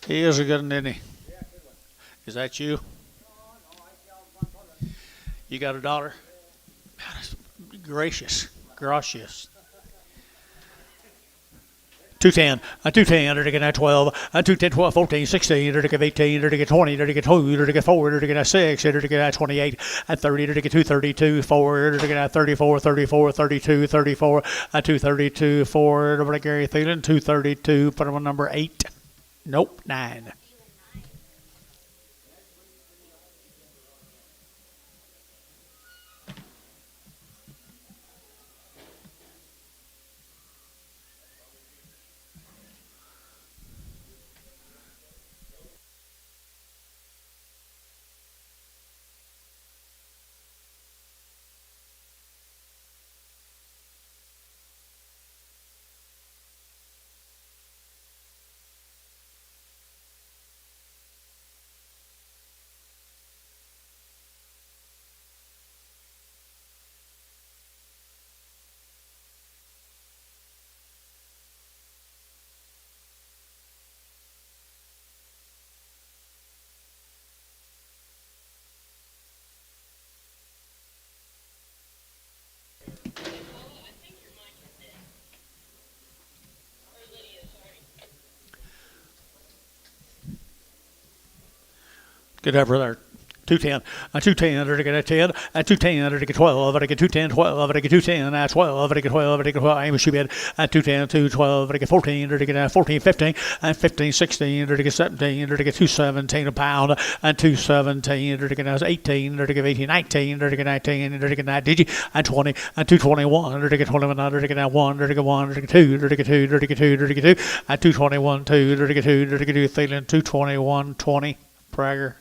He is a good one, isn't he? Is that you? You got a daughter? Gracious. Gracious. 210, a 210, or to get a 12, a 210, 12, 14, 16, or to get 18, or to get 20, or to get 2, or to get 4, or to get a 6, or to get a 28, a 30, or to get 232, 4, or to get a 34, 34, 32, 34, a 232, 4, over to Gary Thielen, 232, put him on number 8. Nope, 9. Good effort there. 210, a 210, or to get a 10, a 210, or to get 12, or to get 210, 12, or to get 210, a 12, or to get 12, or to get 12, I wish you had a 210, 212, or to get 14, or to get a 14, 15, and 15, 16, or to get 17, or to get 217 a pound, and 217, or to get 18, or to get 18, 19, or to get 19, or to get 9 digi, and 20, and 221, or to get 21, or to get 1, or to get 1, or to get 2, or to get 2, or to get 2, or to get 2, and 221, 2, or to get 2, or to get 2, Thielen, 221, 20, Prager.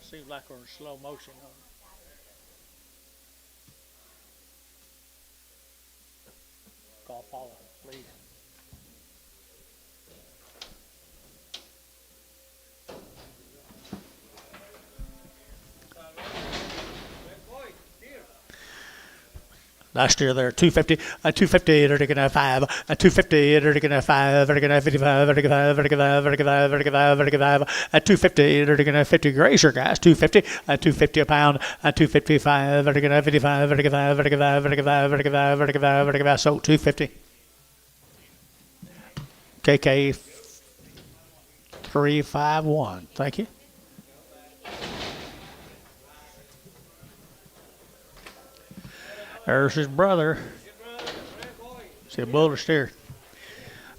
Seems like we're in slow motion. Call Paula, please. Last year there, 250, a 250, or to get a 5, a 250, or to get a 5, or to get a 55, or to get 5, or to get 5, or to get 5, or to get 5, or to get 5, a 250, or to get a 50 Grazer guys, 250, a 250 a pound, a 255, or to get a 55, or to get 5, or to get 5, or to get 5, or to get 5, or to get 5, or to get 5, so 250. KK 351, thank you. There's his brother. See a bull or steer.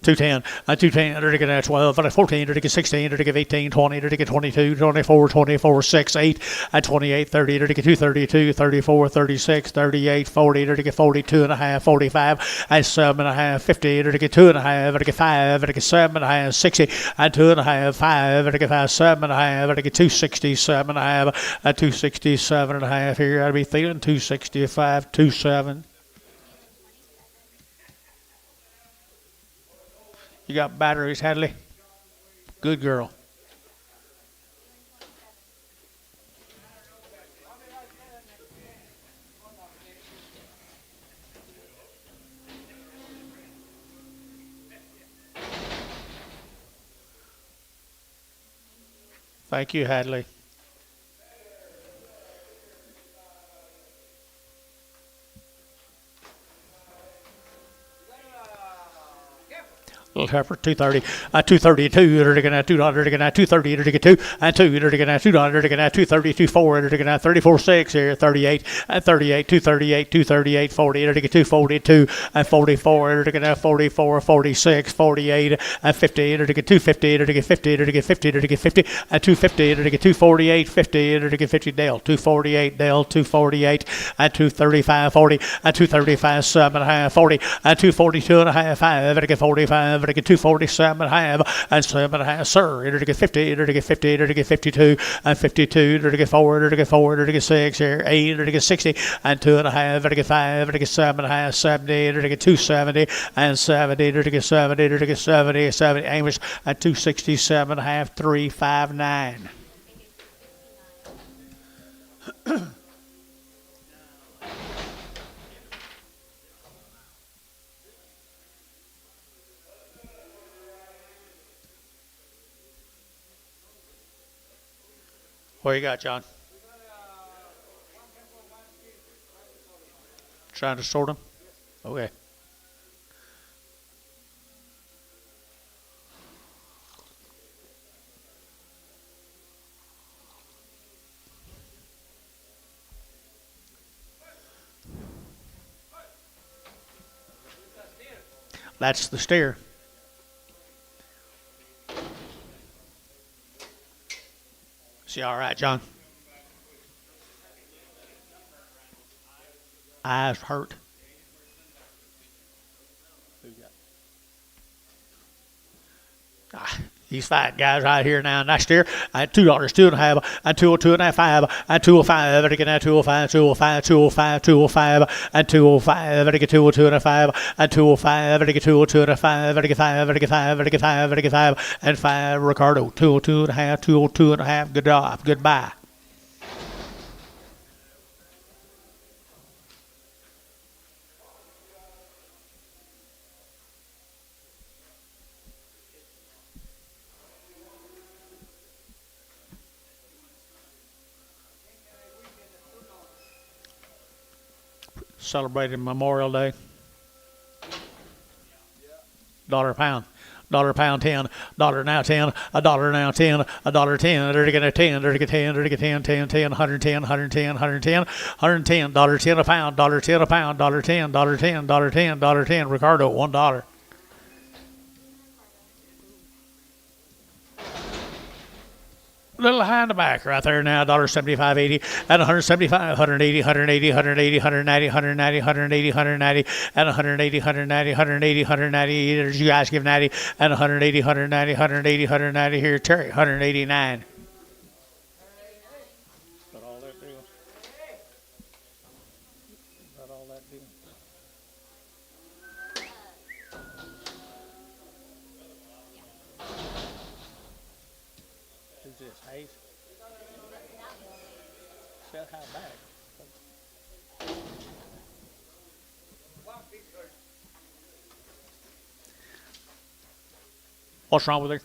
210, a 210, or to get a 12, and a 14, or to get 16, or to get 18, 20, or to get 22, 24, 24, 6, 8, and 28, 30, or to get 232, 34, 36, 38, 40, or to get 42 and a half, 45, and 7 and a half, 50, or to get 2 and a half, or to get 5, or to get 7 and a half, 60, and 2 and a half, 5, or to get 5, 7 and a half, or to get 267 and a half, and 267 and a half. Here I'd be feeling 265, 27. You got batteries, Hadley? Good girl. Thank you, Hadley. Little Heifer, 230, 232, or to get a 200, to get a 230, to get 2, and 2, to get a 200, to get a 232, 4, to get a 34, 6, here, 38, and 38, 238, 238, 40, to get 242, and 44, to get a 44, 46, 48, and 50, to get 250, to get 50, to get 50, to get 50, and 250, to get 248, 50, to get 50, Dale, 248, Dale, 248, and 235, 40, and 235, 7 and a half, 40, and 242 and a half, 5, to get 45, to get 247 and a half, and 7 and a half, sir, to get 50, to get 50, to get 52, and 52, to get 4, to get 4, to get 6, here, 8, to get 60, and 2 and a half, to get 5, to get 7 and a half, 70, to get 270, and 70, to get 70, to get 70, 70, Amos, at 267 and a half, 359. What you got, John? Trying to sort them? Okay. That's the steer. See, all right, John? Eyes hurt. These fat guys right here now. Next year, at $2, 2.5, and 2.5, and 2.05, and again at 2.05, 2.05, 2.05, 2.05, and 2.05, and again 2.5, and 2.05, and again 2.5, and again 5, and again 5, and again 5, and again 5, and 5. Ricardo, 2.5, 2.5. Good job. Goodbye. Celebrating Memorial Day. Dollar a pound. Dollar a pound 10. Dollar now 10. A dollar now 10. A dollar 10. They're gonna 10. They're gonna 10. They're gonna 10. 10. 10. 110. 110. 110. 110. Dollar 10 a pound. Dollar 10 a pound. Dollar 10. Dollar 10. Dollar 10. Dollar 10. Ricardo, $1. Little high in the back right there now, $1.75.80 at 175, 180, 180, 180, 190, 190, 180, 190, at 180, 190, 180, 190. You guys give 90 at 180, 190, 180, 190. Here, Terry, 189. Got all that deal. Got all that deal. Who's this, Hayes? Set how back. What's wrong with her?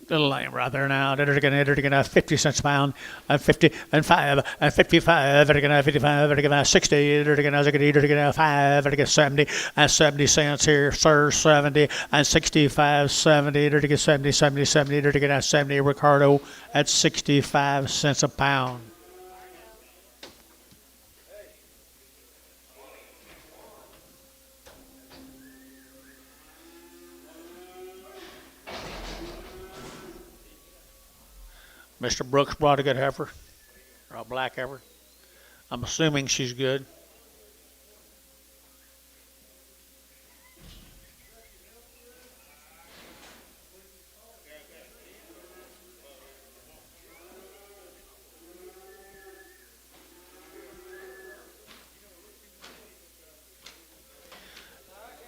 Little lamb right there now. They're gonna 50 cents a pound, and 50 and 5 and 55. They're gonna 55. They're gonna 60. They're gonna 5. They're gonna 70 and 70 cents here, sir. 70 and 65, 70. They're gonna 70, 70, 70. They're gonna 70. Ricardo at 65 cents a pound. Mr. Brooks brought a good heifer, or a black heifer. I'm assuming she's good.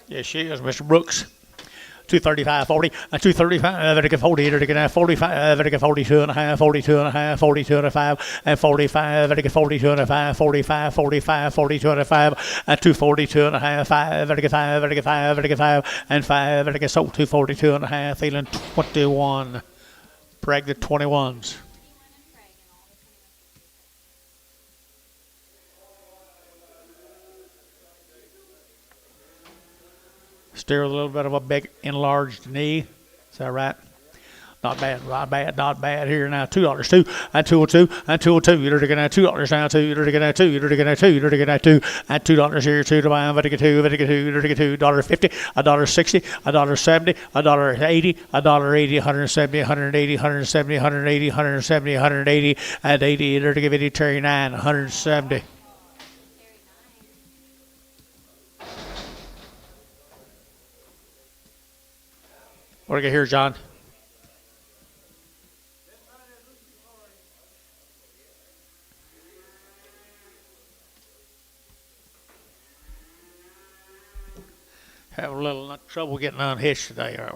Yes, she is, Mr. Brooks. 235, 40, 235, vertical 40, vertical 45, vertical 42 and a half, 42 and a half, 42 and a 5, and 45, vertical 42 and a 5, 45, 45, 42 and a 5, and 242 and a half, 5, vertical 5, vertical 5, vertical 5, and 5, vertical so 242 and a half, feeling 21, pregnant 21s. Steer with a little bit of a big enlarged knee. Is that right? Not bad, not bad, not bad. Here now, $2, 2, and 202, and 202. You're looking at $2 now, 2. You're looking at 2. You're looking at 2. You're looking at 2, and $2 here, 2 to buy. Vertical 2, vertical 2, vertical 2. $1.50, $1.60, $1.70, $1.80, $1.80, 170, 180, 170, 180, 170, 180, and 80. You're to give it Terry 9, 170. What do you get here, John? Have a little trouble getting unhitched today, are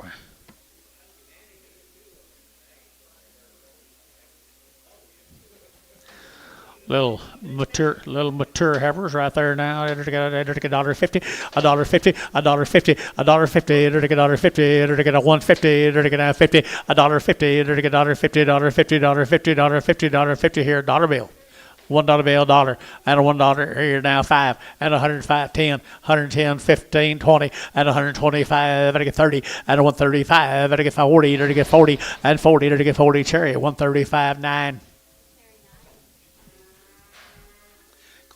we? Little mature heifers right there now. It'll get $1.50, $1.50, $1.50, $1.50. It'll get $1.50. It'll get $1.50. It'll get $50, $1.50. It'll get $1.50, $1.50, $1.50, $1.50, $1.50 here, dollar bill. $1 bill, dollar, and a $1 here now, 5, and 105, 10, 110, 15, 20, and 125, and I get 30, and a 135, and I get 40, and I get 40, and 40, and I get 40 cherry, 135, 9.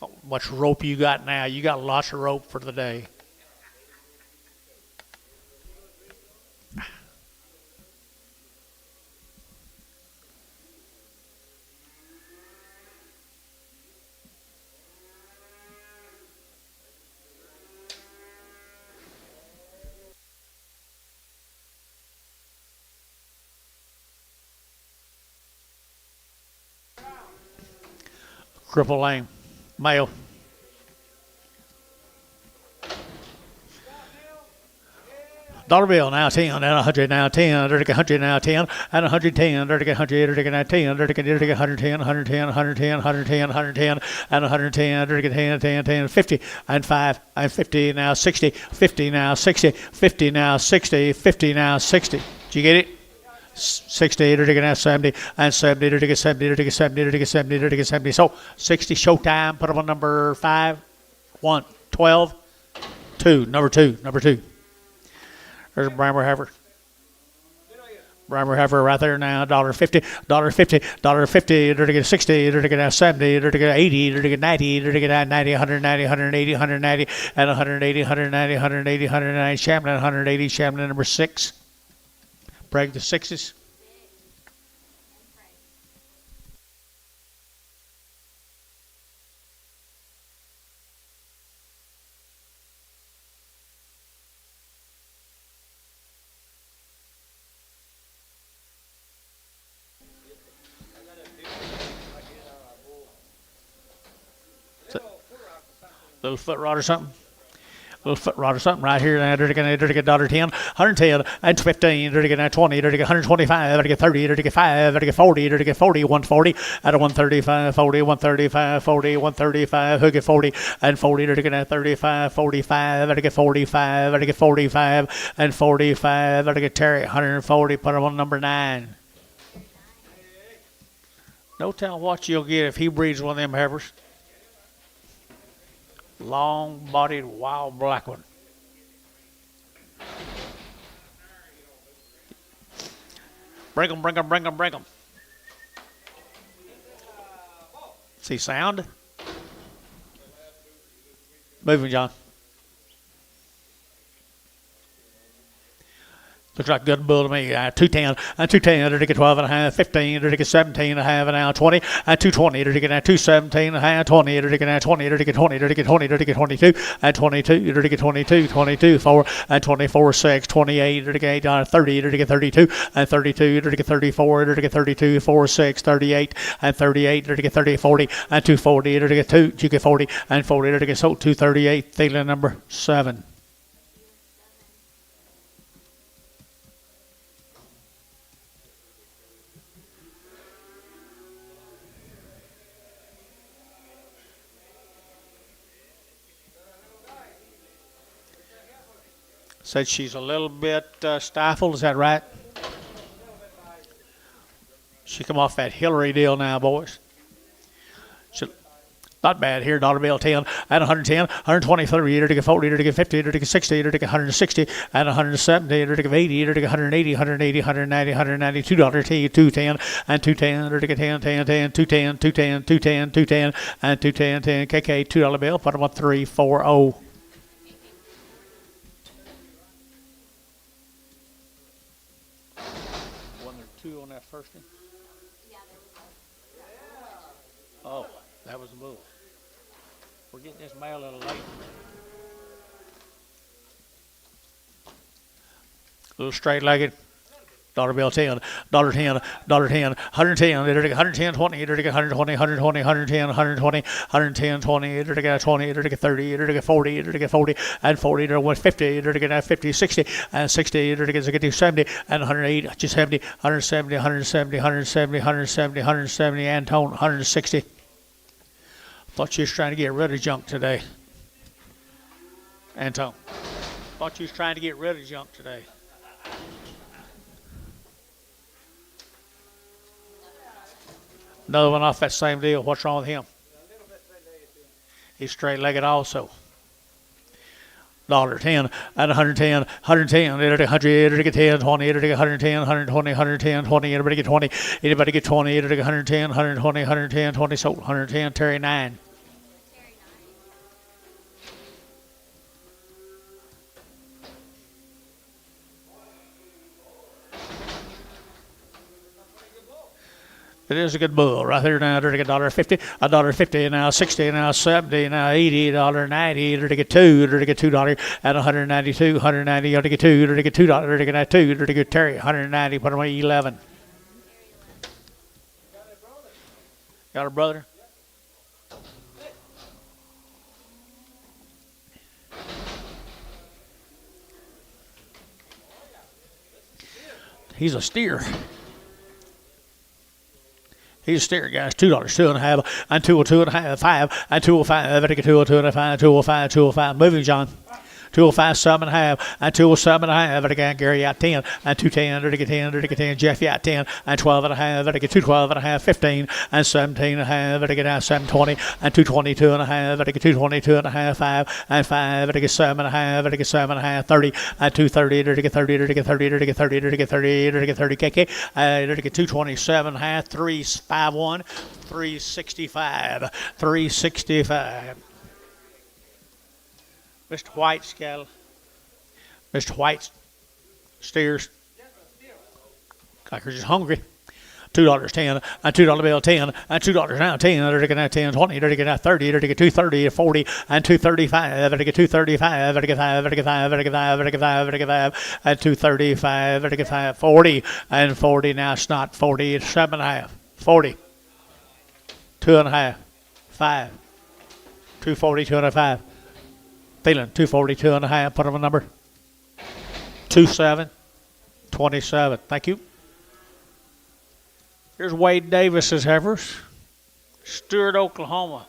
How much rope you got now? You got lots of rope for the day. Cripple Lane, male. Dollar bill now 10, and 100 now 10, 100 now 10, and 110, 100 now 10, 110, 110, 110, 110, 110, and 110, 10, 10, 10, 50, and 5, and 50 now 60, 50 now 60, 50 now 60, 50 now 60. Did you get it? 60, now 70, and 70, 70, 70, 70, 70. So 60 showtime. Put them on number 5, 1, 12, 2, number 2, number 2. There's a Brammer Heifer. Brammer Heifer right there now, $1.50, $1.50, $1.50, it'll get 60, it'll get 70, it'll get 80, it'll get 90, it'll get 90, 190, 180, 190, and 180, 190, 180, 190, Shamlin, 180, Shamlin number 6. Break the 6s. Little foot rod or something. Little foot rod or something right here. Now, they're going to get $1.10, 110, and 15. They're going to get 20. They're going to get 125. They're going to get 30. They're going to get 5. They're going to get 40. They're going to get 40. 140. At a 135, 40, 135, 40, 135. Who get 40 and 40. They're going to get 35, 45. They're going to get 45. They're going to get 45 and 45. They're going to get Terry 140. Put him on number 9. No telling what you'll get if he breeds one of them heifers. Long-bodied, wild black one. Bring 'em, bring 'em, bring 'em, bring 'em. See sound? Moving, John. Looks like a good bull to me. 210, and 210, to get 12 and a half, 15, to get 17 and a half, and now 20, and 220, to get 217 and a half, 20, to get 20, to get 20, to get 20, to get 22, and 22, to get 22, 22, 4, and 24, 6, 28, to get 30, to get 32, and 32, to get 34, to get 32, 4, 6, 38, and 38, to get 30, 40, and 240, to get 2, you get 40, and 40, to get so 238, Thielen number 7. Said she's a little bit stifled. Is that right? She come off that Hillary deal now, boys. Not bad here. Dollar bill 10 and 110, 123, to get 40, to get 50, to get 60, to get 160, and 170, to get 80, to get 180, 180, 190, 190, $2, 210, and 210, to get 10, 10, 10, 210, 210, 210, 210, and 210, 10, KK, $2 bill. Put them on 340. Two on that first one? Yeah, there was. Oh, that was the bull. We're getting this mail a little late. A little straight-legged. Dollar bill 10, $10, $10, $110, 110, 20, 120, 120, 110, 120, 110, 20, 20, 30, 40, 40, and 40, 50, 50, 60, and 60, 70, and 180, just 70, 170, 170, 170, 170, 170, and tone 160. Thought you was trying to get rid of junk today. Anton. Thought you was trying to get rid of junk today. Another one off that same deal. What's wrong with him? He's straight-legged also. $10 at 110, 110, 100, 10, 20, 110, 120, 110, 20, everybody get 20, anybody get 20, 110, 120, 110, 20, sold, 110, Terry 9. It is a good bull right there now. They're to get $1.50, $1.50 now, 60 now, 70 now, 80, $1.90. They're to get $2. They're to get $2 at 192, 190. They're to get $2. They're to get $2. They're to get $2. They're to get Terry 190. Put away 11. Got a brother? He's a steer. He's a steer, guys. $2, 2.5, and 2.5, 5, and 2.05. I get 2.5, 2.05, 2.05. Moving, John. 205, 7.5, and 207.5. And again, Gary out 10, and 210, to get 10, to get 10. Jeffy out 10, and 12.5, to get 212.5, 15, and 17.5, to get out 720, and 222.5, to get 222.5, 5, and 5, to get 7.5, to get 7.5, 30, and 230, to get 30, to get 30, to get 30, to get 30, to get 30, KK, to get 227.5, 351, 365, 365. Mr. White's cattle. Mr. White's steers. Like they're just hungry. $2.10, and $2 bill 10, and $2 now 10. They're taking out 10, 20. They're taking out 30. They're taking 230, 40, and 235. They're taking 235. They're taking 5. They're taking 5. They're taking 5. They're taking 5. They're taking 5, and 235. They're taking 5, 40, and 40 now. Snot 40, 7.5, 40, 2.5, 5, 240, 205. Feeling 242.5. Put on a number. 27, 27. Thank you. Here's Wade Davis's heifers. Stewart, Oklahoma.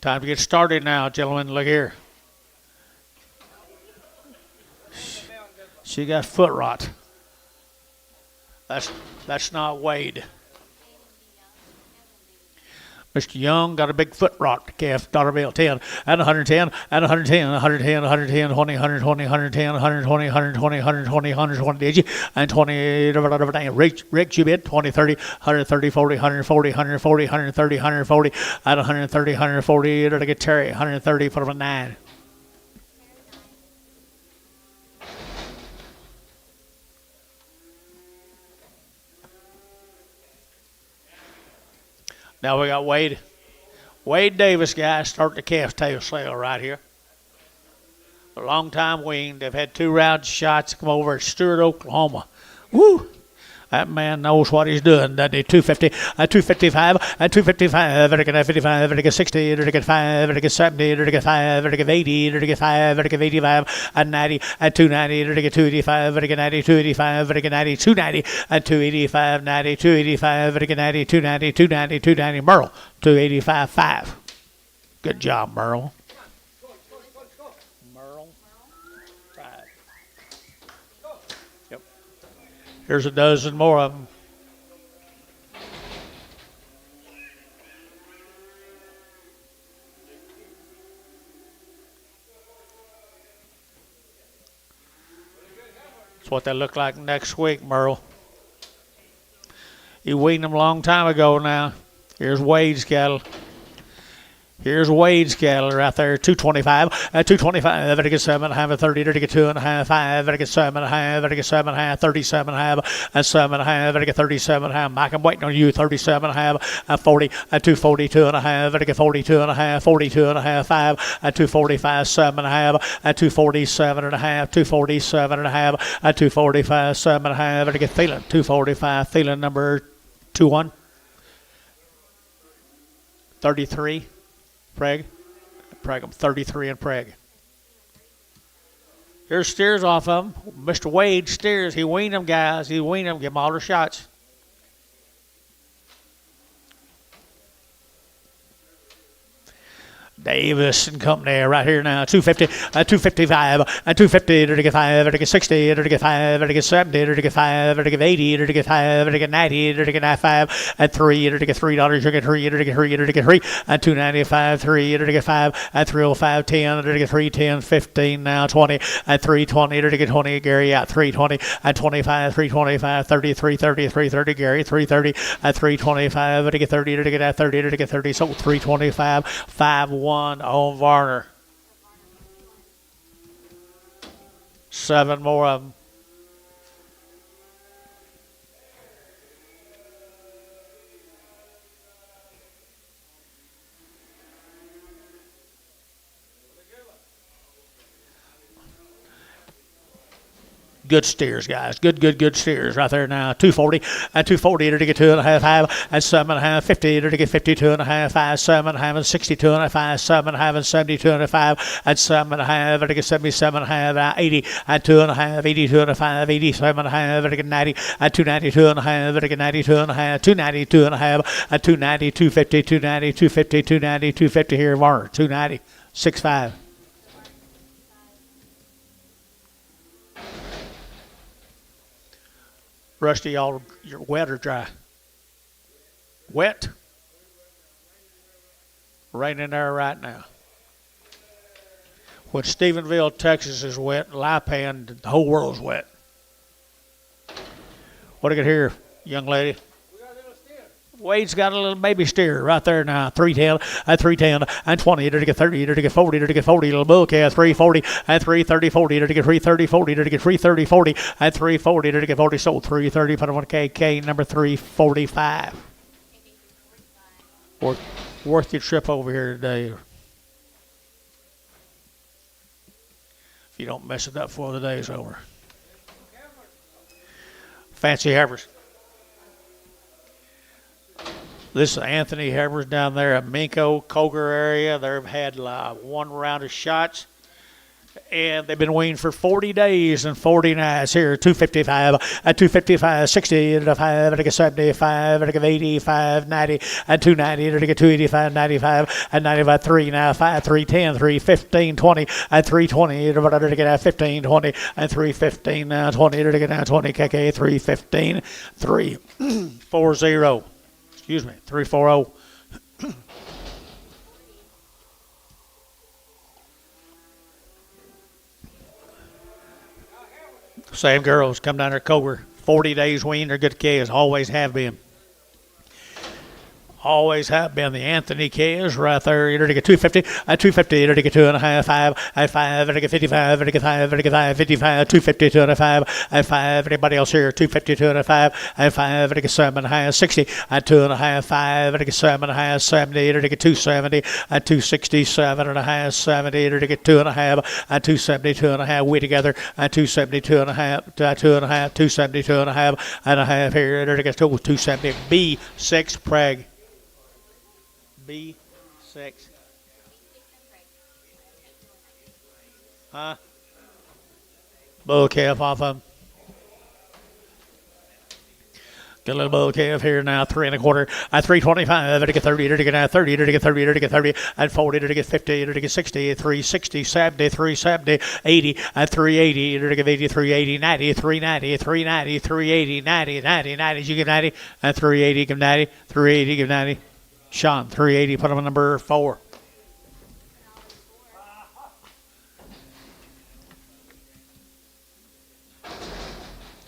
Time to get started now, gentlemen. Look here. She got foot rot. That's not Wade. Mr. Young got a big foot rot calf, dollar bill 10, and 110, and 110, 110, 110, 20, 120, 110, 120, 120, 120, 120, did you? And 20, Rick, you bid, 20, 30, 130, 40, 140, 140, 130, 140, at 130, 140, it'll get Terry, 130, put him at 9. Now we got Wade. Wade Davis, guys, start the calf tail sale right here. A long time weaned. They've had 2 round shots come over at Stewart, Oklahoma. Woo! That man knows what he's doing. That 250, 255, 255, to get 55, to get 60, to get 5, to get 70, to get 5, to get 80, to get 5, to get 85, and 90, and 290, to get 285, to get 90, 285, to get 90, 290, and 285, 90, 285, to get 90, 290, 290, 290. Merle, 285, 5. Good job, Merle. Here's a dozen more of them. That's what they look like next week, Merle. You weaned them a long time ago now. Here's Wade's cattle. Here's Wade's cattle right there, 225, 225, to get 7.5, 30, to get 2.5, 5, to get 7.5, to get 7.5, 37.5, and 7.5, to get 37.5. Mike, I'm waiting on you, 37.5, 40, 240, 2.5, to get 42.5, 42.5, 5, 245, 7.5, 247.5, 247.5, 245, 7.5, to get Thielen, 245, Thielen number 21, 33. Prague, 33 and Prague. Here's steers off of them. Mr. Wade steers. He weaned them, guys. He weaned them. Give them all their shots. Davis and Company right here now. 250, 255, 250, to get 5, to get 60, to get 5, to get 70, to get 5, to get 80, to get 5, to get 90, to get 95, and 3, to get $3, to get 3, to get 3, to get 3, and 295, 3, to get 5, and 305, 10, to get 3, 10, 15, now 20, and 320, to get 20, Gary out 320, and 25, 325, 33, 33, 30, Gary 330, and 325, to get 30, to get 30, to get 30, so 325, 5-1 on Varner. 7 more of them. Good steers, guys. Good steers right there now. 240 and 240 to get 2.5, 5 and 7.5, 50 to get 52.5, 5, 7.5 and 62.5, 7.5 and 72.5, and 7.5 to get 77.5, 80 and 2.5, 82.5, 87.5 to get 90, and 292.5 to get 92.5, 292.5, and 290, 250, 290, 250, 290, 250 here, Varner, 290, 6.5. Rusty, y'all, you're wet or dry? Wet? Raining there right now. When Stephenville, Texas is wet, Lipan, the whole world's wet. What do I got here, young lady? Wade's got a little baby steer right there now. 310, and 310, and 20, to get 30, to get 40, to get 40, little bull calf, 340, and 330, 40, to get 330, 40, to get 330, 40, and 340, to get 40, sold 330, put on 1K, number 345. Worth your trip over here today. If you don't mess it up before the day's over. Fancy Heifers. This is Anthony Heifer's down there at Minko, Coger area. They've had 1 round of shots, and they've been weaned for 40 days and 40 nights. Here, 255, 255, 60, 5, 75, 85, 90, and 290, 285, 95, and 95, 3 now, 5, 310, 315, 20, and 320, to get 15, 20, and 315 now, 20, to get 20, KK, 315, 340. Excuse me, 340. Same girls come down there, Coger. 40 days weaned, they're good kids, always have been. Always have been. The Anthony K's right there. You're to get 250, 250, you're to get 2.5, 5, 5, to get 55, to get 5, to get 5, 55, 250, 2.5, 5. Anybody else here? 250, 2.5, 5, to get 7.5, 60, 2.5, 5, to get 7.5, 70, to get 270, 260, 7.5, 70, to get 2.5, 270, 2.5. We together, 270, 2.5, 2.5, 270, 2.5 here, to get 270. B6 Preg. B6. Huh? Bull calf off of him. Get a little bull calf here now, 3 1/4, 325, to get 30, to get 30, to get 30, to get 30, and 40, to get 50, to get 60, 360, 70, 370, 80, and 380, to get 80, 380, 90, 390, 390, 380, 90, 90, 90, you get 90, and 380, give 90, 380, give 90. Sean, 380, put him on number 4.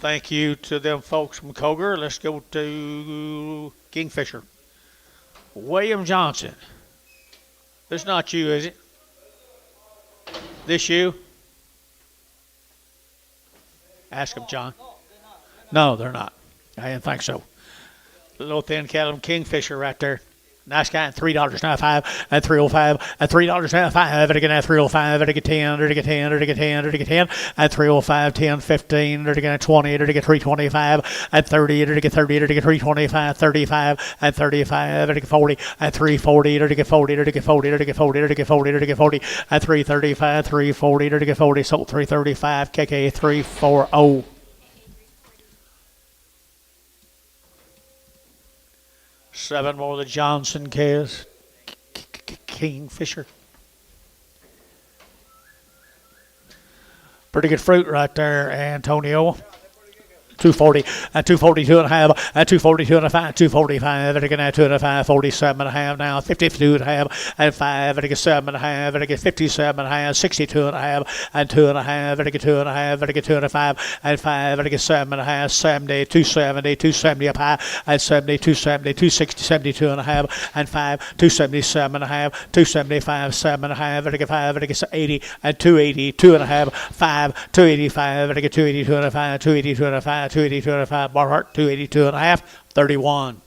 Thank you to them folks from Coger. Let's go to Kingfisher. William Johnson. This not you, is it? This you? Ask him, John. No, they're not. I didn't think so. Little thin cattle, Kingfisher right there. Nice guy, $3.95, and 305, and $3.95, to get 305, to get 10, to get 10, to get 10, to get 10, and 305, 10, 15, to get 20, to get 325, and 30, to get 30, to get 325, 35, and 35, to get 40, and 340, to get 40, to get 40, to get 40, to get 40, to get 40, and 335, 340, to get 40, sold 335, KK 340. Seven more of the Johnson K's. Kingfisher. Pretty good fruit right there, Antonio. 240 and 242 and a half and 242 and a half, 245 and again 2 and a half, 47 and a half now, 52 and a half and 5 and again 7 and a half and again 57 and a half, 62 and a half and 2 and a half and again 2 and a half and again 2 and a half and 5 and again 7 and a half, 70, 270, 270 up high and 70, 270, 260, 72 and a half and 5, 277 and a half, 275, 7 and a half and again 5 and again 80 and 280, 2 and a half, 5, 285 and again 282 and a half, 282 and a half, 282 and a half, Barhart, 282 and a half, 31.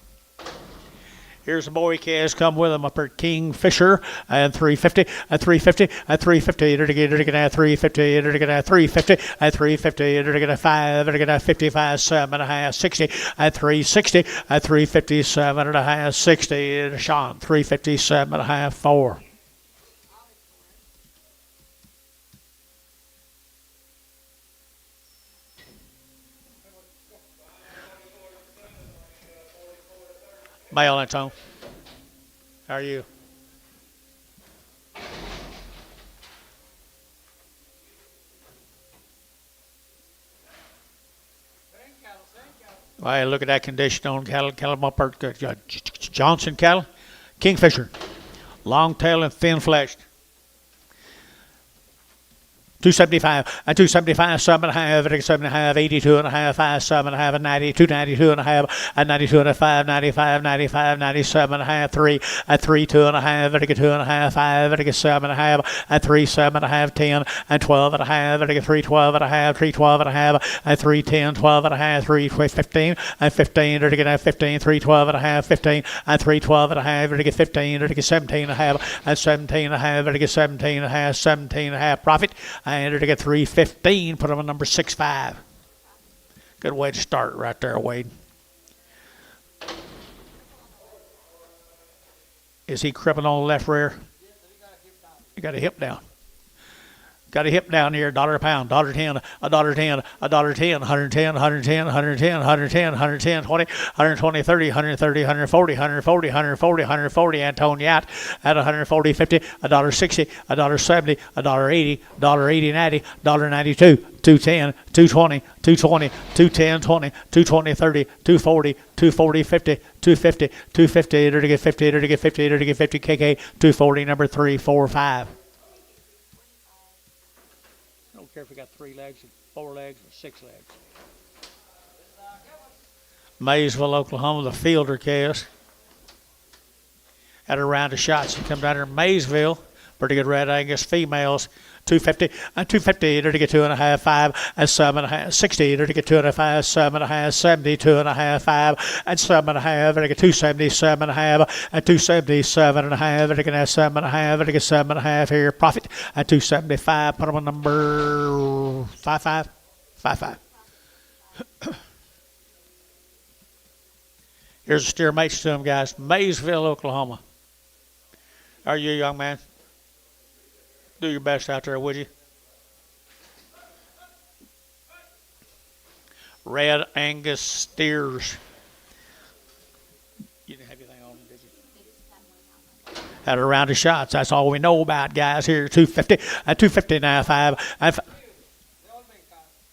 Here's the boy calves come with him up at Kingfisher and 350 and 350 and 350 and again at 350 and again at 350 and 350 and again at 5 and again at 55, 7 and a half, 60 and 360 and 357 and a half, 60 and Sean 357 and a half, 4. Male, Antone. How are you? Well, look at that condition on cattle Johnson cattle. Kingfisher. Long tail and thin fleshed. 275 and 275, 7 and a half, 7 and a half, 82 and a half, 5, 7 and a half, and 90, 292 and a half, and 92 and a half, 95, 95, 97 and a half, 3, and 3, 2 and a half, and 2 and a half, 5, and 7 and a half, and 3, 7 and a half, 10, and 12 and a half, and 3, 12 and a half, 3, 12 and a half, and 3, 10, 12 and a half, 3, 15, and 15, and 15, 3, 12 and a half, 15, and 3, 12 and a half, and 15, and 17 and a half, and 17 and a half, and 17 and a half, 17 and a half profit. And to get 315, put him on number 65. Good way to start right there, Wade. Is he crippling on the left rear? He got a hip down. Got a hip down here, $1 a pound, $1.10, $1.10, $1.10, 110, 110, 110, 110, 110, 20, 120, 30, 130, 140, 140, 140, 140, Antonio at 140, 50, $1.60, $1.70, $1.80, $1.80, 90, $1.92, 210, 220, 220, 210, 20, 220, 30, 240, 240, 50, 250, 250, to get 50, to get 50, to get 50, KK, 240, number 3, 4, 5. I don't care if we got 3 legs, 4 legs, or 6 legs. Maysville, Oklahoma, the fielder calves. Had a round of shots. He come down here in Maysville. Pretty good red Angus females. 250 and 250 to get 2.5, 5 and 7.5, 60 to get 2.5, 7.5, 72 and a half, 5 and 7.5 to get 277.5 and 277.5 to get 7.5 to get 7.5 here profit at 275. Put them on number 55. Here's a steer mates to them guys. Maysville, Oklahoma. Are you a young man? Do your best out there, would you? Red Angus steers. You didn't have anything on them, did you? Had a round of shots. That's all we know about, guys. Here, 250 and 250 now, 5 and 5.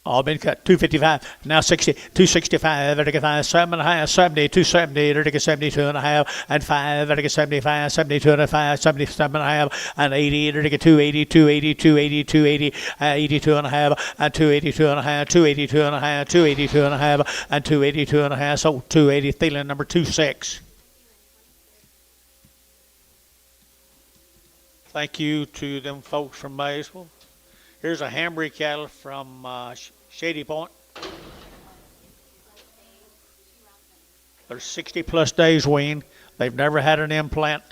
All been cut. 255. Now 60. 265. Vertical 5. 7.5. 70. 270. Vertical 72 and a half. And 5. Vertical 75. 72 and a half. 77 and a half. And 80. Vertical 280. 280. 280. 280. 82 and a half. And 282 and a half. 282 and a half. 282 and a half. And 282 and a half. So 280. Thielen number 26. Thank you to them folks from Maysville. Here's a Hambry cattle from Shady Point. They're 60 plus days weaned. They've never had an implant.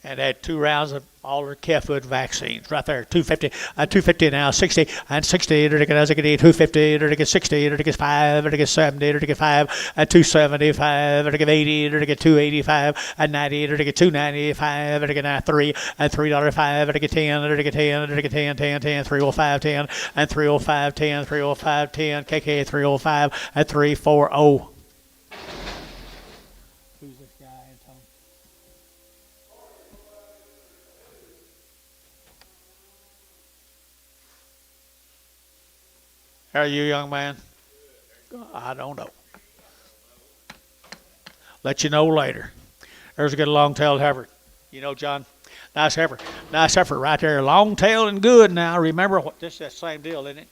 And had 2 rounds of all their calf food vaccines right there. 250 and 250 now, 60 and 60. To get 250, to get 60, to get 5, to get 70, to get 5 and 275, to get 80, to get 285 and 90, to get 295, to get 3 and $3.05, to get 10, to get 10, to get 10, 10, 10, 305, 10 and 305, 10, 305, 10, KK 305 and 340. Who's this guy, Tom? How are you, young man? I don't know. Let you know later. There's a good long-tailed heifer. You know, John, nice heifer. Nice heifer right there. Long-tailed and good now. Remember, what this is that same deal, isn't it?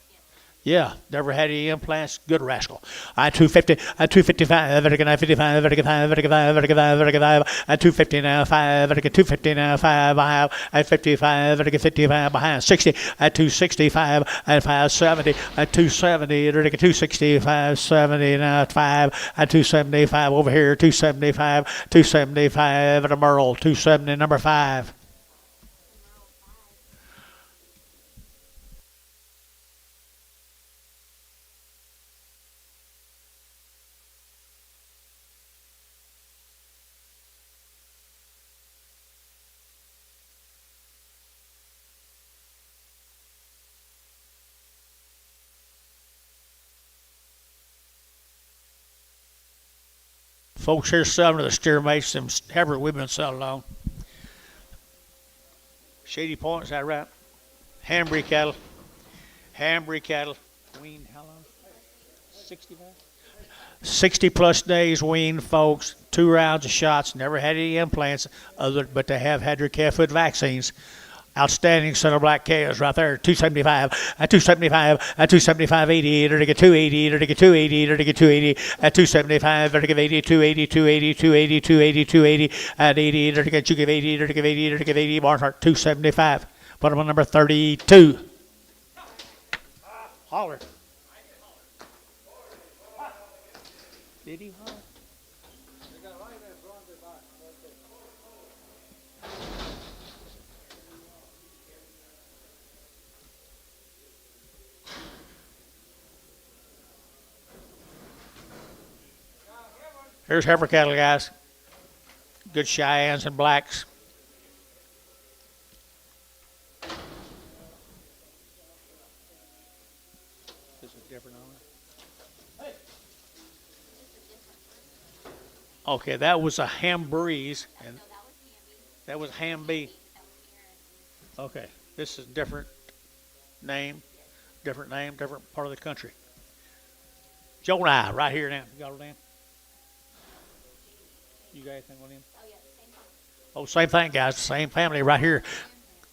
Yeah, never had any implants. Good rascal. I 250, I 255, vertical 55, vertical 5, vertical 5, vertical 5, vertical 5, I 250 now 5, vertical 250 now 5, I have at 55, vertical 55 behind 60, at 265, at 570, at 270, vertical 265, 70 now 5, at 275 over here, 275, 275 at a Merle, 270 number 5. Folks, here's some of the steer mates, them heifer we've been selling on. Shady Point, is that right? Hanbury cattle. Hanbury cattle. Weaned how long? 65? 60 plus days weaned, folks. 2 rounds of shots. Never had any implants, but they have had their calf foot vaccines. Outstanding center black calves right there. 275, at 275, at 275, 80, to get 280, to get 280, to get 280, at 275, to give 80, 280, 280, 280, 280, 280, at 80, to get you give 80, to give 80, to give 80, Barnhart 275. Put him on number 32. Holler. Did he holler? Here's heifer cattle, guys. Good Cheyennes and blacks. This is different on it. Okay, that was a Hamburese, and that was Hamby. Okay, this is different name, different part of the country. Joe and I, right here now. You got a name? You got anything on him? Oh, yeah, same thing. Oh, same thing, guys. Same family right here.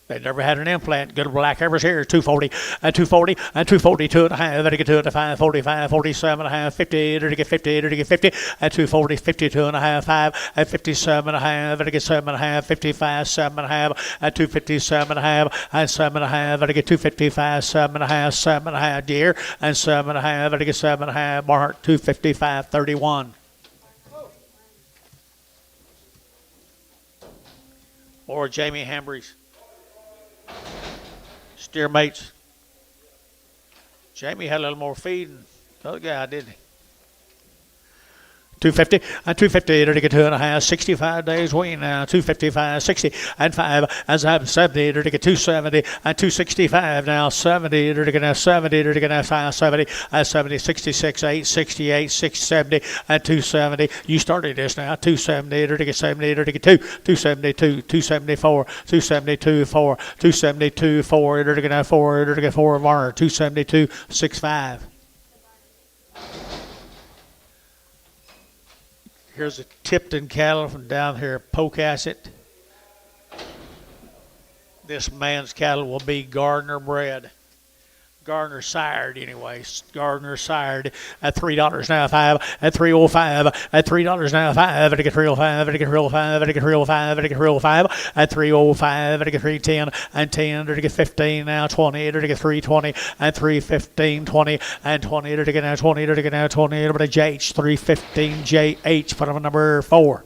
They never had an implant. Good black heifers here. 240, and 240, and 242 and a half. Then to get 2 and a half, 45, 47 and a half, 50, to get 50, to get 50, and 240, 52 and a half, 5, and 57 and a half, to get 7 and a half, 55, 7 and a half, and 257 and a half, and 7 and a half, to get 255, 7 and a half, 7 and a half, deer, and 7 and a half, to get 7 and a half, Barnhart 255, 31. Or Jamie Hamburys. Steer mates. Jamie had a little more feed than the other guy, didn't he? 250, and 250, to get 2 and a half, 65 days wean now, 255, 60, and 5, and 70, to get 270, and 265 now, 70, to get 70, to get 570, and 70, 66, 8, 68, 670, and 270. You started this now, 270, to get 70, to get 2, 272, 274, 272, 4, 272, 4, to get 4, to get 4, Varner, 272, 65. Here's a Tipton cattle from down here, Pocasset. This man's cattle will be Gardner bred. Gardner sired anyway. Gardner sired at $3 now 5, at 305, at $3 now 5, at 305, at 305, at 305, at 305, at 305, at 310, and 10, at 15 now 20, at 320, and 315, 20, and 20, at now 20, at now 20, at JH 315 JH, put on number 4.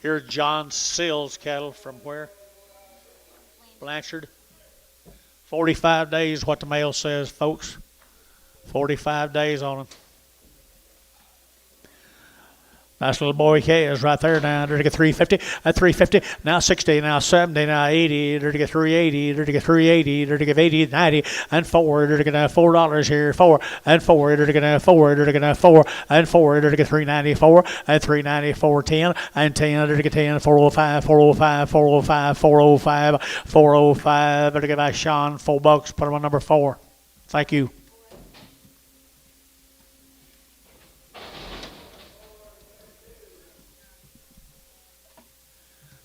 Here's John Sills cattle from where? Blanchard. 45 days, what the mail says, folks. 45 days on them. Nice little boy K is right there now. There to get 350, at 350, now 60, now 70, now 80, there to get 380, there to get 380, there to get 80, 90, and 4, there to get $4 here, 4, and 4, there to get 4, there to get 4, and 4, there to get 394, and 394, 10, and 10, there to get 10, 405, 405, 405, 405, 405, there to get by Sean, $4, put him on number 4. Thank you.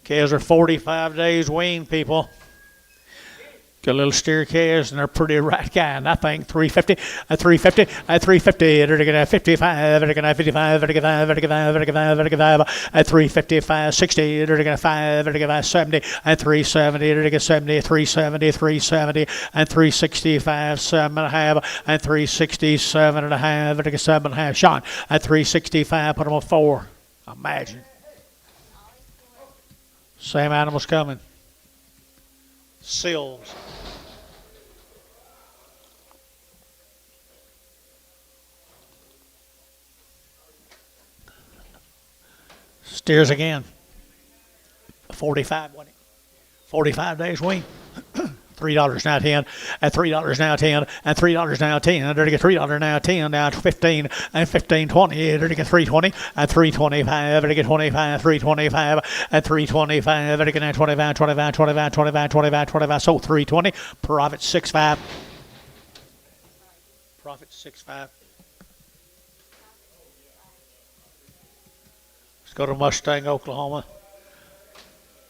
Calves are 45 days weaned, people. Got little steer calves, and they're pretty right kind. I think 350, at 350, at 350, they're going to 55, they're going to 55, they're going to 55, they're going to 55, they're going to 55, they're going to 55, at 355, 60, they're going to 5, they're going to 70, at 370, they're going to 70, 370, 370, and 365, 7.5, and 367.5, they're going to 7.5. Sean, at 365, put them on 4. Imagine. Same animals coming. Sills. Steers again. 45, wasn't it? 45 days wean. $3 now 10, and $3 now 10, and $3 now 10, and they're get $3 now 10, now 15, and 15, 20, they're get 320, and 325, they're get 25, 325, and 325, they're get 25, 25, 25, 25, 25, 25, so 320, profit 65. Profit 65. Let's go to Mustang, Oklahoma.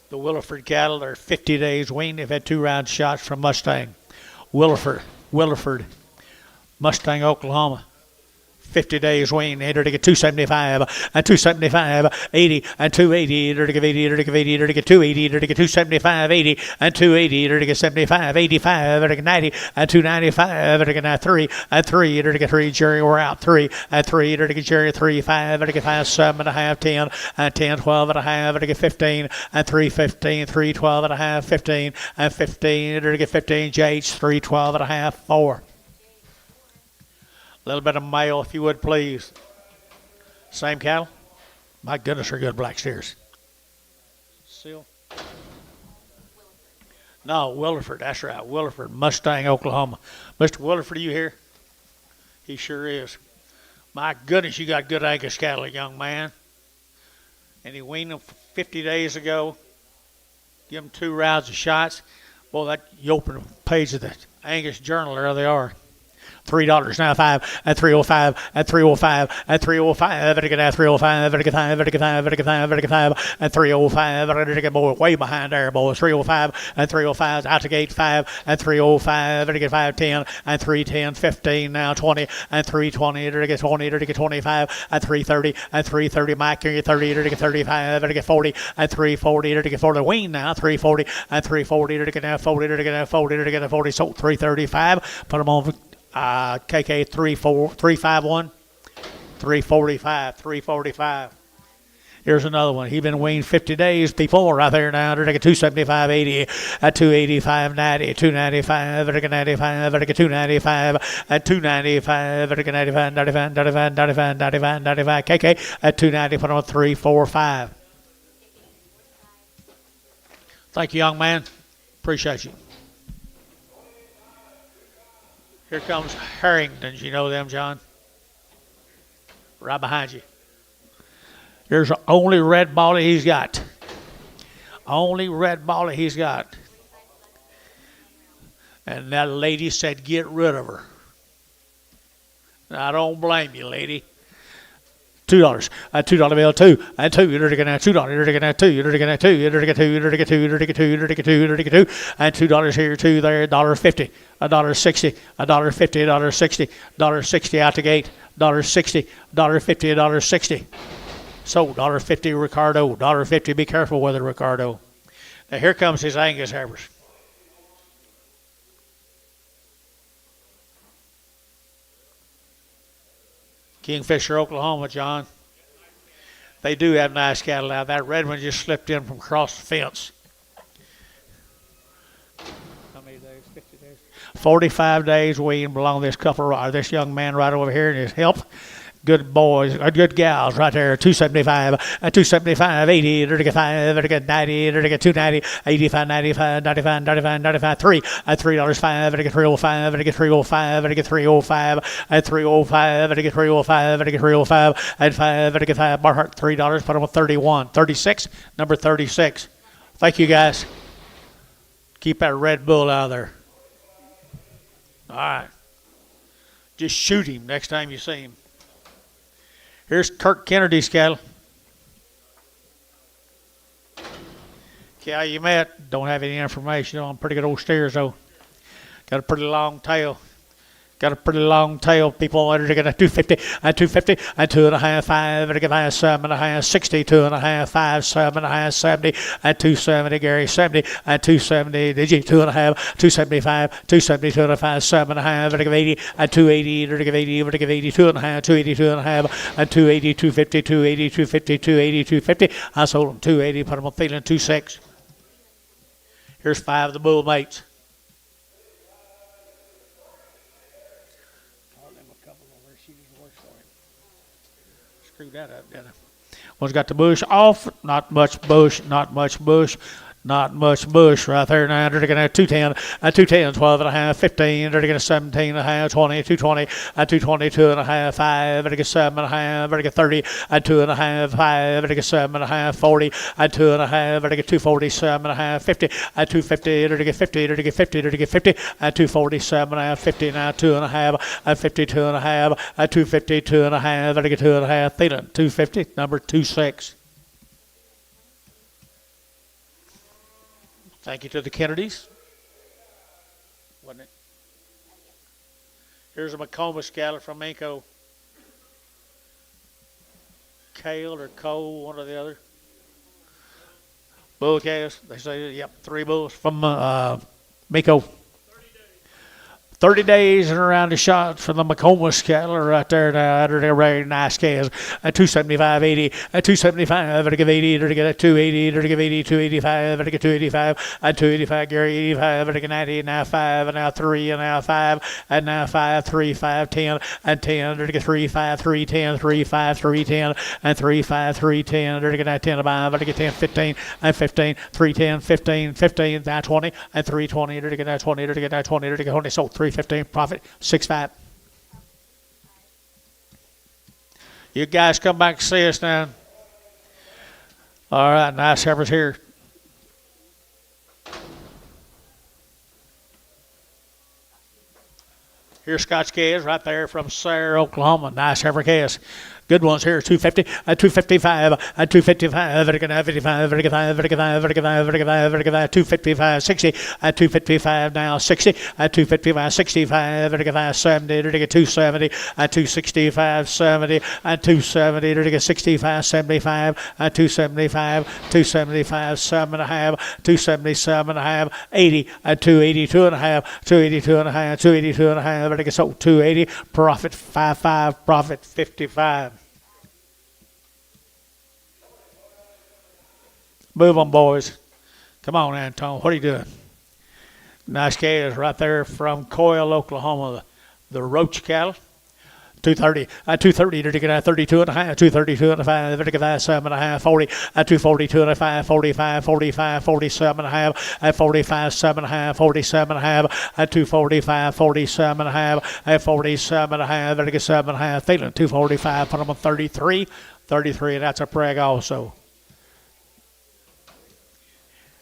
The Williford cattle are 50 days weaned. They've had 2 round shots from Mustang. Williford, Mustang, Oklahoma. 50 days weaned. They're to get 275, and 275, 80, and 280. They're to get 80, they're to get 80, they're to get 280, they're to get 275, 80, and 280. They're to get 75, 85, they're to get 90, and 295. They're to get 3, and 3. They're to get 3. Jerry, we're out. 3, and 3. They're to get Jerry 3, 5. They're to get 5, 7.5, 10, and 10, 12.5. They're to get 15, and 3, 15, 3, 12.5, 15, and 15. They're to get 15. JH 3, 12.5, 4. A little bit of male, if you would, please. Same cattle? My goodness, they're good black steers. Seal? No, Williford, that's right. Williford, Mustang, Oklahoma. Mr. Williford, are you here? He sure is. My goodness, you got good Angus cattle, young man. And he weaned them 50 days ago. Give them 2 rounds of shots. Boy, you open the page of the Angus Journal, there they are. $3 now 5, at 305, at 305, at 305, at 305, at 5, at 5, at 5, at 5, at 305, at boy way behind there, boy. 305, at 305, out the gate 5, at 305, at 510, at 310, 15 now 20, at 320, at 20, at 25, at 330, at 330, Mike, you're 30, at 35, at 40, at 340, at 40, Weaned now 340, at 340, at 40, at 40, at 40, so 335, put them on. KK 351, 345, 345. Here's another one. He's been weaned 50 days before right there now. They're taking 275, 80, at 285, 90, 295, they're taking 95, they're taking 295, at 295, they're taking 95, 95, 95, 95, 95, 95. KK at 290, put on 345. Thank you, young man. Appreciate you. Here comes Harringtons. You know them, John? Right behind you. There's the only red bally he's got. Only red bally he's got. And that lady said, get rid of her. I don't blame you, lady. $2. $2 bill, 2, and 2. You're taking $2. You're taking 2. You're taking 2. You're taking 2. You're taking 2. You're taking 2. You're taking 2. You're taking 2. And $2 here, 2 there. $1.50. $1.60. $1.50. $1.60. $1.60 out the gate. $1.60. $1.50. $1.60. So $1.50 Ricardo. $1.50. Be careful with it, Ricardo. Now here comes his Angus Heifers. Kingfisher, Oklahoma, John. They do have nice cattle now. That red one just slipped in from across the fence. How many days? 50 days? 45 days weaned belong to this couple, this young man right over here and his help. Good boys, good gals right there. 275, 275, 80, 35, 90, 290, 85, 95, 95, 95, 95, 3, $3.05, 305, 305, 305, 305, 305, 305, and 5, 5, Barhart, $3, put them on 31, 36, number 36. Thank you guys. Keep that Red Bull out of there. All right. Just shoot him next time you see him. Here's Kirk Kennedy's cattle. Cow you met, don't have any information on. Pretty good old steers though. Got a pretty long tail. Got a pretty long tail. People are going to 250, 250, 2.5, 5, 7.5, 60, 2.5, 5, 7.5, 70, 270, Gary, 70, 270, Digi, 2.5, 275, 270, 2.5, 7.5, 80, 280, 80, 80, 2.5, 280, 2.5, 280, 250, 280, 250, 280, 250. I sold them 280, put them on feeling 26. Here's 5 of the bull mates. Screw that up, didn't I? One's got the bush off, not much bush, not much bush. Not much bush right there now. They're going to have 210, 210, 12 and a half, 15. They're going to 17 and a half, 20, 220, 222 and a half, 5. They're going to 7 and a half. They're going to 30, 2 and a half, 5. They're going to 7 and a half, 40, 2 and a half. They're going to 247 and a half, 50, 250. They're going to 50, they're going to 50, they're going to 50, 247 and a half, 50 now, 2 and a half, 52 and a half, 250, 2 and a half. They're going to 2 and a half, 250, number 26. Thank you to the Kennedys. Wasn't it? Here's a McComas cattle from Inco. Kale or Cole, one or the other. Bull calves. They say, yep, 3 bulls from Miko. 30 days and around the shot for the McComas cattle right there now. They're very nice calves. 275, 80, 275, they're to give 80, they're to get 280, they're to give 80, 285, they're to get 285, 285, Gary, 85, they're to get 90, now 5, and now 3, and now 5, and now 5, 3, 5, 10, and 10, they're to get 3, 5, 3, 10, 3, 5, 3, 10, and 3, 5, 3, 10, they're to get 10, 5, they're to get 10, 15, and 15, 3, 10, 15, 15, now 20, and 3, 20, they're to get 20, they're to get 20, they're to get 20, so 3, 15, profit 6.5. You guys come back and see us now. All right, nice heifers here. Here's Scotch calves right there from Sarah, Oklahoma. Nice heifer calves. Good ones here, 250, 255, 255, 55, 55, 55, 55, 255, 60, 255 now, 60, 255, 65, 70, 270, 265, 70, 270, 65, 75, 275, 275, 7.5, 277 and a half, 80, 282 and a half, 282 and a half, 282 and a half, so 280, profit 55, profit 55. Move on, boys. Come on, Anton. What are you doing? Nice calves right there from Coyle, Oklahoma. The Roach cattle. 230, 230, they're taking 32 and a half, 232 and a half, they're taking 7 and a half, 40, 242 and a half, 45, 45, 47 and a half, 45, 7 and a half, 47 and a half, 245, 47 and a half, 47 and a half, they're taking 7 and a half, feeling 245, put them on 33, 33, and that's a preg also.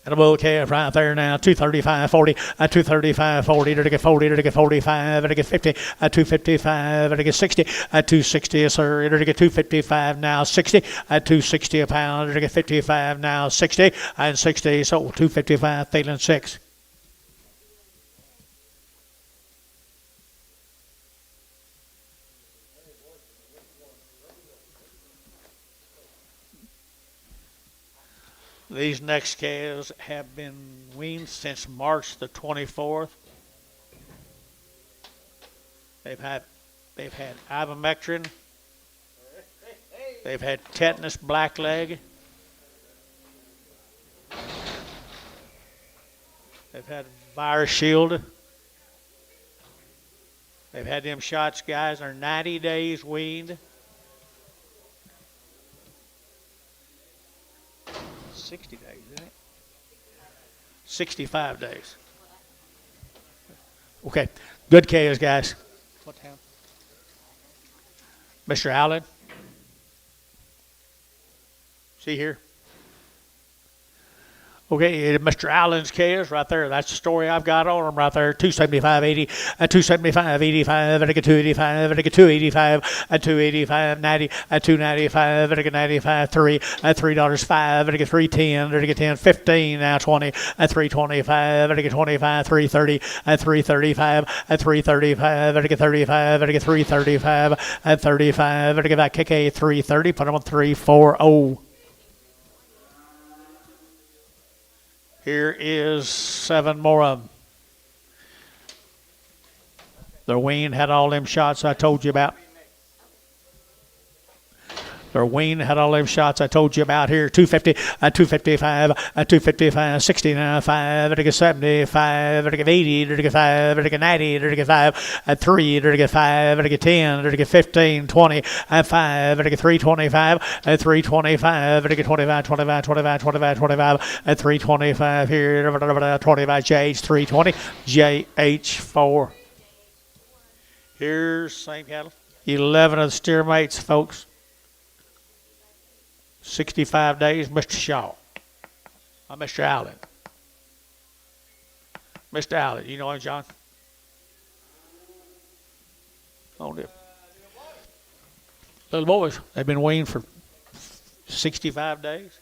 And a bull calf right there now, 235, 40, 235, 40, to get 40, to get 45, to get 50, 255, to get 60, 260, sir, to get 255 now, 60, 260 a pound, to get 55 now, 60, and 60, so 255, feeling 6. These next calves have been weaned since March the 24th. They've had ivermectin. They've had tetanus blackleg. They've had virus shield. They've had them shots, guys. They're 90 days weaned. isn't it? 65 days. Okay. Good calves, guys. What town? Mr. Allen. See here? Okay, Mr. Allen's calves right there. That's the story I've got on them right there. 275.80, 275.85, and I get 285, and I get 285, and 285, 90, and 295, and I get 95, 3, and $3.05, and I get 310, and I get 10, 15, now 20, and 325, and I get 25, 330, and 335, and 335, and I get 35, and I get 335, and 35, and I get that KK 330. Put them on 340. Here is 7 more of them. Their weaned had all them shots I told you about. Their weaned had all them shots I told you about here. 250, 255, 255, 69, 5, and I get 75, and I get 80, and I get 5, and I get 90, and I get 5, and 3, and I get 5, and I get 10, and I get 15, 20, and 5, and I get 325, and 325, and I get 25, 25, 25, 25, 25, and 325 here, 25 JH 320, JH4. Here's same cattle. 11 of the steer mates, folks. 65 days, Mr. Shaw. Mr. Allen. Mr. Allen, you know him, John? Oh, dear. Little boys, they've been weaned for 65 days.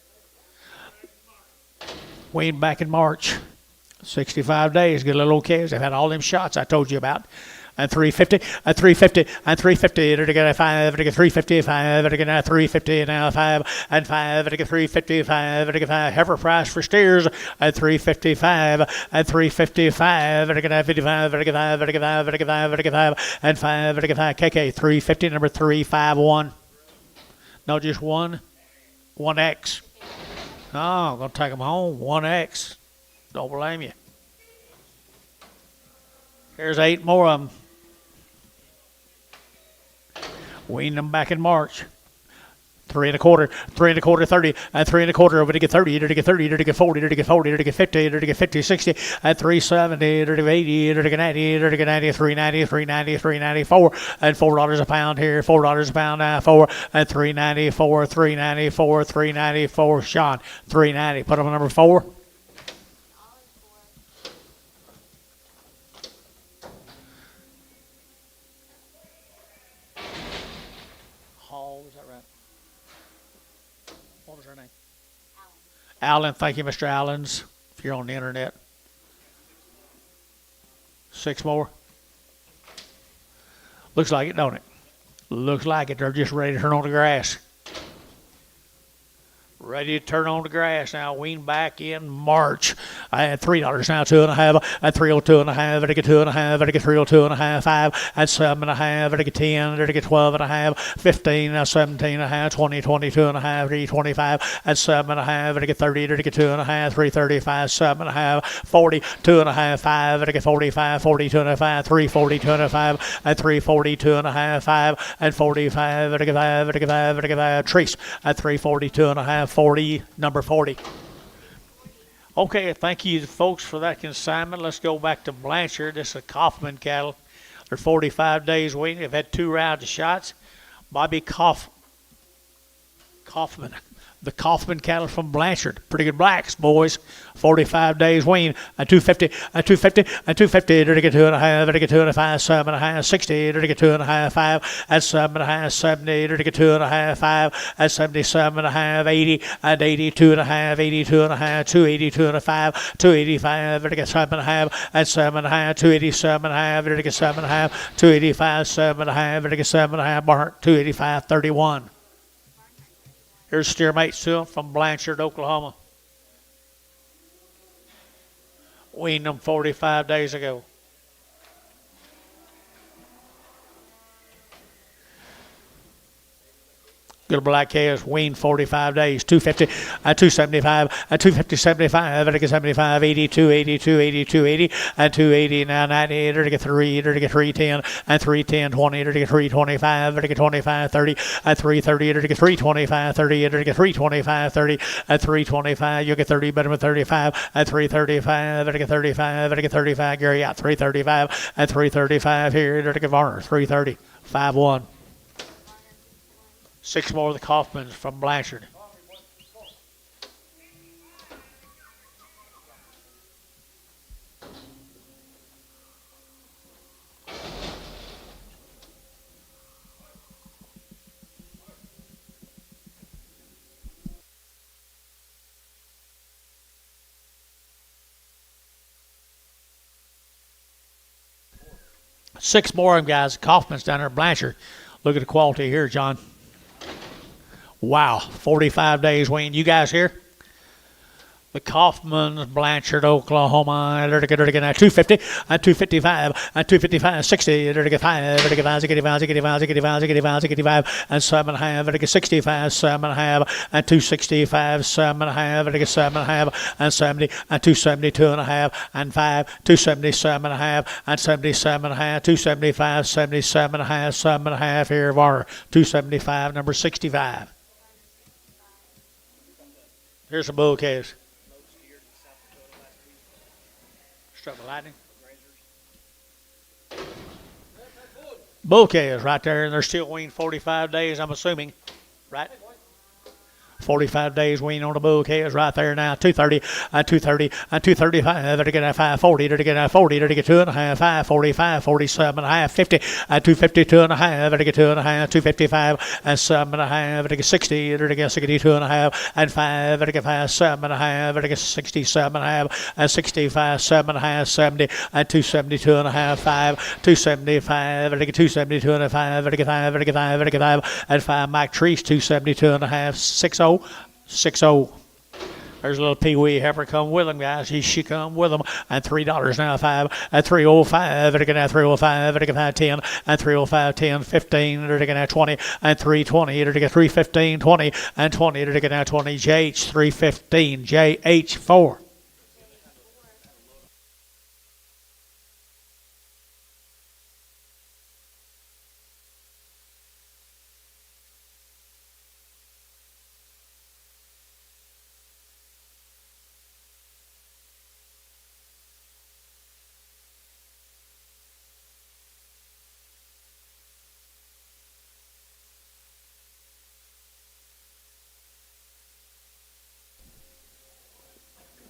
Weaned back in March. 65 days, get a little old calves. They've had all them shots I told you about. And 350, and 350, and 350, and I get 5, and I get 355, and I get 350, and now 5, and 5, and I get 355, and I get 5. Heifer price for steers, and 355, and 355, and I get 55, and I get 5, and I get 5, and I get 5, and I get 5, and 5, and I get 5. KK 350, number 351. No, just one. 1X. Oh, I'm going to take them home. 1X. Don't blame you. Here's 8 more of them. Weaned them back in March. 3 1/4, 3 1/4, 30, and 3 1/4. Over to get 30, to get 30, to get 40, to get 40, to get 50, to get 50, 60, and 370, to get 80, to get 90, to get 90, 390, 390, 394, and $4 a pound here, $4 a pound now, 4, and 394, 394, 394. Sean, 390. Put them on number 4. Allen, thank you, Mr. Allens, if you're on the internet. 6 more. Looks like it, don't it? Looks like it. They're just ready to turn on the grass. Ready to turn on the grass now. Weaned back in March. I had $3 now, 2.5, and 302.5, and I get 2.5, and I get 302.5, 5, and 7.5, and I get 10, and I get 12.5, 15, and 17.5, 20, 22.5, 325, and 7.5, and I get 30, and I get 2.5, 335, 7.5, 40, 2.5, 5, and I get 45, 42.5, 342.5, and 342.5, 5, and 45, and I get 5, and I get 5, and I get 5. Trees at 342.5. 40, number 40. Okay, thank you, folks, for that consignment. Let's go back to Blanchard. This is a Kaufman cattle. They're 45 days weaned. They've had 2 rounds of shots. Bobby Kaufman. The Kaufman cattle from Blanchard. Pretty good blacks, boys. 45 days weaned. At 250, at 250, at 250. Did I get 2.5? Did I get 2.5? 7.5, 60. Did I get 2.5? 5 at 7.5, 70. Did I get 2.5? 5 at 77.5, 80 at 82.5, 82.5, 282.5, 285. Did I get 7.5 at 7.5, 287.5. Did I get 7.5, 285, 7.5. Did I get 7.5? Mark 285, 31. Here's steer mates to them from Blanchard, Oklahoma. Weaned them 45 days ago. Little black calves, weaned 45 days, 250, 275, 250, 75, 75, 82, 82, 82, 80, 280, now 90, 3, 310, 310, 20, 325, 25, 30, 330, 325, 30, 325, 30, 325, you'll get 30, better than 35, 335, 35, 35, Gary out, 335, 335 here, Varner, 330, 5-1. 6 more of the Kaufmans from Blanchard. Six more of them, guys. Kaufman's down there at Blanchard. Look at the quality here, John. Wow, 45 days, Wayne. You guys here? The Kaufmans, Blanchard, Oklahoma, 250, 255, 255, 60, 35, 35, 85, 85, 85, 85, 85, and 7.5, 65, 7.5, and 265, 7.5, 7.5, and 70, and 272.5, and 5, 277.5, and 77.5, 275, 77.5, 7.5 here, Varner, 275, number 65. Here's some bull calves. Struck by lightning. Bull calves right there, and they're still weaned 45 days, I'm assuming, right? 45 days weaned on the bull calves right there now. 230, 230, 235, to get 540, to get 40, to get 2.5, 540, 547.5, 50, 250, 2.5, to get 2.5, 255, and 7.5, to get 60, to get 62.5, and 5, to get 5, 7.5, to get 67.5, and 65, 7.5, 70, and 272.5, 5, 275, to get 272.5, to get 5, to get 5, to get 5, and 5, Mike Treese, 272.5, 60. 6-0. There's a little Pee-wee heifer come with them, guys. She come with them. And $3 now, 5. At 305, they're going to 305, they're going to 10. And 305, 10, 15, they're going to 20. And 320, they're going to 315, 20. And 20, they're going to 20. JH 315, JH 4.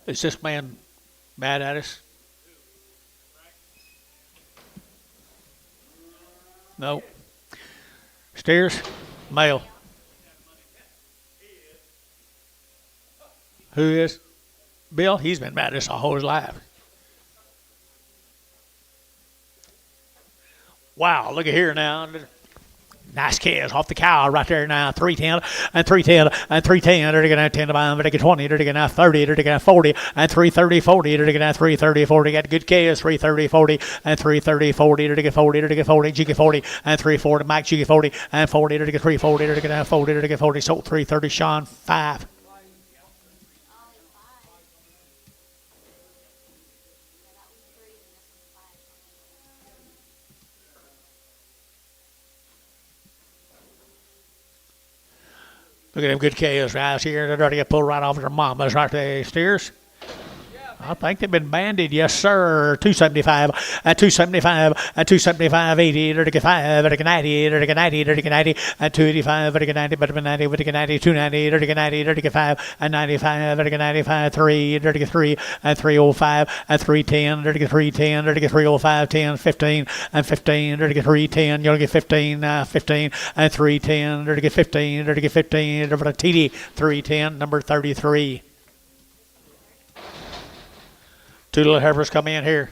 Is this man mad at us? No. Steers? Male. Who is? Bill? He's been mad at us all his life. Wow, look at here now. Nice calves off the cow right there now. 310 and 310 and 310. They're going to 10 to 5. They're going to 20. They're going to 30. They're going to 40 and 330 40. They're going to 330 40. Got good calves. 330 40 and 330 40. They're going to 40. They're going to 40. Jiggy 40 and 340. Mike Jiggy 40 and 40. They're going to 340. They're going to 40. They're going to 40. So 330. Sean 5. Look at them good calves right here. They're ready to get pulled right off their mamas right there, steers. I think they've been banded, yes, sir. 275, 275, 275, 80, 35, 90, 90, 90, 285, 90, better than 90, 90, 290, 90, 95, and 95, 95, 3, 3, and 305, and 310, 310, 305, 10, 15, and 15, 310, you'll get 15, 15, and 310, 15, 15, TD 310, number 33. Two little heifers come in here.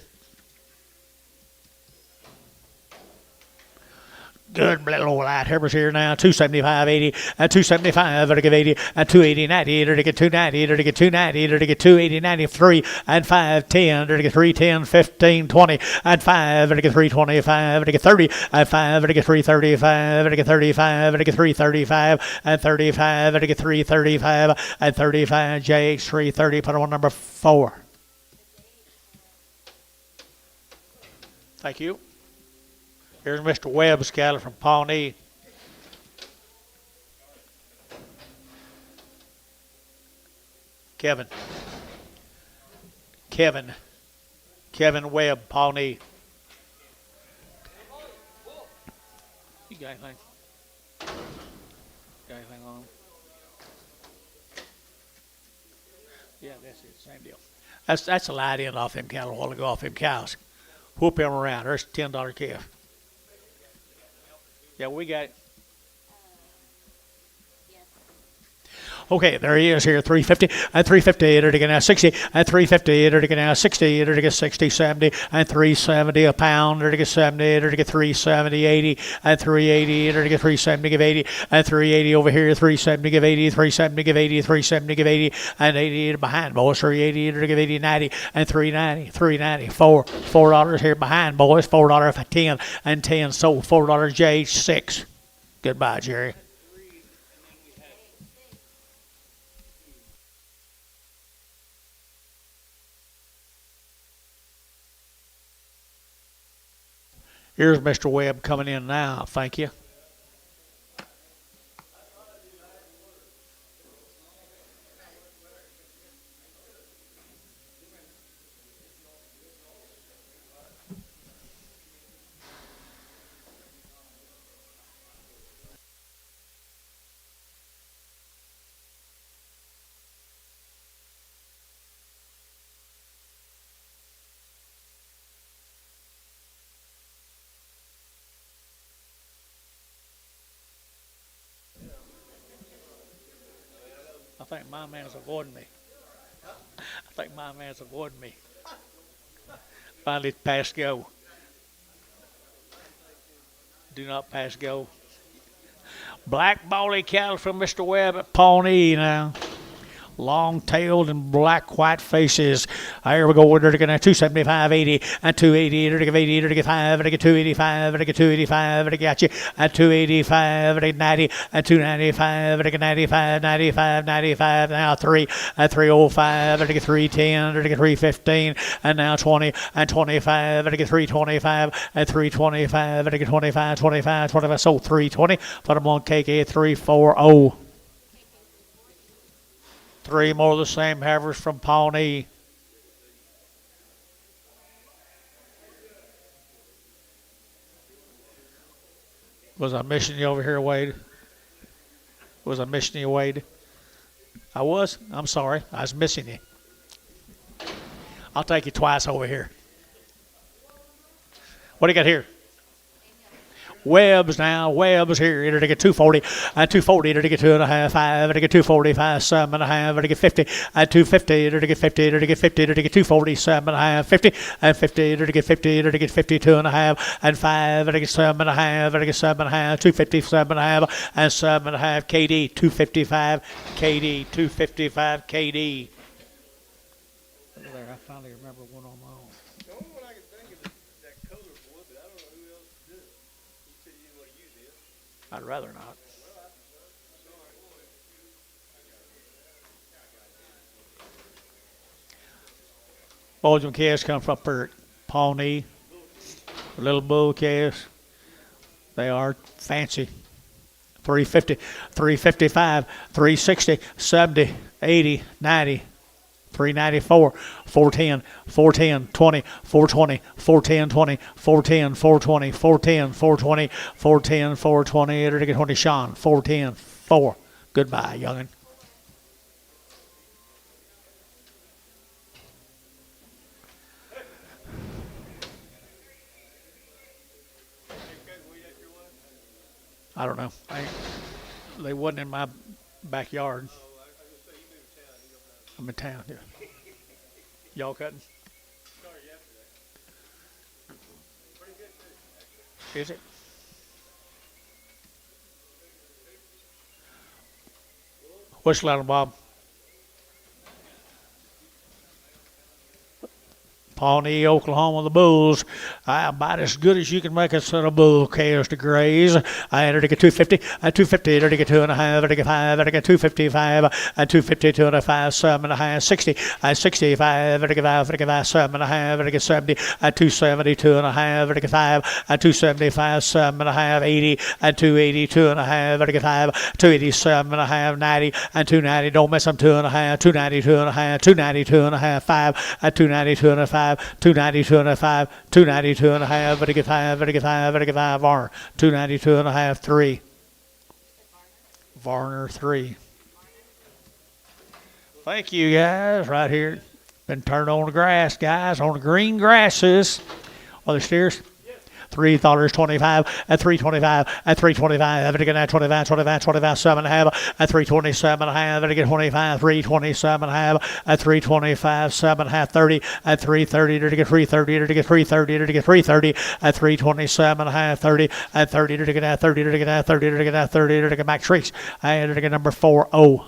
Good little light Heifers here now. 275.80 and 275. It'll give 80 and 280.90. It'll get 290. It'll get 290. It'll get 280.93 and 510. It'll get 310, 15, 20 and 5. It'll get 325. It'll get 30 and 5. It'll get 335. It'll get 35. It'll get 335 and 35. It'll get 335 and 35. JH 330. Put on number 4. Thank you. Here's Mr. Webb's cattle from Pawnee. Kevin Webb, Pawnee. You got anything? Got anything on him? Yeah, that's it. Same deal. That's a light end off them cattle a while ago, off them cows. Whoop him around. There's a $10 calf. Yeah, we got it. Okay, there he is here, 350 and 350. It'll get now 60 and 350. It'll get now 60. It'll get 60, 70 and 370 a pound. It'll get 70. It'll get 370, 80 and 380. It'll get 370, give 80 and 380 over here. 370, give 80, 370, give 80, 370, give 80 and 80 behind, boys. 380. It'll give 80, 90 and 390, 390. $4 here behind, boys. $4 for 10 and 10. So $4 JH6. Goodbye, Jerry. Here's Mr. Webb coming in now. Thank you. I think my man's avoiding me. Finally pass go. Do not pass go. Black bally cattle from Mr. Webb at Pawnee now. Long-tailed and black white faces. Here we go. We're going to 275, 80 and 280. It'll give 80. It'll give 5. It'll get 285. It'll get 285. It'll get you at 285. It'll get 90 and 295. It'll get 95, 95, 95. Now 3 at 305. It'll get 310. It'll get 315 and now 20 and 25. It'll get 325 and 325. It'll get 25, 25, 25. So 320. Put them on KK 340. 3 more of the same Heifers from Pawnee. Was I missing you over here, Wade? Was I missing you, Wade? I was? I'm sorry. I was missing you. I'll take you twice over here. What do you got here? Webb's now. Webb's here. It'll get 240 and 240. It'll get 2.5. 5. It'll get 245. 7.5. It'll get 50 and 250. It'll get 50. It'll get 50. It'll get 240. 7.5. 50 and 50. It'll get 50. It'll get 52.5 and 5. It'll get 7.5. It'll get 7.5. 250. 7.5 and 7.5. KD 255. KD 255. KD. There, I finally remember one on my own. The only one I can think of is that color boy, but I don't know who else to do it. You said you didn't want to use it. I'd rather not. Belgian calves come from Pawnee. Little bull calves. They are fancy. 350, 355, 360, 70, 80, 90. 394, 410, 410, 20, 420, 410, 20, 410, 420, 410, 420, 410, 420, it'll get 20, Sean, 410, 4. Goodbye, young'un. I don't know. They wasn't in my backyard. I'm in town, yeah. Y'all cutting? Started yesterday. Pretty good too. Is it? Whistle at 'em, Bob. Pawnee, Oklahoma, the Bulls. About as good as you can make a set of bull calves to graze. I entered to get 250, 250, entered to get 2.5, to get 5, to get 255, 250, 2.5, 7.5, 60, 65, to get 5, to get 5, 7.5, to get 70, 270, 2.5, to get 5, 275, 7.5, 80, 280, 2.5, to get 5, 287.5, 90, 290. Don't miss them, 2.5, 290, 2.5, 290, 2.5, 5, 290, 2.5. 292 and a 5, 292 and a half, but to get 5, but to get 5, but to get 5, Varner, 292 and a half, 3. Varner, 3. Thank you, guys, right here. Been turned on the grass, guys, on the green grasses. Are there steers? $3.25 at 325 at 325 to get 25 7 half at 327 half to get 25 327 half at 325 7 half 30 at 330 to get 330 to get 330 to get 330 at 327 half 30 at 30 to get 30 to get 30 to get 30 to get back streaks and to get number 40.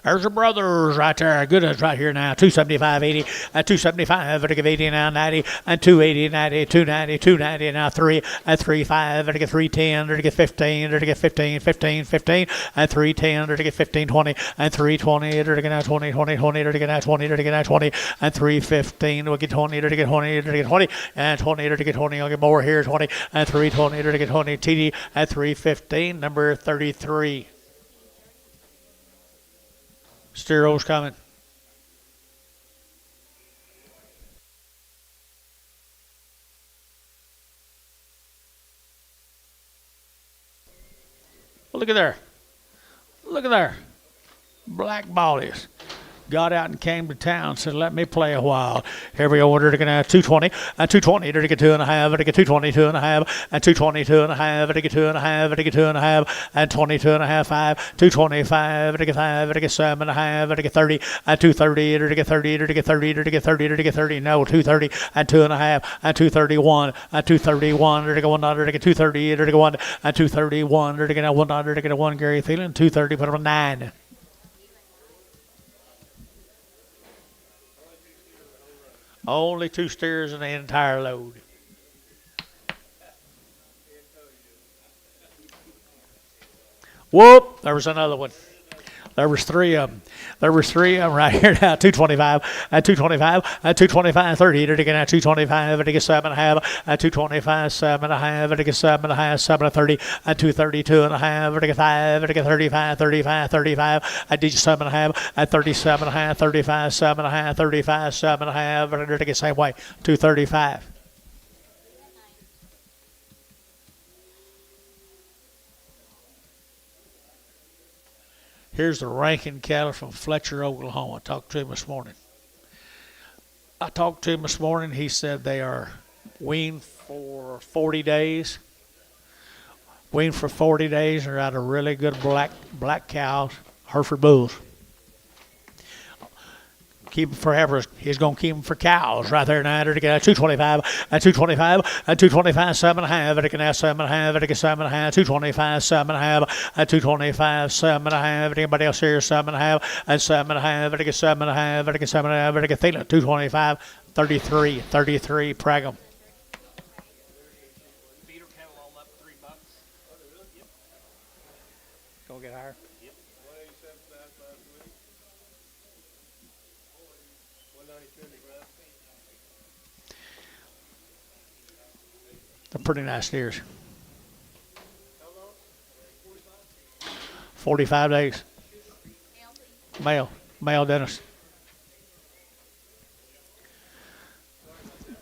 There's the brothers right there. Good ones right here now. 275, 80, 275, to give 80 now, 90, and 280, 90, 290, 290, now 3, at 35, to get 310, to get 15, to get 15, 15, 15, at 310, to get 15, 20, and 320, to get now 20, 20, 20, to get now 20, to get now 20, and 315, to get 20, to get 20, to get 20, and 20, to get 20. I'll get more here, 20, and 320, to get 20, TD at 315, number 33. Steero's coming. Well, look at there. Look at there. Black Ballies. Got out and came to town, said, let me play a while. Here we go, to get 220, and 220, to get 2.5, to get 220, 2.5, and 220, 2.5, to get 2.5, to get 2.5, and 22.5, 5, 225, to get 5, to get 7.5, to get 30, and 230, to get 30, to get 30, to get 30, to get 30, no, 230, and 2.5, and 231, and 231, to get 1, to get 230, to get 1, and 231, to get 1, to get 1, Gary Thielen, 230, put him on 9. Only 2 steers in the entire load. Whoop! There was another one. There was 3 of them. There was 3 of them right here now. 225, at 225, at 225, 30, to get 225, to get 7.5, at 225, 7.5, to get 7.5, 7 30, at 232 and a half, to get 5, to get 35, 35, 35, at 7.5, at 37.5, 35, 7.5, 35, 7.5, to get same way, 235. Here's the ranking cattle from Fletcher, Oklahoma. I talked to him this morning. He said they are weaned for 40 days. Weaned for 40 days. They're out of really good black cows, Hereford bulls. Keep them for heifers. He's going to keep them for cows right there now. To get 225, at 225, at 225, 7.5, to get 7.5, to get 7.5, 225, 7.5, at 225, 7.5. Anybody else here? 7.5, at 7.5, to get 7.5, to get 7.5, to get 225, 33, 33, Pragum. Feeder cattle all up $3. Gonna get higher. Yep. 187.5. They're pretty nice steers. How long? 45 days. Male Dennis.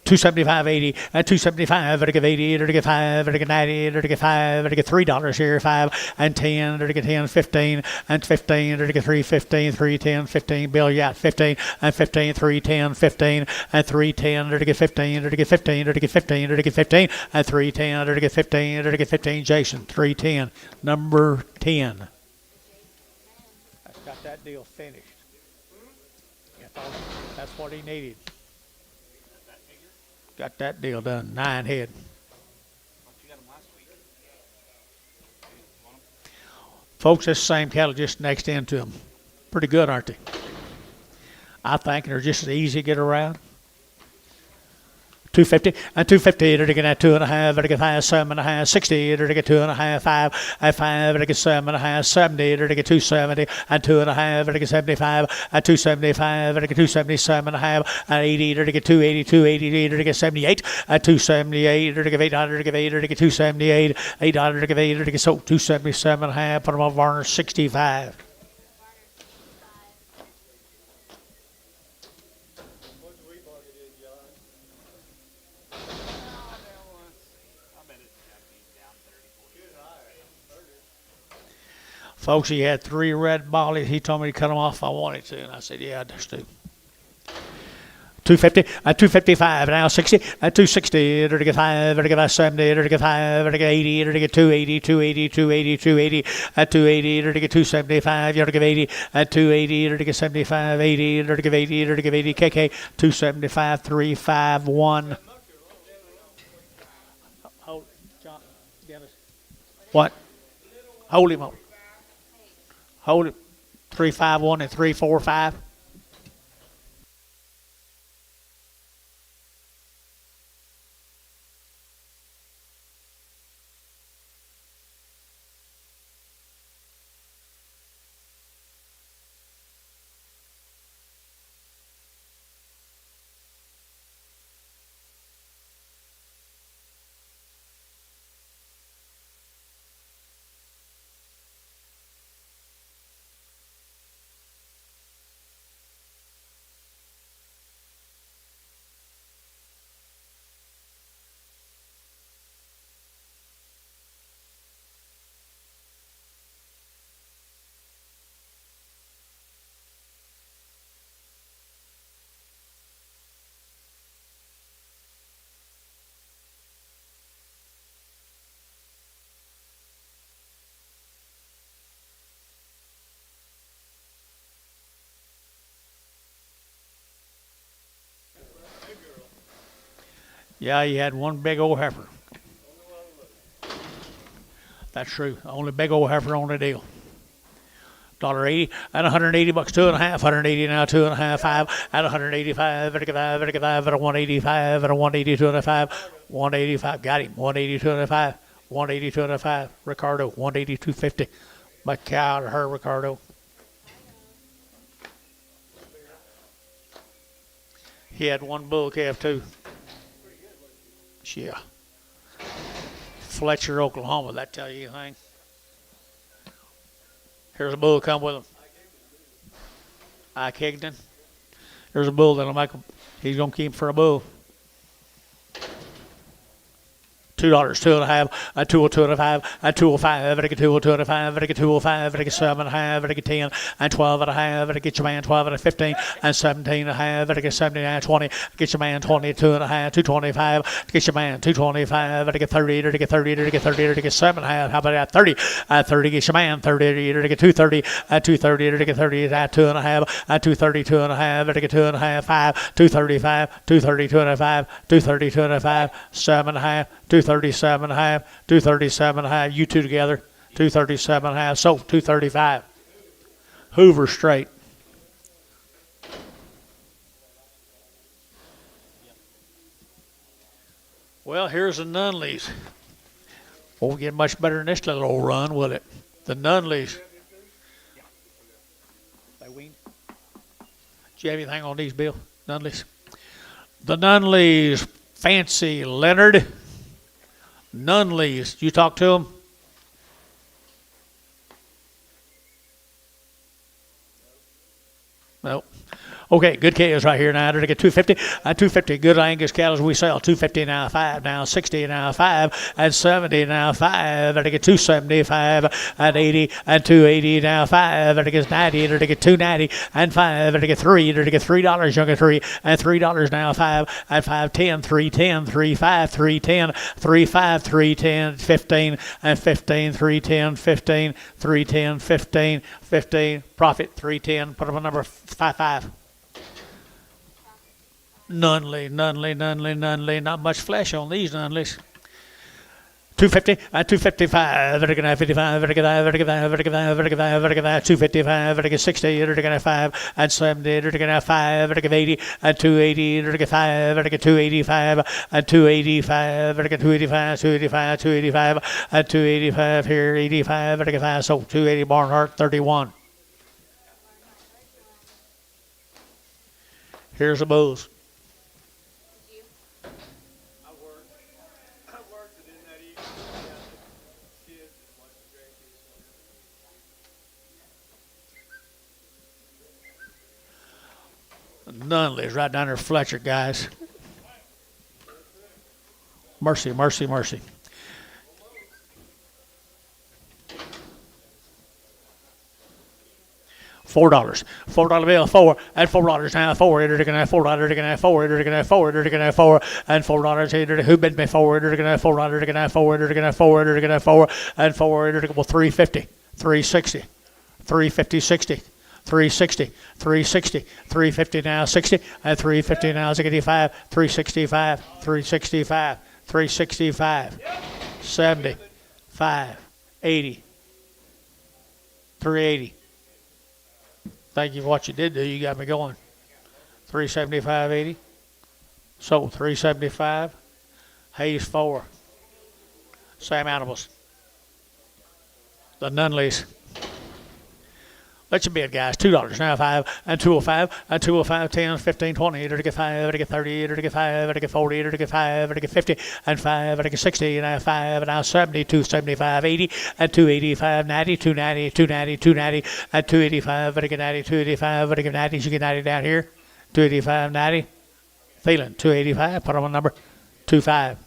275.80 and 275 to give 80 to give 5 to give 90 to give 5 to give $3 here 5 and 10 to give 10 15 and 15 to give 3 15 3 10 15 bill yeah 15 and 15 3 10 15 and 3 10 to give 15 to give 15 to give 15 to give 15 and 3 10 to give 15 to give 15 Jason 310 number 10. That's got that deal finished. That's what he needed. Got that deal done. 9 head. Folks, this same cattle just next into them. Pretty good, aren't they? I think they're just as easy to get around. 250 and 250 to get 2.5 to get 5 7.5 60 to get 2.5 5 and 5 to get 7.5 70 to get 270 and 2.5 to get 75 and 275 to get 277.5 and 80 to get 280 280 to get 78 and 278 to get 800 to get 8 to get 278 800 to get 8 to get 277.5 put them on Varner 65. Folks, he had 3 red bollies. He told me to cut them off if I wanted to, and I said, yeah, just do. 250 and 255 now 60 and 260 to get 5 to get 70 to get 5 to get 80 to get 280 280 280 280 and 280 to get 275 to get 80 and 280 to get 75 80 to get 80 to get 80 KK 275 351. Hold John Dennis. What? Hold him up. Hold it. 351 and 345. Yeah, he had one big old heifer. That's true. Only big old heifer on the deal. $1.80 and $180 2.5. 180 now 2.5 5 at 185 5 at 185 at 180 2.5 185 got him 180 2.5 180 2.5 Ricardo 180 250 my cow to her Ricardo. He had one bull calf too. Yeah. Fletcher, Oklahoma, that tell you anything? Here's a bull come with him. Ike Higdon. There's a bull that'll make him. He's going to keep him for a bull. $2, 2.5, a 2.5, a 2.5, a 2.5, a 2.5, a 7.5, a 10, and 12.5, a get your man 12 and 15, and 17.5, a get 79, 20, get your man 22.5, 225, get your man 225, a get 30, to get 30, to get 30, to get 7.5. How about that 30? 30 get your man 30, to get 230, 230, to get 30, at 2.5, 230, 2.5, to get 2.5, 5, 235, 230, 2.5, 230, 2.5, 7.5. 237.5, 237.5, you two together, 237.5, so 235. Hoover straight. Well, here's the Nunleys. Won't get much better than this little old run, will it? The Nunleys. They weaned. Do you have anything on these, Bill? Nunleys. The Nunleys, Fancy Leonard. Nunleys. You talk to him? No. Okay, good cows right here now. To get 250, 250. Good Angus cows we sell 250 now, 5 now, 60 now, 5 and 70 now, 5. To get 275 and 80 and 280 now, 5. To get 90. To get 290 and 5. To get 3. To get $3 younger 3 and $3 now, 5 and 510, 310, 35, 310, 35, 310, 15 and 15, 310, 15, 310, 15, 15. Profit 310. Put up a number 55. Nunley. Not much flesh on these Nunleys. 250 and 255. 55. 255. 60. 5 and 70. 5. 80 and 280. 5. 285 and 285. 285. 285 and 285 here. 85. 5. So 280 Barnhart 31. Here's the bulls. I worked it in that evening. Kids and watched the grandkids. Nunley's right down there, Fletcher, guys. Mercy. $4 bill, 4 and $4 now, 4. $4 and $4. Who bid me $4? $4 and $4. Well, 350, 360, 350, 60. 360, 360, 350 now, 60, and 350 now, 65, 365, 365, 365, 70, 5, 80, 380. Thank you for what you did do. You got me going. 375.80. Sold 375. Hayes 4. Same animals. The Nunleys. Let you bid, guys. $2 now, 5 and 205 and 205, 10, 15, 20, to get 5, to get 30, to get 5, to get 40, to get 5, to get 50 and 5, to get 60 and 5 and now 70, 275, 80 and 285, 90, 290, 290, 290 and 285, to get 90, 285, to get 90, you get 90 down here, 285, 90, feeling 285, put on a number 25.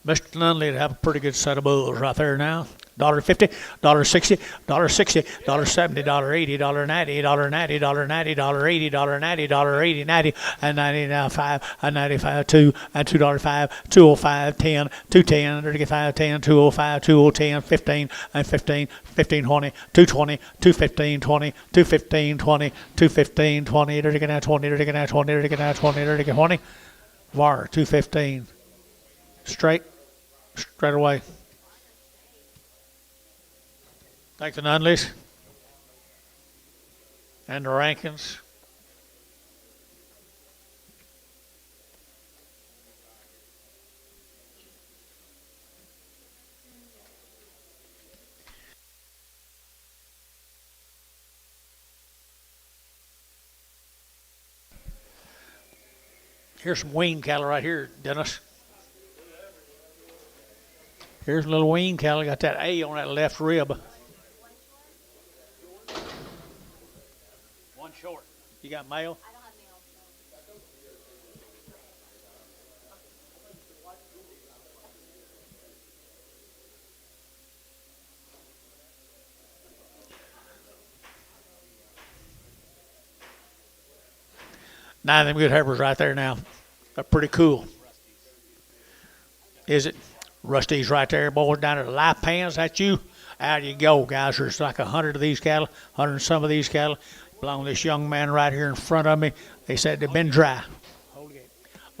Mr. Nunley would have a pretty good set of bulls right there now. $1.50, $1.60, $1.60, $1.70, $1.80, $1.90, $1.90, $1.90, $1.80, $1.90, $1.80, 90, and 90 now 5, and 95, 2, and $2.05, 205, 10, 210, 35, 10, 205, 210, 15, and 15, 15, 20, 220, 215, 20, 215, 20, 215, 20, 20, 20, 20, 20, VAR 215. Straight away. Thank the Nunleys and the Rankins. Here's some Weaned cattle right here, Dennis. Here's a little Weaned cattle. Got that A on that left rib. One short. You got male? I don't have male. Nine of them good Heifers right there now. They're pretty cool. Is it? Rusty's right there, boys, down at the life pans. That's you. Out you go, guys. There's like 100 of these cattle, 100 and some of these cattle. Belong to this young man right here in front of me. They said they've been dry.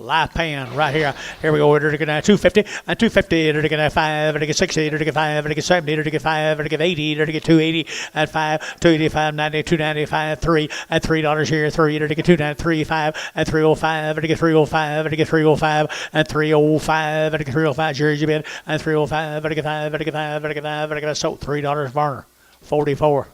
live pan right here. Here we go. We're going to get 250 and 250. We're going to get 5. We're going to get 60. We're going to get 5. We're going to get 70. We're going to get 5. We're going to get 80. We're going to get 280 and 5. 285, 90, 295, 3 and $3 here. 3. We're going to get 293, 5 and 305. We're going to get 305. We're going to get 305 and 305. We're going to get 305 Jersey bid and 305. We're going to get 5. We're going to get 5. We're going to get 5. We're going to get so $3 Varner. 44.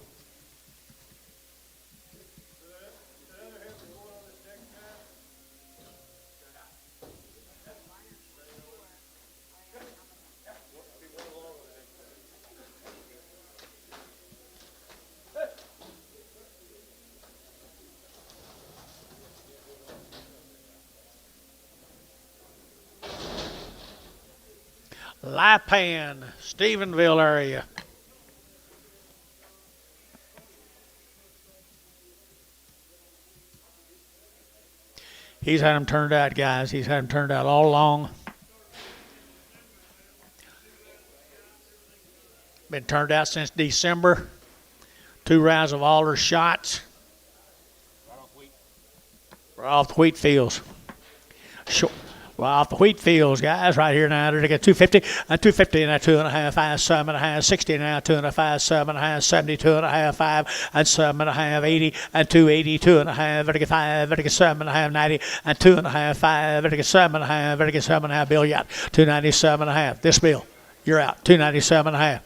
Lipan, Stephenville area. He's had them turned out, guys. He's had them turned out all along. Been turned out since December. 2 rounds of alder shots. Right off the wheat fields. Well, off the wheat fields, guys, right here now. They're going to get 250 and 250 and 2.5, 5, 7.5, 60 now, 2.5, 7.5, 70, 2.5, 5 and 7.5, 80 and 280, 2.5, they're going to get 5, they're going to get 7.5, 90 and 2.5, 5, they're going to get 7.5, they're going to get 7.5. Bill, you out 297.5. This bill, you're out 297.5.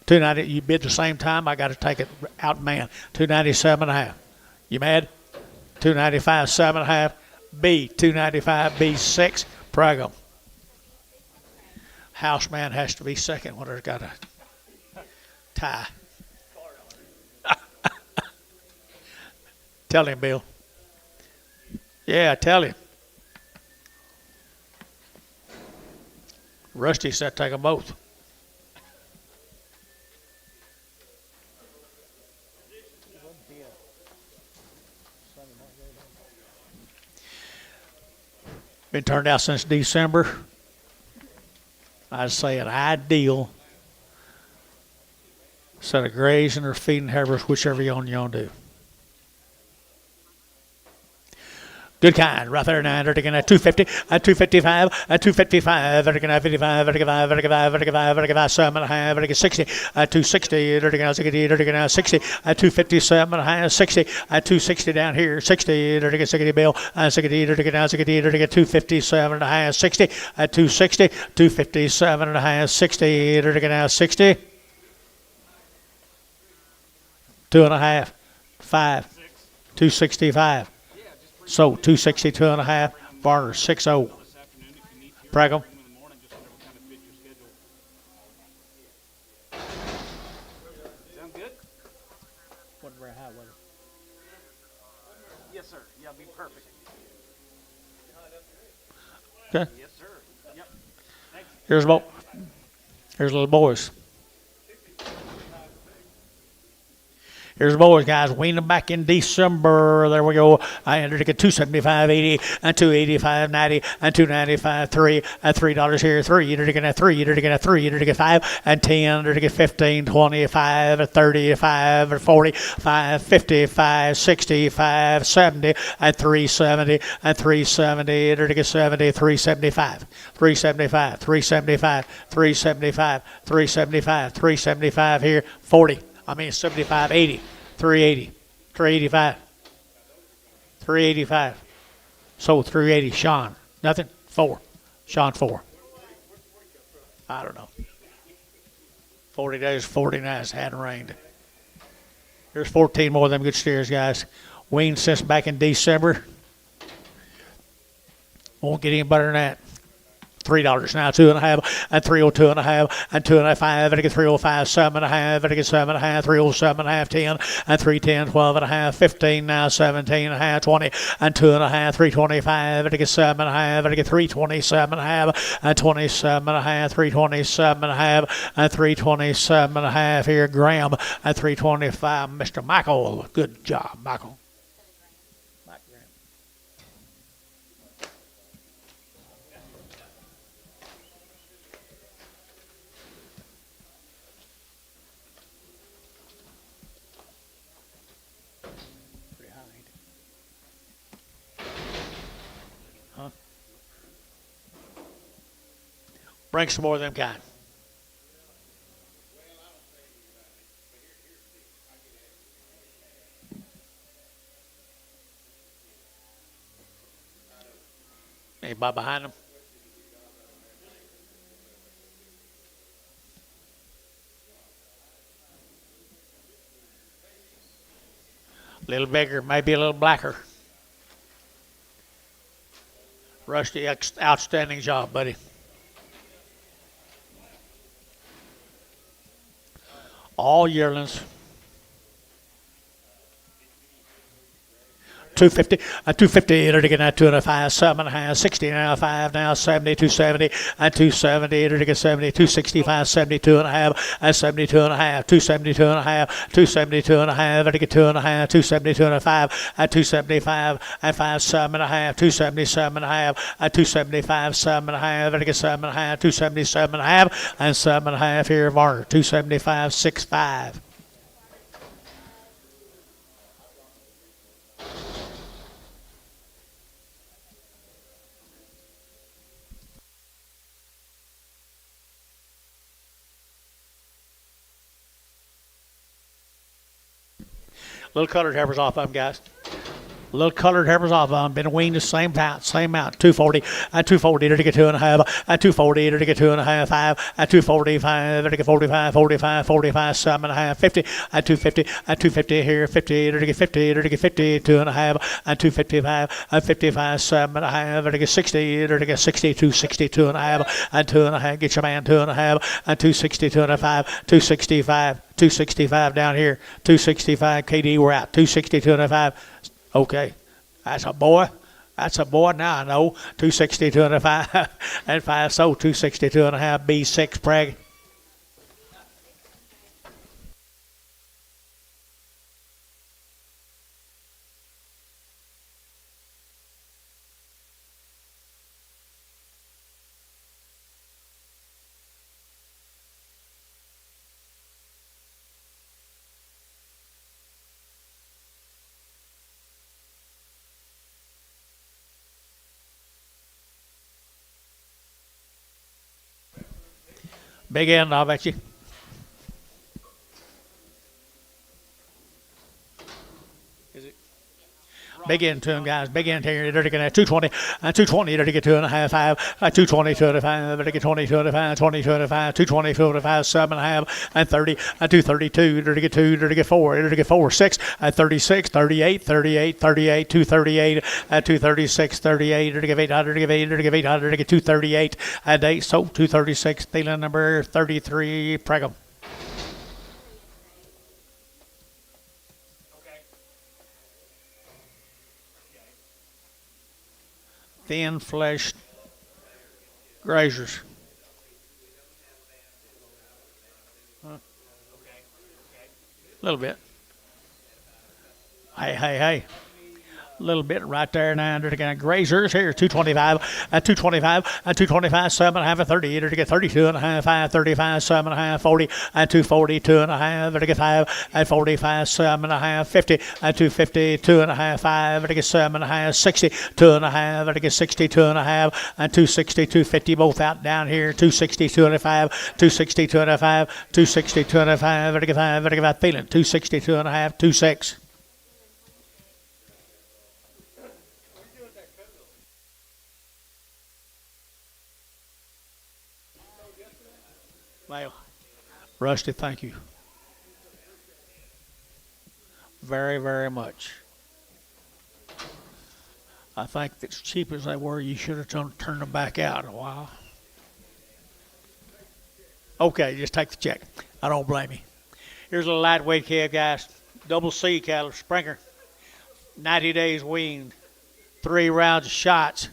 290. You bid the same time. I got to take it out, man. 297.5. You mad? 295, 7.5. B, 295, B6, Pragum. Houseman has to be second when there's got a tie. Tell him, Bill. Yeah, tell him. Rusty said take them both. Been turned out since December. I'd say an ideal set of grazing or feeding heifers, whichever you want to do. Good kind, right there now. They're going to have 250, at 255, at 255, they're going to have 55, they're going to have 55, they're going to have 55, 7.5, they're going to 60, at 260, they're going to have 60, they're going to have 60, at 257.5, 60, at 260 down here, 60, they're going to get 60 bill, 60, they're going to have 60, they're going to get 257.5, 60, at 260, 257.5, 60, they're going to have 60, 2.5, 5, 265. So 262.5, Varner 6-0. Pragum. Sound good? Wasn't very high, was it? Yes, sir. Yeah, be perfect. Okay. Yes, sir. Yep. Thanks. Here's little boys. Here's the boys, guys. Weaned them back in December. There we go. I entered to get 275.80 and 285.90 and 295 3 and $3 here. 3. You're to get 3. You're to get 3. You're to get 5 and 10. You're to get 15, 25, 35, 45, 55, 65, 70 and 370 and 370. You're to get 70, 375, 375, 375, 375, 375, 375 here. 75, 80, 380, 385, 385. Sold 380. Sean, nothing? 4. Sean, 4. I don't know. 40 days, 40 nights, hadn't rained. Here's 14 more of them good steers, guys. Weaned since back in December. Won't get any better than that. $3 now, 2.5 and 302.5 and 2.5 and get 305, 7.5 and get 7.5, 307.5, 10 and 310, 12.5, 15 now, 17.5, 20 and 2.5, 325 and get 7.5 and get 327.5 and 27.5, 327.5 and 327.5 here, Graham at 325. Mr. Michael, good job, Michael. Bring some more of them kind. Anybody behind them? A little bigger, maybe a little blacker. Rusty, outstanding job, buddy. All yearlings. 250, 250, to get 205, 7.5, 60 now, 5 now, 70, 270, 270, to get 70, 265, 72.5, 72.5, 272.5, 272.5, to get 2.5, 272.5, 275, 5, 7.5, 277.5, 275, 7.5, to get 7.5, 277.5, and 7.5 here, Varner, 275, 6.5. Little colored Heifers off of them, guys. Little colored Heifers off of them. Been weaned the same amount. 240, 240 to get 2.5, 240 to get 2.5, 5, 245 to get 45, 45, 45, 7.5, 50, 250, 250 here, 50 to get 50, to get 50, 2.5, 255, 55, 7.5 to get 60, to get 60, 260, 2.5, 2.5. Get your man 2.5, 260, 2.5, 265, 265 down here, 265. KD, we're out. 260, 2.5. Okay, that's a boy. That's a boy now, I know. 260, 2.5, and 5, so 260, 2.5, B6, Prague. Big end, I'll bet you. Big end to him, guys. Big end here. They're going to 220. 220. They're going to get 2.5. 5. 220. 2.5. They're going to get 20. 2.5. 20. 2.5. 220. 2.5. 7.5. And 30. 232. They're going to get 2. They're going to get 4. They're going to get 4. 6. 36. 38. 38. 38. 238. 236. 38. They're going to give 800. They're going to give 800. They're going to give 800. They're going to get 238. And 8. So 236. Thielen number 33. Pregum. Thin fleshed grazers. A little bit. Hey. A little bit right there now. They're going to grazers here. 225, 225, 225, 7.5, 30. They're to get 32.5, 5, 35, 7.5, 40, 240, 2.5. They're to get 5, 45, 7.5, 50, 250, 2.5, 5. They're to get 7.5, 60, 2.5. They're to get 60, 2.5, 260, 250. Both out down here. 260, 2.5, 260, 2.5, 260, 2.5. They're to get 5. They're to get 5. Feeling 260, 2.5, 26. Well, Rusty, thank you very, very much. I think as cheap as they were, you should have turned them back out a while. Okay, just take the check. I don't blame you. Here's a little lightweight calf, guys. Double C cattle, Springer. 90 days weaned. 3 rounds of shots.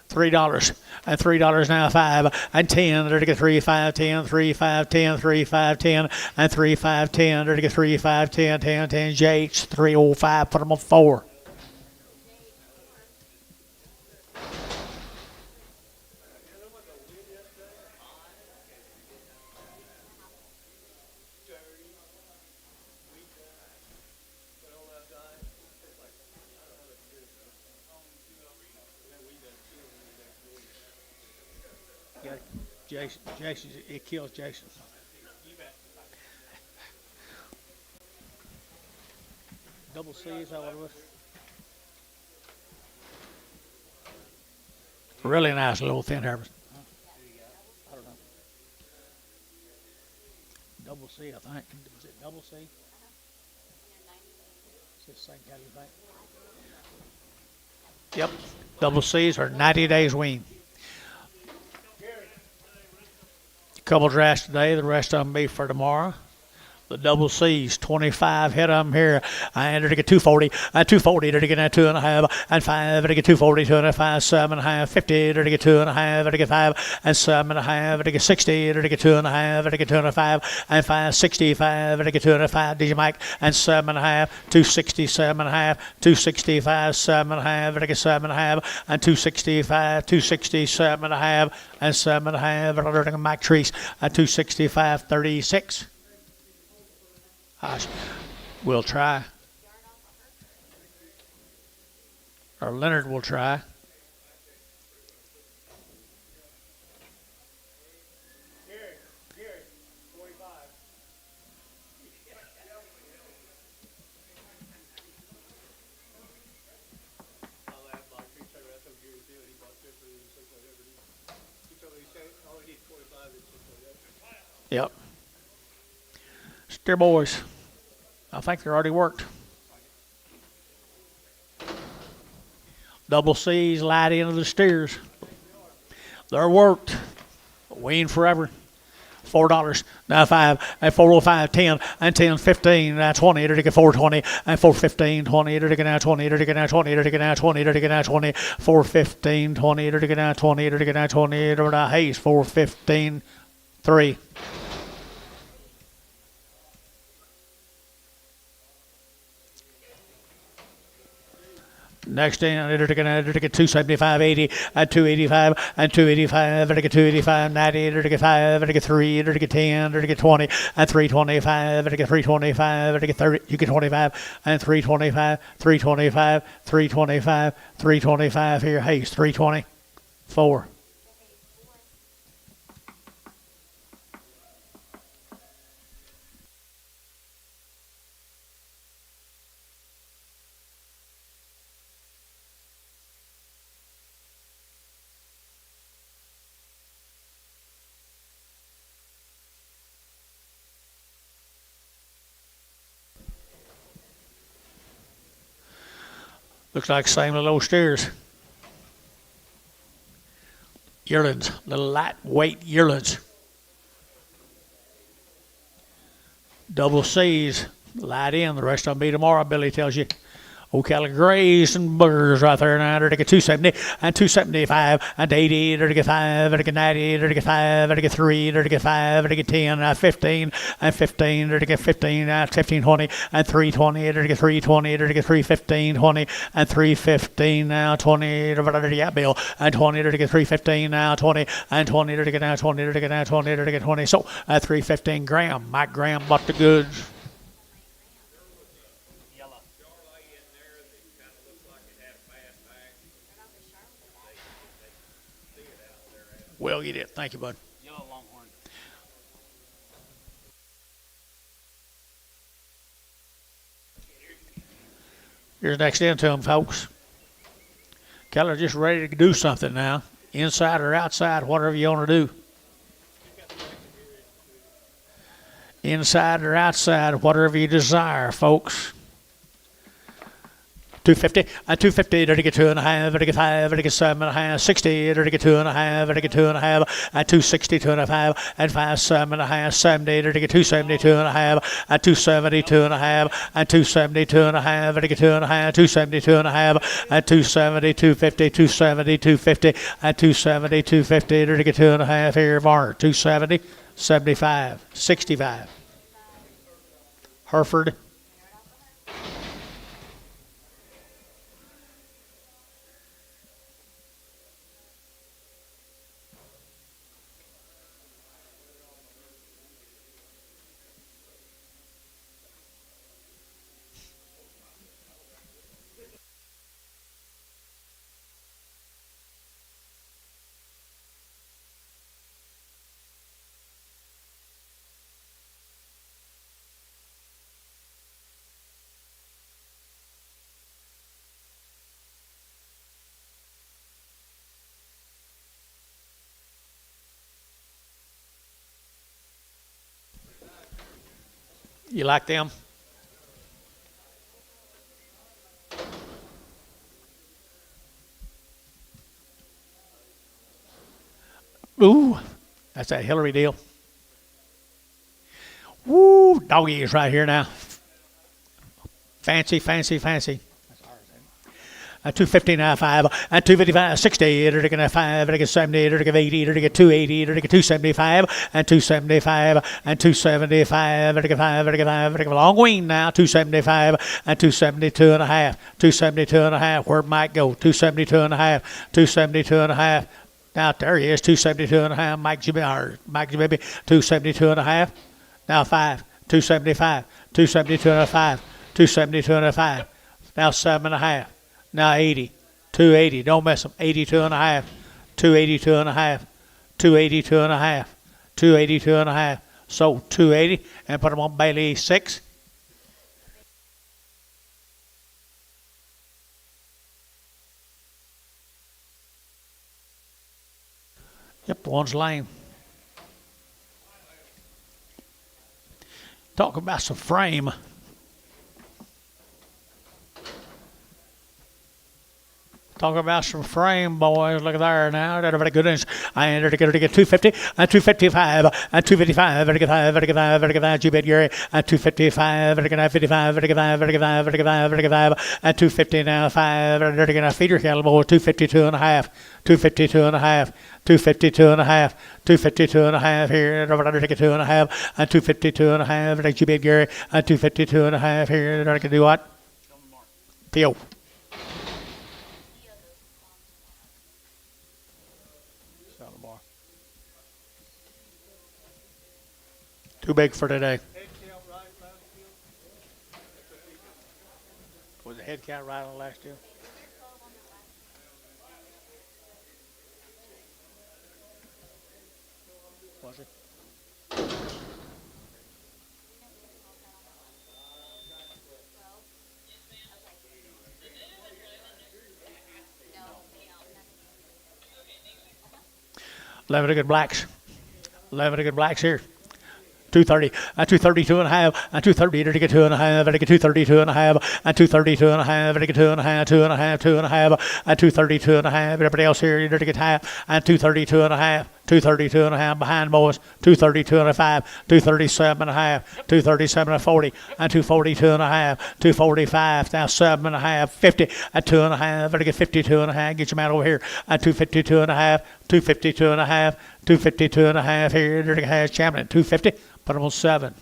$3 and $3 now 5 and 10. They're to get 3, 5, 10, 3, 5, 10, 3, 5, 10, and 3, 5, 10. They're to get 3, 5, 10, 10, 10. JH 305. Put them on 4. Jason, it kills Jason. Double C, is that what it was? Really nice little thin harvest. I don't know. Double C, I think. Is it double C? It's the same kind of thing. Yep. Double C's are 90 days wean. Couple drafts today, the rest of them be for tomorrow. The double C's, 25 hit them here. I entered to get 240, 240 to get 2.5, and 5 to get 240, 2.5, 7.5, 50 to get 2.5, to get 5, and 7.5 to get 60 to get 2.5, to get 2.5, and 5, 65 to get 2.5. DJ Mike, and 7.5, 267.5, 265, 7.5 to get 7.5, and 265, 267.5, and 7.5. Mike Treese, 265, 36. We'll try. Or Leonard will try. Gary, 45. I'll have my tree turned around, told Gary to do it. He bought 6 or 6 whatever. He told me he said all he needs 25 is 6 whatever. Yep. Steer boys. I think they're already worked. Double C's light into the steers. They're worked. Weaned forever. $4. Now 5 and 405, 10 and 10, 15, now 20 to get 420 and 415, 20 to get now 20 to get now 20 to get now 20 to get now 20, 415, 20 to get now 20 to get now 20 to now Hayes 415, 3. Next in, to get 275, 80, and 285, and 285, to get 285, 90, to get 5, to get 3, to get 10, to get 20, and 325, to get 325, to get 30, you get 25, and 325, 325, 325, 325 here, Hayes, 320, 4. Looks like same little old steers. Yearlings, little lightweight yearlings. Double C's, light in. The rest of them be tomorrow, Billy tells you. Ocala Grays and Buggers right there now. To get 270 and 275 and 80 to get 5 to get 90 to get 5 to get 3 to get 5 to get 10 15 and 15 to get 15 1520 and 320 to get 320 to get 315 20 and 315 now 20 yeah Bill and 20 to get 315 now 20 and 20 to get now 20 to get now 20 to get 20 so at 315 Graham. Mike Graham bought the goods. Well, you did. Thank you, bud. Yellow Longhorn. Here's next in to them, folks. Keller just ready to do something now. Inside or outside, whatever you want to do. Inside or outside, whatever you desire, folks. 250 and 250 to get 2.5 to get 5 to get 7.5 60 to get 2.5 to get 2.5 and 260 2.5 and 5 7.5 70 to get 270 2.5 and 270 2.5 and 270 2.5 to get 2.5 270 2.5 and 270 250 270 250 and 270 250 to get 2.5 here Varner 270 75 65 Hereford. You like them? Ooh, that's that Hillary deal. Woo, doggies right here now. Fancy, fancy, fancy. 259 5 and 255 60 5 70 80 280 275 and 275 and 275 long wean now 275 and 272 and a half 272 and a half where it might go 272 and a half 272 and a half now there he is 272 and a half Mike Jimmy 272 and a half now 5 275 272 and a 5 272 and a 5 now 7 and a half now 80, 280, don't miss them, 82 and a half, 282 and a half, 282 and a half, 282 and a half, so 280, and put them on Bailey 6. Yep, one's lame. Talk about some frame. Talk about some frame, boys. Look at there now. That's a very good inch. I entered to get 250 and 255 and 255. 55. Jubed Gary and 255. 55. And 250 now. 5. And feeder cattle boy. 252 and a half. 252 and a half. 252 and a half. 252 and a half here. 2 and a half. And 252 and a half. Jubed Gary and 252 and a half here. I can do what? Theo. Too big for today. Was the head count right on last year? Was it? Eleven good blacks. 11 good blacks here. 230, and 232 and a half, and 230 to get 2 and a half, and to get 232 and a half, and 232 and a half, and to get 2 and a half, 2 and a half, 2 and a half, and 232 and a half. Everybody else here to get half, and 232 and a half, 232 and a half behind boys, 232 and a 5, 237 and a half, 237 and a 40, and 242 and a half, 245, now 7 and a half, 50, and 2 and a half, and to get 52 and a half. Get your man over here, and 252 and a half, 252 and a half, 252 and a half here. There has champion 250. Put them on 7.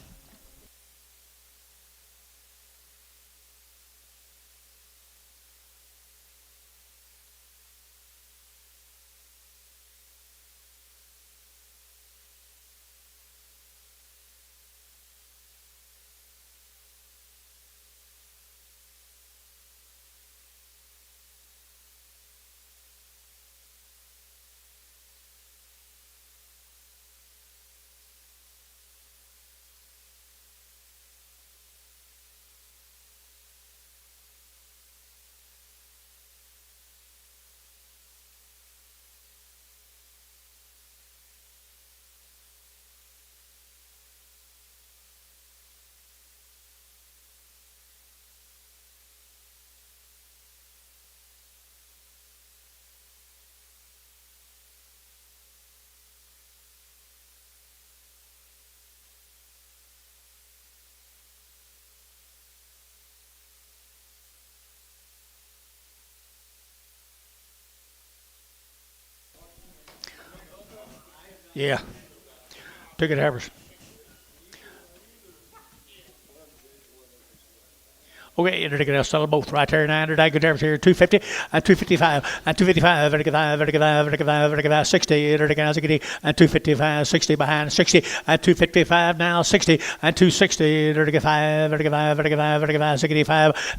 Yeah. Ticket Heifers. Okay, you're going to sell both right there. 900 good Heifers here. 250 and 255 and 255 60 and 255 60 behind 60 and 255 now 60 and 260 65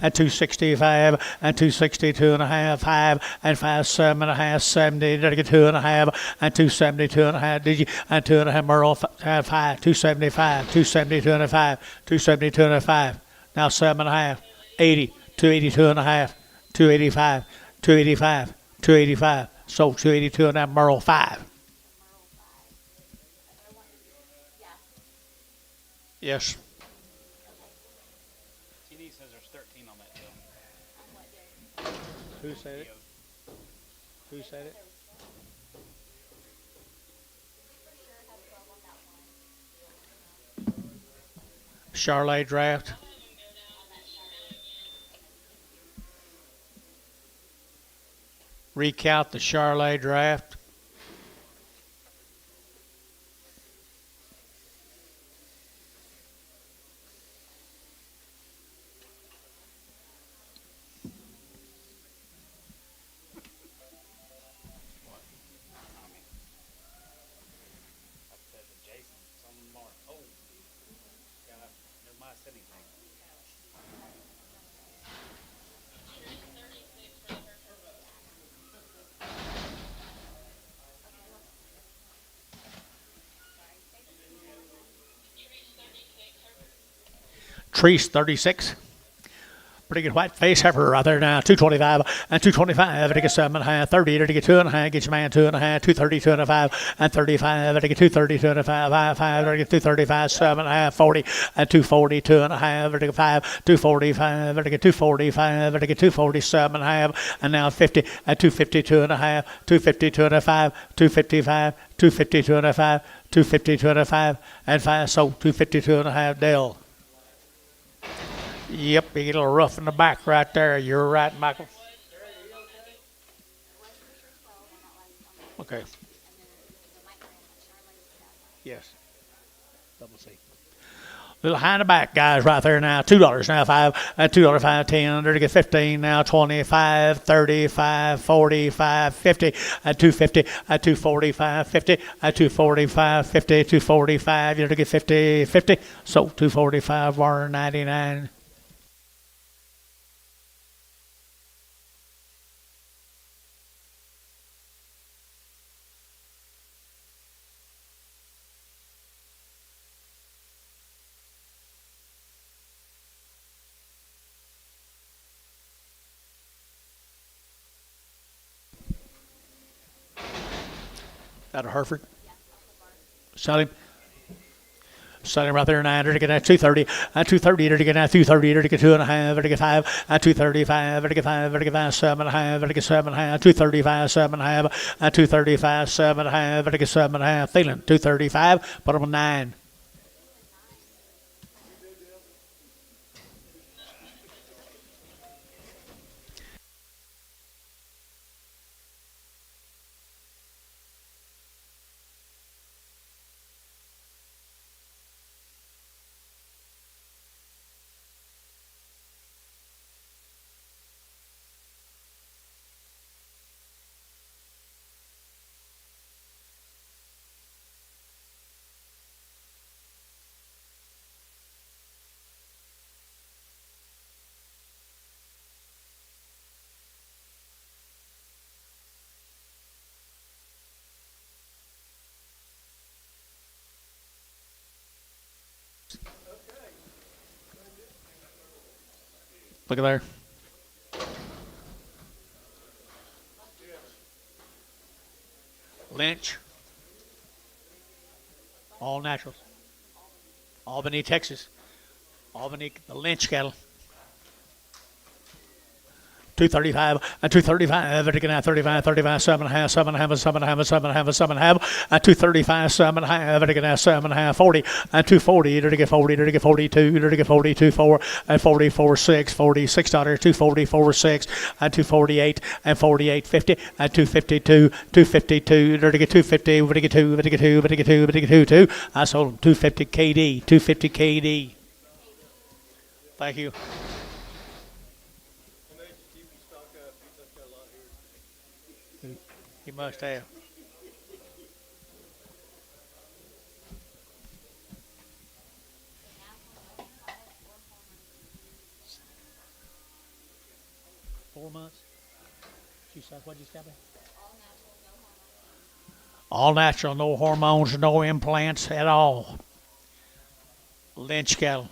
and 265 and 262 and a half 5 and 57 and a half 70 2 and a half and 272 and a half did you and 2 and a half Merle 5 275 272 and a 5 272 and a 5 now 7 and a half 80 282 and a half 285 285 285 so 282 and that Merle 5. Yes. Who said it? Who said it? Charlotte draft. Recount the Charlotte draft. I said to Jason, some more. Oh, God, never mind said anything. Trees 36. Pretty good white face heifer right there now. 225 and 225. To get 7.5, 30. To get 2.5. Get your man 2.5. 230, 2.5 and 35. To get 230, 2.5, 5. To get 235, 7.5, 40 and 240, 2.5. To get 5, 245. To get 245. To get 247.5 and now 50 and 250, 2.5, 250, 2.5, 255, 250, 2.5, 250, 2.5 and 5. So 250, 2.5. Dale. Yep, you get a little rough in the back right there. You're right, Michael. Okay. Yes. Double C. Little high in the back, guys, right there now. $2 now, 5, and $2.05, 10, to get 15 now, 25, 35, 45, 50, and 250, and 245, 50, and 245, 50, 245, to get 50, 50. So 245, 199. Out of Hereford. Sell him. Sell him right there, 9 to get that 230, and 230 to get that 230 to get 2.5 to get 5, and 235 to get 5 to get 5, 7.5 to get 7.5, 235, 7.5, and 235, 7.5 to get 7.5. Feeling 235, put him on 9. Look at there. Lynch. All naturals. Albany, Texas. Albany, the Lynch cattle. 235 and 235 to get out 35, 35, 7.5, 7.5, 7.5, 7.5, 7.5, and 235, 7.5 to get out 7.5, 40, and 240 to get 40, to get 42, to get 42, 4, and 44, 6, $46, 244, 6, and 248, and 48, 50, and 252, 252, to get 250, to get 2, to get 2, to get 2, to get 2, 2. I sold them 250 KD, 250 KD. Thank you. He must have. Four months? What'd you say? All natural, no hormones, no implants at all. Lynch cattle.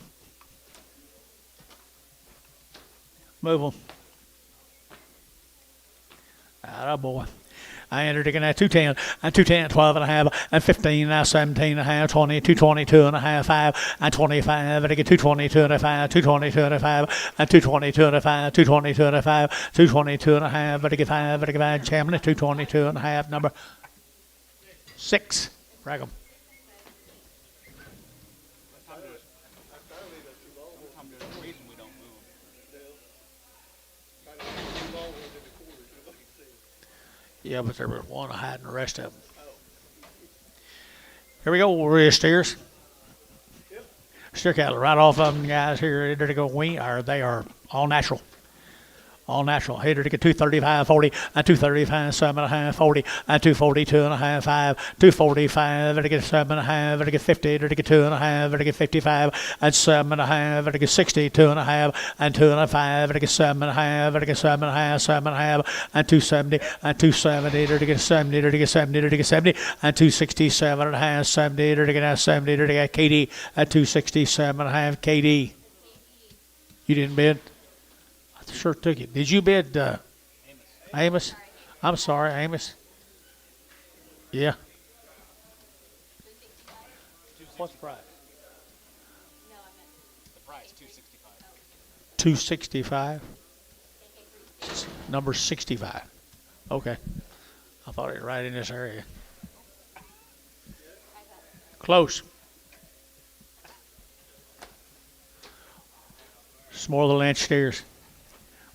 Move them. Atta boy. and they're taking at 210, and 210, 12 and a half, and 15, now 17 and a half, 20, 222 and a half, 5, and 25, and they get 222 and a 5, 222 and a 5, and 222 and a 5, 222 and a 5, 222 and a half, but they get 5, but they get 5, Chamberlain, 222 and a half, number 6. Rack 'em. I'm doing the reason we don't move. Yeah, but there was one hiding the rest of them. Here we go, we're steers. Steer cattle, right off of them, guys. Here, they're to go wean, or they are all natural. All natural. Here to get 235, 40, and 235, 7.5, 40, and 242 and a half, 5, 245, and to get 7.5, and to get 50, and to get 2.5, and to get 55, and 7.5, and to get 60, 2.5, and 2.5, and to get 7.5, and to get 7.5, 7.5, and 270, and 270, or to get 70, or to get 70, or to get 70, and 267 and a half, 70, or to get 70, or to get KD, at 267 and a half, KD. You didn't bid? Sure took it. Did you bid Amos? I'm sorry, Amos. Yeah. What's the price? The price, 265. 265. Number 65. Okay. I thought it was right in this area. Close. It's more the Lynch steers.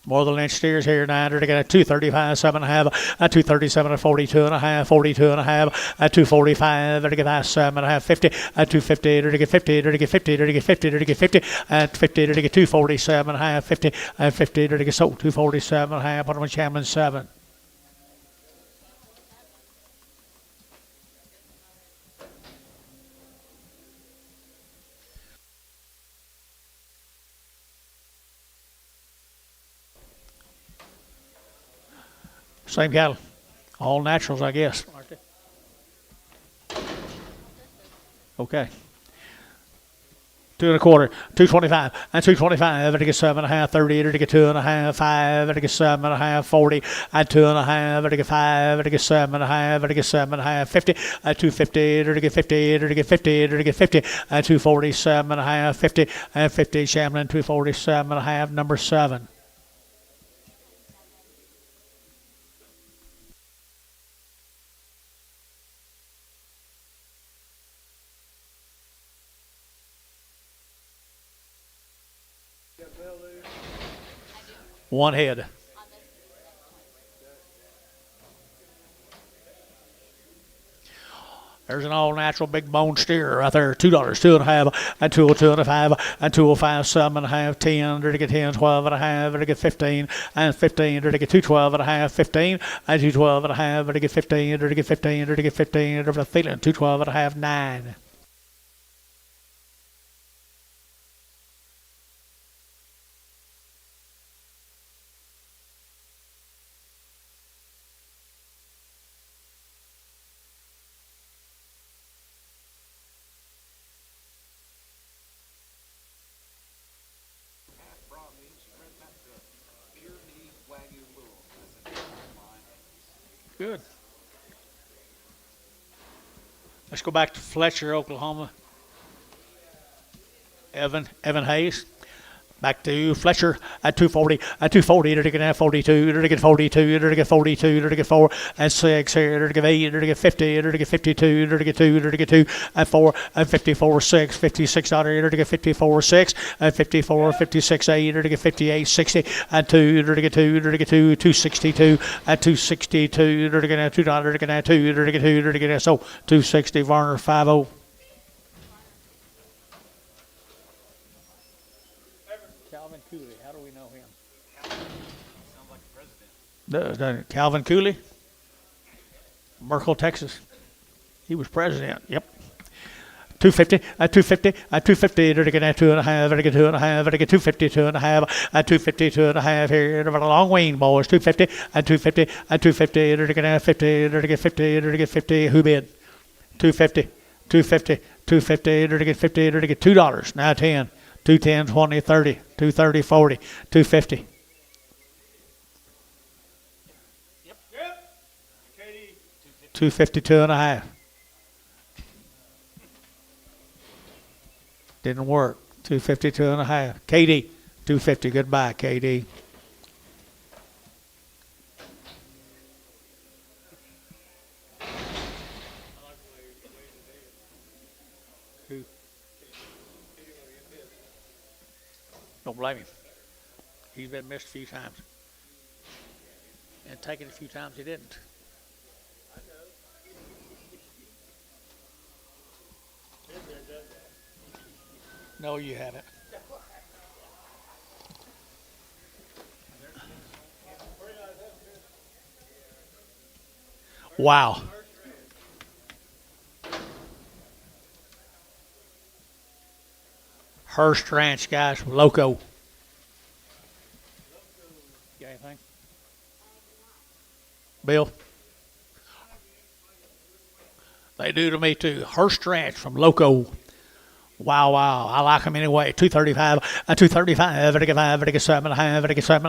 More than Lynch steers here now. They're going to 235, 7.5, 237 and 42 and a half, 42 and a half, 245. They're going to 7.5, 50, 250. They're going to get 50. They're going to get 50. They're going to get 50. They're going to get 50. 50. They're going to get 247 and a half, 50, 50. They're going to get 247 and a half. Put them on Chamberlain 7. Same cattle. All naturals, I guess. Aren't they? Okay. 2 1/4, 225, and 225, and to get 7.5, 30, and to get 2.5, 5, and to get 7.5, 40, and 2.5, and to get 5, and to get 7.5, and to get 7.5, 50, and 250, and to get 50, and to get 50, and to get 50, and 247.5, 50, and 50, Chamberlain, 247.5, number 7. One head. There's an all-natural big bone steer right there. $2, 2.5, and 202 and a 5, and 205, 7.5, 10, to get 10, 12 and a half, to get 15, and 15, to get 212 and a half, 15, and 212 and a half, to get 15, to get 15, to get 15, to get 15, 212 and a half, 9. Good. Let's go back to Fletcher, Oklahoma. Evan Hayes. Back to Fletcher at 240, at 240, they're going to have 42, they're going to get 42, they're going to get 42, they're going to get 4, and 6 here, they're going to get 8, they're going to get 50, they're going to get 52, they're going to get 2, they're going to get 2, and 4, and 54, 6, 56 out here, they're going to get 54, 6, and 54, 56, 8, they're going to get 58, 60, and 2, they're going to get 2, they're going to get 2, 262, and 262, they're going to have $2, they're going to have 2, they're going to get 2, they're going to get so 260, Varner 50. Cooley, how do we know him? Sounds like the president. Calvin Cooley, Merkel, Texas. He was president. Yep. 250, at 250, at 250, they're going to get 2.5, they're going to get 2.5, they're going to get 250, 2.5, at 250, 2.5 here. They're a long Weaned boys. 250, at 250, at 250, they're going to have 50, they're going to get 50, they're going to get 50. Who bid? 250, 250, 250, they're going to get 50, they're going to get $2. Now 10. 210, 20, 30, 230, 40, 250. Yep. Katie. 252 and a half. Didn't work. 252 and a half. KD, 250. Goodbye, KD. Who? Don't blame him. He's been missed a few times. And taken a few times he didn't. No, you haven't. Wow. Hurst Ranch, guys, Loco. Got anything? Bill? They do to me too. Hurst Ranch from Loco. Wow, wow. I like them anyway. 235, 235, 7 and a half, 7 and a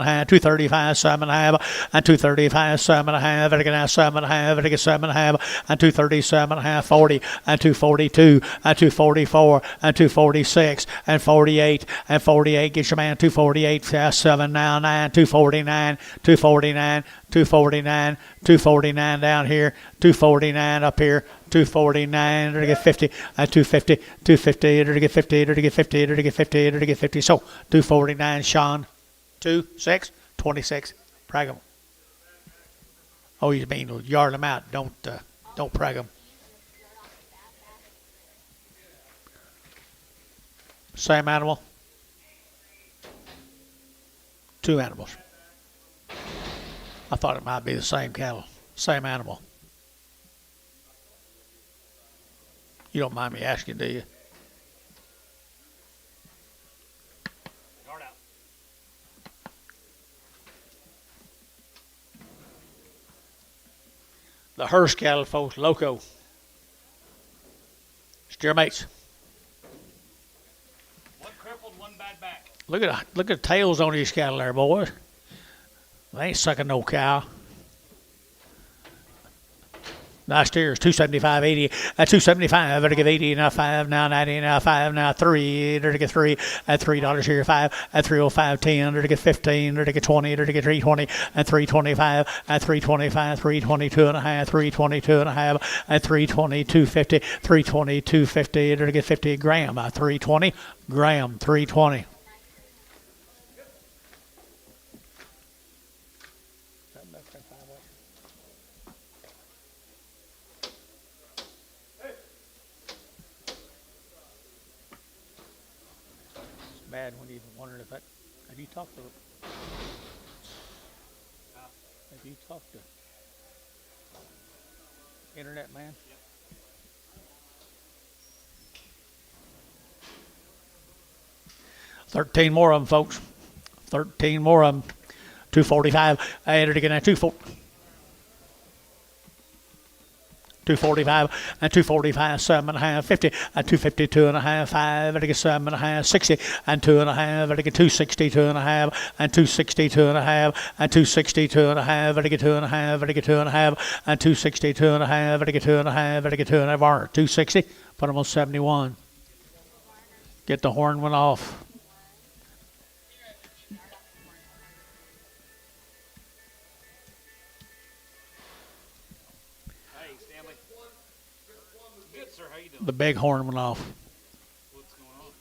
half, 235, 7 and a half, 235, 7 and a half, 7 and a half, 7 and a half, 237 and a half, 40, 242, 244, 246, 48, 48. Get your man 248, 7 now, 9, 249, 249, 249, 249 down here, 249 up here, 249, to get 50, 250, 250, to get 50, to get 50, to get 50, to get 50. So 249, Sean, 26, 26. Prag him. Oh, you mean yard them out? Don't prag them. Same animal. 2 animals. I thought it might be the same cattle, same animal. You don't mind me asking, do you? Guard out. The Hearst cattle, folks, Loco. Steer mates. One crippled, one bad back. Look at the tails on these cattle there, boys. They ain't sucking no cow. Nice steers, 275, 80, 275, better give 80, now 5, now 90, now 5, now 3, better get 3, at $3 here, 5, at 305, 10, better get 15, better get 20, better get 320, at 325, at 325, 322 and a half, 322 and a half, at 320, 250, 320, 250, better get 50 gram, at 320, gram, 320. Bad when you wondered if that. Have you talked to? Have you talked to Internet Man? Yep. 13 more of them, folks. 13 more of them. 245. I added again at 240. 245 and 245, 7 and a half, 50 and 252 and a half, 5 and 7 and a half, 60 and 2 and a half, and 262 and a half, and 262 and a half, and 262 and a half, and 2 and a half, and 2 and a half, and 262 and a half, and 2 and a half, and 2 and a half, 260. Put them on 71. Get the horn one off. Good, sir. How you doing? The big horn went off. What's going on?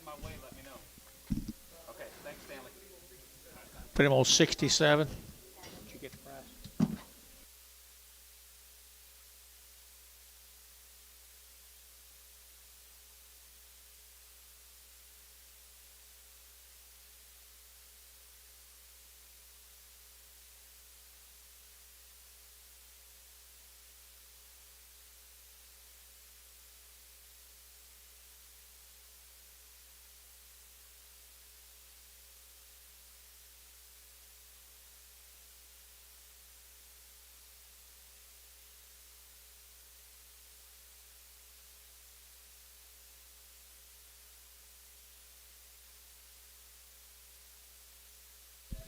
my way, let me know. Okay, thanks, Stanley. Put him on 67. Did you get the price?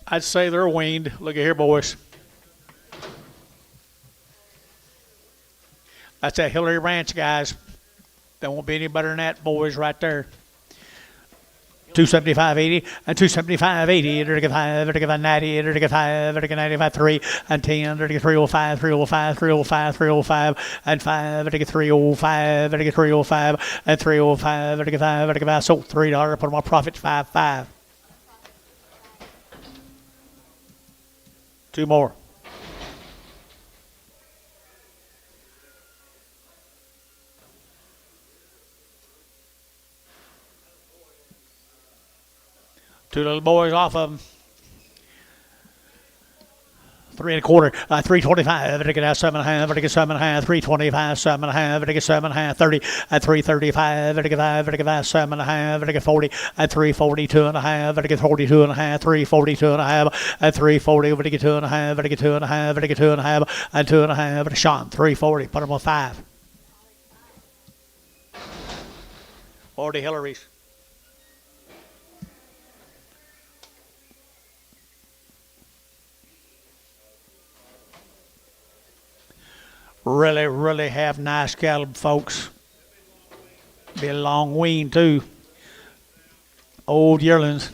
I'd say they're weaned. Look at here, boys. That's that Hillary Ranch, guys. There won't be any better than that, boys, right there. 275.80 and 275.80. They're 5, they're 90, they're 5, they're 95, 3 and 10. They're 305, 305, 305, 305 and 5. They're 305, they're 305 and 305. They're 5, they're 5. Sold $3. Put them on profit 5.5. Two more. Two little boys off of them. 3 1/4, 325, they get out 7.5, they get 7.5, 325, 7.5, they get 7.5, 30, and 335, they get 5, they get 7.5, they get 40, and 342.5, they get 42.5, 342.5, and 340, they get 2.5, they get 2.5, they get 2.5, and 2.5, Sean, 340, put them on 5. 40 Hillarys. Really, really have nice cattle, folks. Be a long wean, too. Old yearlings.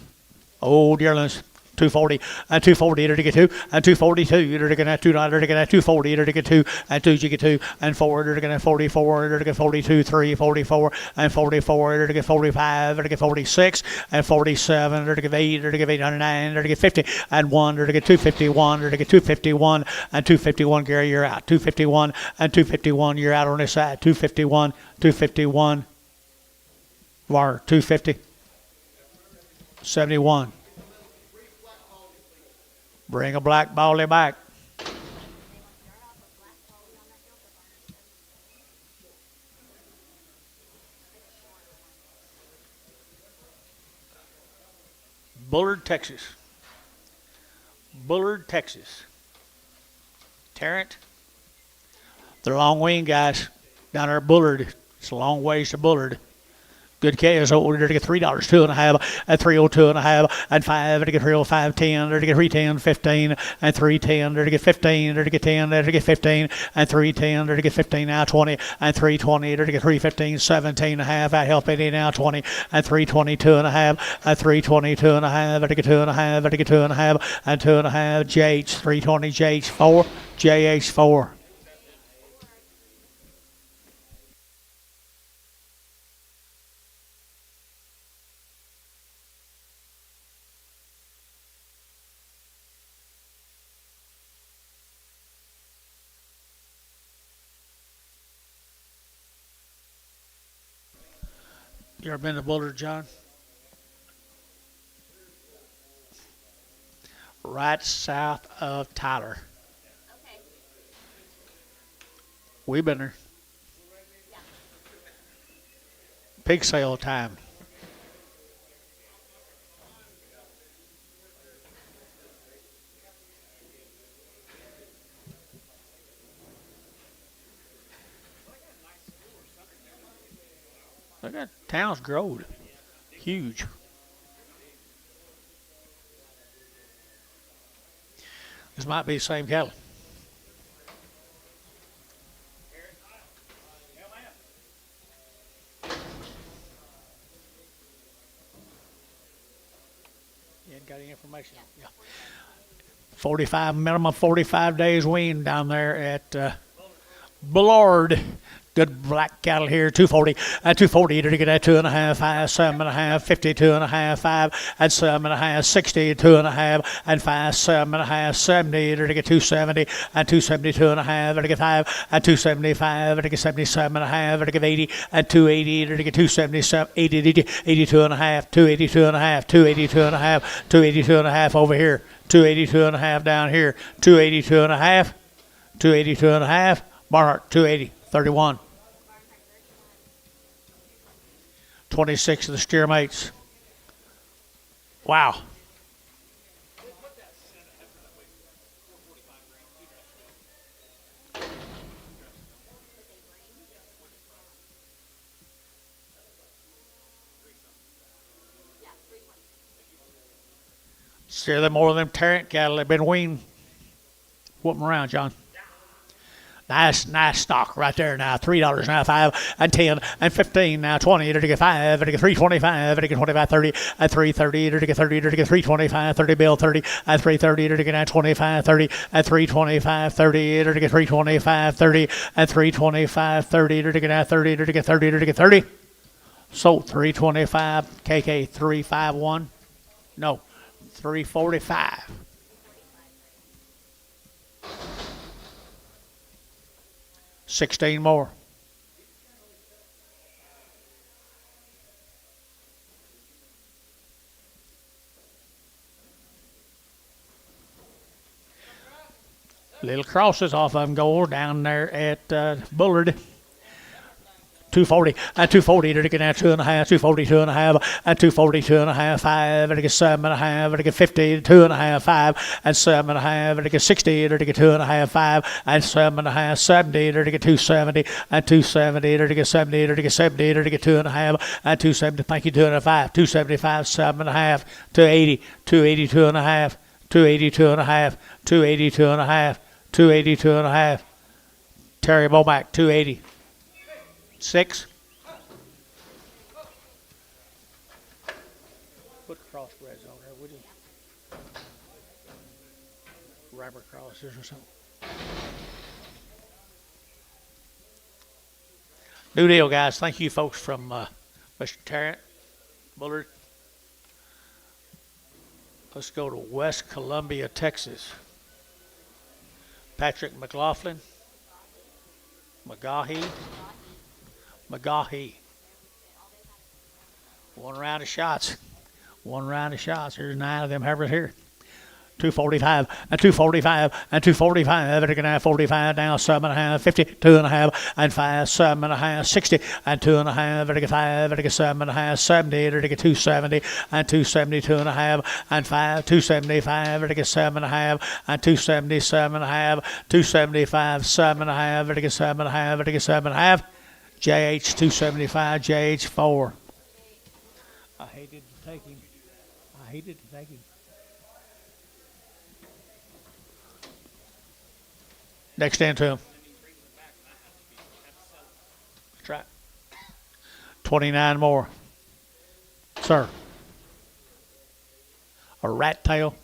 Old yearlings. 240 and 240 to get 2 and 242 to get $2 to get 240 to get 2 and 2 to get 2 and 4 to get 44 to get 42 3 44 and 44 to get 45 to get 46 and 47 to get 8 to get 809 to get 50 and 1 to get 251 to get 251 and 251. Gary, you're out. 251 and 251. You're out on this side. 251 251. Var 250 71. Bring a black baldy back. Bullard, Texas. Bullard, Texas. Tarrant. They're long wing guys down there at Bullard. It's a long ways to Bullard. Good case. So we're to get $3, 2.5, and 302.5, and 5, to get 305, 10, to get 310, 15, and 310, to get 15, to get 10, to get 15, and 310, to get 15, now 20, and 320, to get 315, 17.5, I help 80, now 20, and 322.5, and 322.5, to get 2.5, to get 2.5, and 2.5, JH, 320, JH4, JH4. You ever been to Bullard, John? Right south of Tyler. Okay. We've been there. Yeah. Pig sale time. Look at town's growed. Huge. This might be the same cattle. You ain't got any information? Yeah. 45, minimum 45 days weaned down there at Bullard, Good black cattle here, 240, and 240 to get at 2.5, 5, 7.5, 52.5, 5, and 7.5, 60, 2.5, and 5, 7.5, 70 to get 270, and 272.5 to get 5, and 275 to get 77.5 to get 80, and 280 to get 277, 80, 82.5, 282.5, 282.5, 282.5 over here, 282.5 down here, 282.5, 282.5, Barnhart 280. 31. 26 of the steer mates. Wow. Steer them more of them Tarrant cattle. They've been weaned. Whoop them around, John. Nice stock right there now. $3 now, 5 and 10 and 15 now, 20 to get 5 to get 325 to get 25, 30 and 330 to get 30 to get 325, 30 bill 30 and 330 to get 25, 30 and 325, 30 to get 325, 30 and 325, 30 to get 30 to get 30 to get 30. Sold 325, KK 351. No, 345. $16 more. Little crosses off of them go down there at Bullard. 240 and 240 to get 2.5, 240, 2.5, and 240, 2.5, 5, and to get 7.5, and to get 50, 2.5, 5, and 7.5, and to get 60, and to get 2.5, 5, and 7.5, 70, and to get 270, and 270, and to get 70, and to get 70, and to get 2.5, and 270, thank you, 2.5, 275, 7.5, 280, 280, 2.5, 280, 2.5, 280, 2.5, 280, 2.5, Terry Bomack, 280. 6. Put crossbreds on there, would you? Rubber crosses or something. New deal, guys. Thank you, folks from Mr. Tarrant, Bullard. Let's go to West Columbia, Texas. Patrick McLaughlin. McGahee. One round of shots. There's 9 of them Heifers here. 245 and 245 and 245. They're going to have 45 now, 7.5, 50, 2.5 and 5, 7.5, 60 and 2.5. They're going to 5, they're going to 7.5, 70. They're going to 270 and 270, 2.5 and 5, 275. They're going to 7.5 and 277.5, 275, 7.5. They're going to 7.5, they're going to 7.5. JH 275, JH 4. I hated to take him. Next into him. That's right. 29 more. Sir. A rat tail.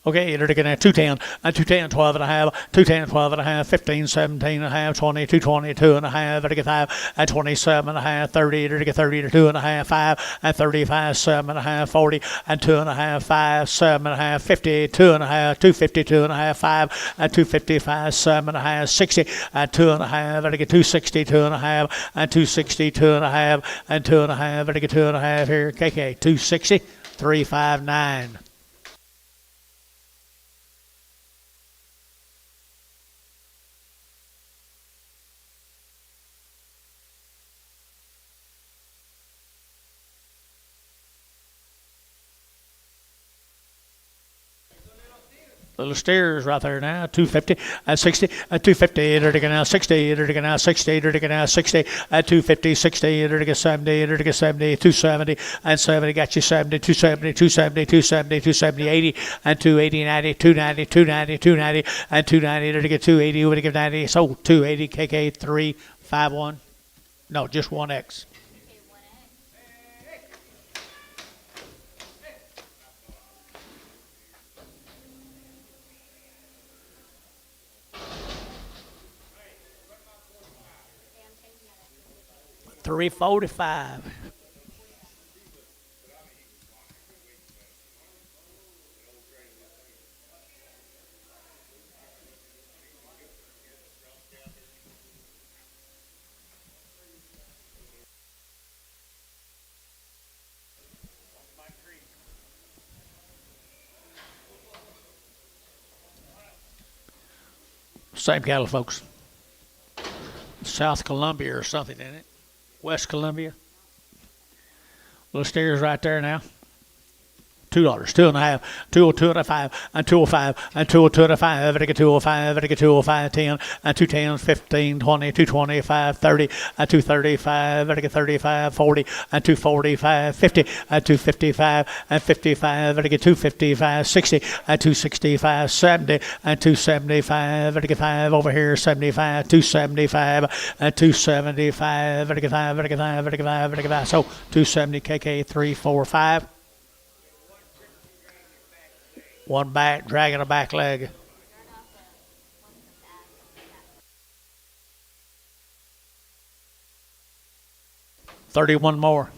Okay, they're looking at 210, and 210, 12 and a half, 210, 12 and a half, 15, 17 and a half, 20, 220, 2 and a half, they're 5, and 27 and a half, 30, they're 30 to 2 and a half, 5, and 35, 7 and a half, 40, and 2 and a half, 5, 7 and a half, 50, 2 and a half, 250, 2 and a half, 5, and 255, 7 and a half, 60, and 2 and a half, they're 260, 2 and a half, and 260, 2 and a half, and 2 and a half, they're 2 and a half here, KK, 260, 359. Little steers right there now, 250 and 60 and 250, they're now 60, they're now 60, they're now 60 and 250, 60, they're 70, they're 70, 270 and 70, got you 70, 270, 270, 270, 270, 80 and 280, 90, 290, 290, 290 and 290, they're 280, we're going to give 90, so 280, KK 351, no, just 1X. 345. Same cattle, folks. South Columbia or something in it. West Columbia. Little steers right there now. $2, 2.5, 202.5, and 205, and 202.5, and 205, and 205, 10, and 210, 15, 20, 225, 30, and 235, and 35, 40, and 245, 50, and 255, and 55, and 255, 60, and 265, 70, and 275, and 5 over here, 75, 275, and 275, and 5, and 5, and 5, and 5. So 270 KK 3, 4, 5. One back, dragging a back leg. $31 more.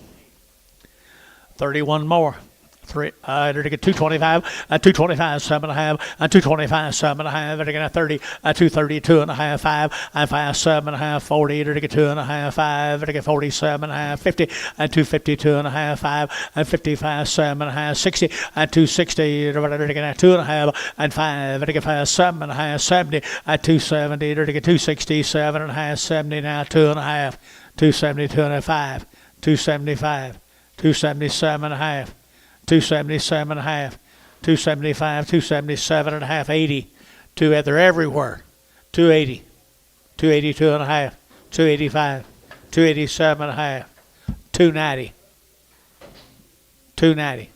31 more. Three, to get 225, 225, 7.5, 225, 7.5, to get 30, 232 and a half, 5, 5, 7.5, 40, to get 2.5, 5, to get 47.5, 50, 252 and a half, 5, 55, 7.5, 60, 260, to get 2.5, 5, to get 7.5, 70, 270, to get 267 and a half, 70 now, 2.5, 272 and a 5, 275, 277 and a half. 277 and a half, 275, 277 and a half, 80. They're everywhere. 280, 282 and a half, 285, 287 and a half, 290, 290,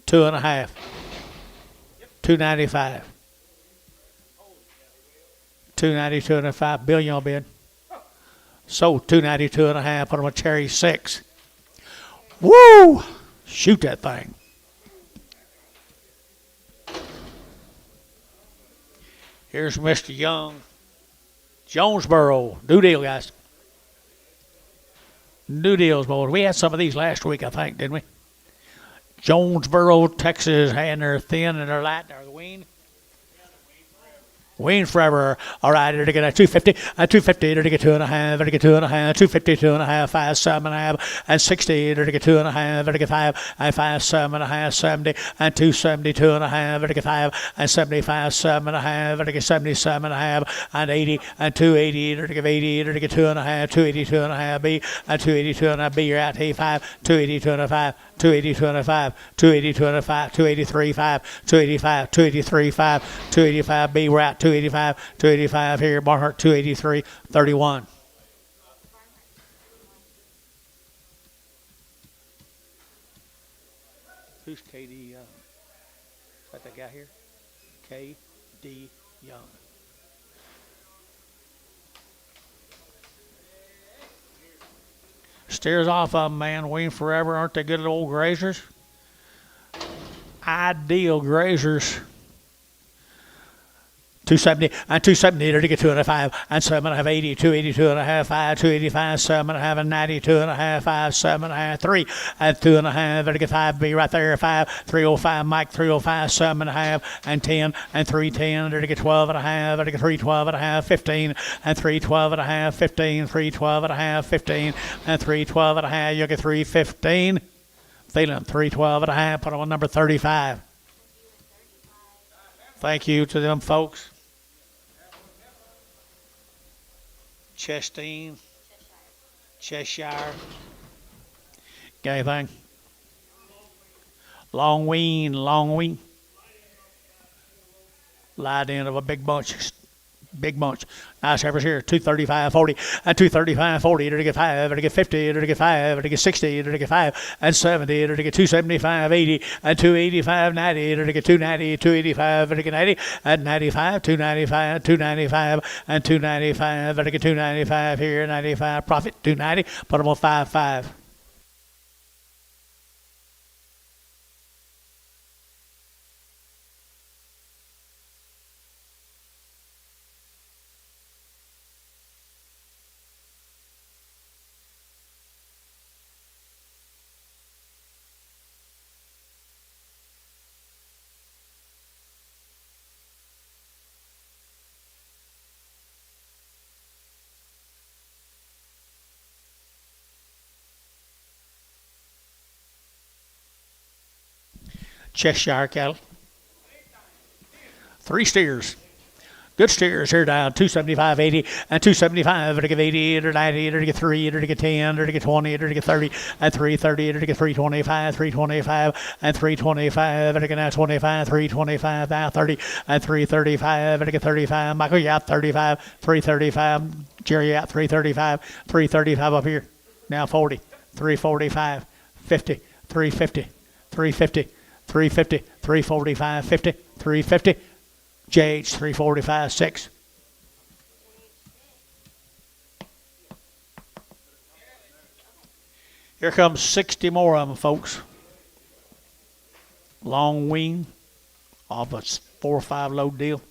2.5, 295, 292 and a 5 billion on bid. Sold 292 and a half, put them a cherry 6. Woo! Shoot that thing. Here's Mr. Young. Jonesboro. New deal, guys. New deals, boys. We had some of these last week, I think, didn't we? Jonesboro, Texas, and they're thin and they're light. They're the Weaned. Weaned forever. All right, to get a 250, to get 2.5, to get 2.5, 252 and a half, 5, 7.5, and 60, to get 2.5, to get 5, and 5, 7.5, 70, and 272 and a half, to get 5, and 75, 7.5, to get 77 and a half, and 80, and 280, to get 80, to get 2.5, 282 and a half, B, and 282 and a half, B, you're out, T5, 282 and a 5, 282 and a 5, 282 and a 5, 283, 5, 285, 283, 5, 285, B, we're out, 285, 285 here, Barnhart 283, 31. Who's KD Young? Is that the guy here? KD Young. Steers off of them, man. Weaned forever. Aren't they good old grazers? Ideal grazers. 270, and 270 to get 2.5, and 7.5, 80, 282 and a half, 5, 285, 7.5, and 92 and a half, 5, 7.5, 3, and 2.5, to get 5, B right there, 5, 305, Mike, 305, 7.5, and 10, and 310, to get 12 and a half, to get 312 and a half, 15, and 312 and a half, 15, 312 and a half, 15, and 312 and a half, you'll get 315. Feeling 312 and a half, put on number 35. Thank you to them folks. Chestine, Cheshire. Got anything? Long wean. Lied in of a big bunch. Nice heifers here. 235, 40, and 235, 40, to get 5, to get 50, to get 5, to get 60, to get 5, and 70, to get 275, 80, and 285, 90, to get 290, 285, to get 90, and 95, 295, 295, and 295, to get 295 here, 95, profit, 290, put them on 5.5. Cheshire cattle. 3 steers. Good steers here down 275.80 and 275 to get 80 or 90 to get 3 to get 10 to get 20 to get 30 and 330 to get 325 and 325 to get now 25 325 now 30 and 335 to get 35 Michael you out 35 335 Jerry out 335 up here now 40 345 50 350 350 350 345 50 350 JH 345 6. Here comes 60 more of them, folks. Long wean off a 4 or 5 load deal.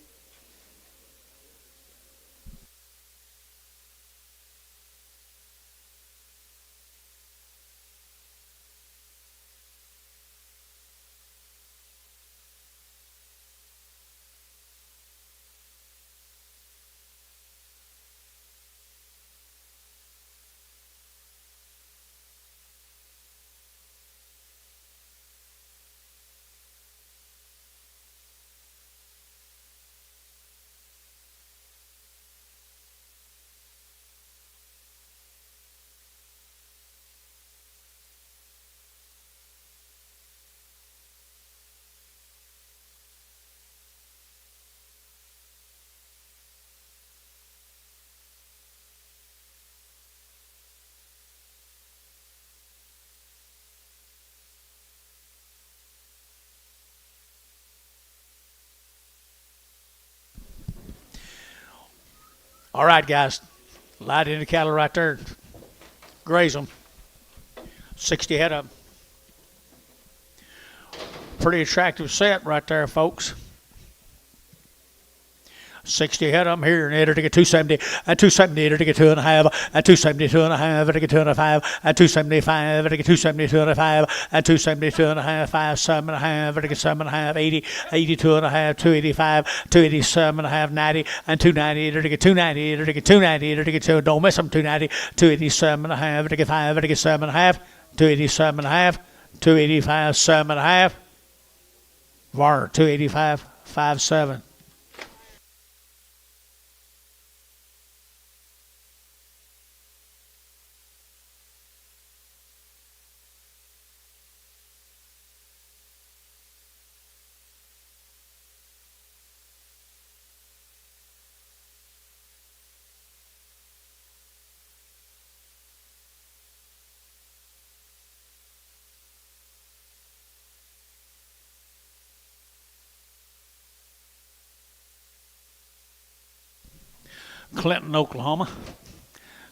All right, guys. Light in the cattle right there. Graze them. 60 head of them. Pretty attractive set right there, folks. 60 head of them here, and enter to get 270, and 270 to get 2.5, and 272.5 to get 2.5, and 275 to get 272.5, and 272.5, 57.5 to get 7.5, 80, 82.5, 285, 287.5, 90, and 290 to get 290 to get 290 to get 2. Don't miss them. 290, 287.5 to get 5 to get 7.5, 287.5, 285, 7.5. Varner 285, 57. Clinton, Oklahoma.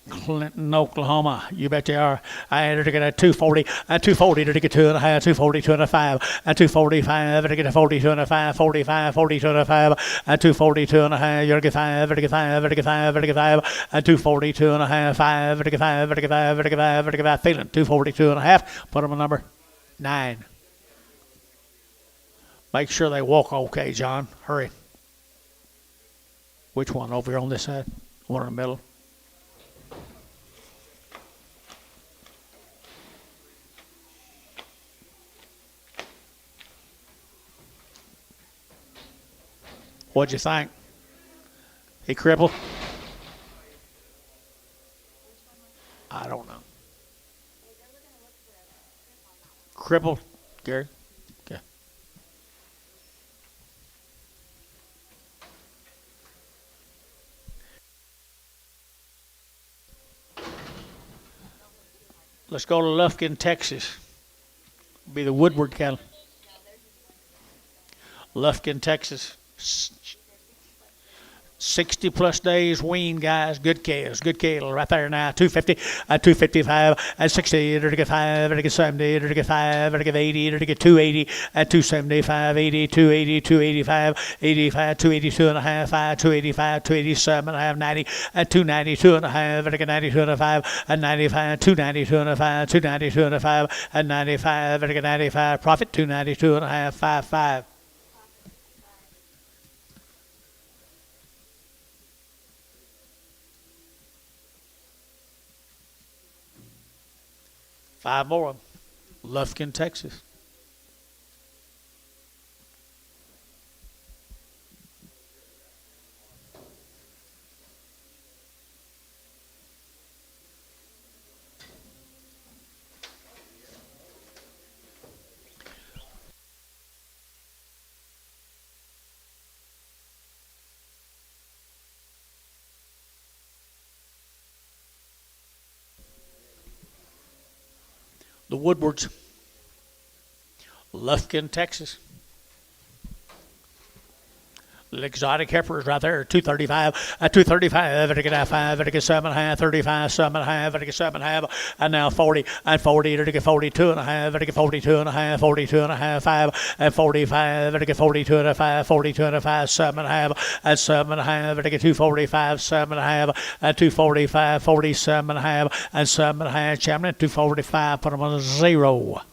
Clinton, Oklahoma. You bet you are. I entered to get a 240, and 240 to get 2.5, 240, 2.5, and 245 to get a 40, 2.5, 45, 40, 2.5, and 240, 2.5, you're to get 5, to get 5, to get 5, to get 5, and 240, 2.5, 5, to get 5, to get 5, to get 5, to get 5, feeling 240, 2.5. Put them on number 9. Make sure they walk okay, John. Hurry. Which one? Over here on this side? One in the middle? What'd you think? He crippled? I don't know. Crippled, Gary? Okay. Let's go to Lufkin, Texas. Be the Woodward cattle. Lufkin, Texas. 60 plus days wean, guys. Good calves, good cattle right there now. 250, 255, and 60, to get 5, to get 70, to get 5, to get 80, to get 280, and 275, 80, 280, 285, 85, 282 and a half, 5, 285, 287 and a half, 90, and 292 and a half, to get 92 and a 5, and 95, 292 and a 5, 292 and a 5, and 95, to get 95. Profit 292 and a half, 55. Five more of them. Lufkin, Texas. The Woodwards, Lufkin, Texas. The exotic heifers right there, 235, 235, and get 5, and get 7.5, 35, 7.5, and get 7.5, and now 40, and 40, and get 42.5, and get 42.5, 42.5, 5, and 45, and get 42.5, 42.5, 7.5, and 7.5, and get 245, 7.5, and 245, 47.5, and 7.5, Champion, 245, put them on 0. I was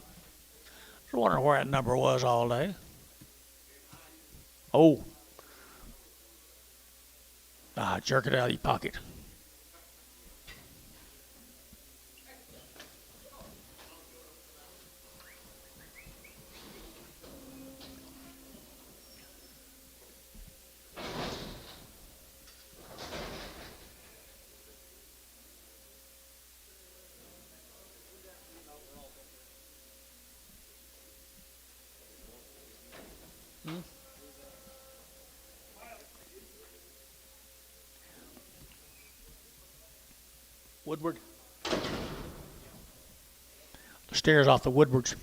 wondering where that number was all day. Oh. Jerk it out of your pocket. Woodward. Stairs off the Woodwards.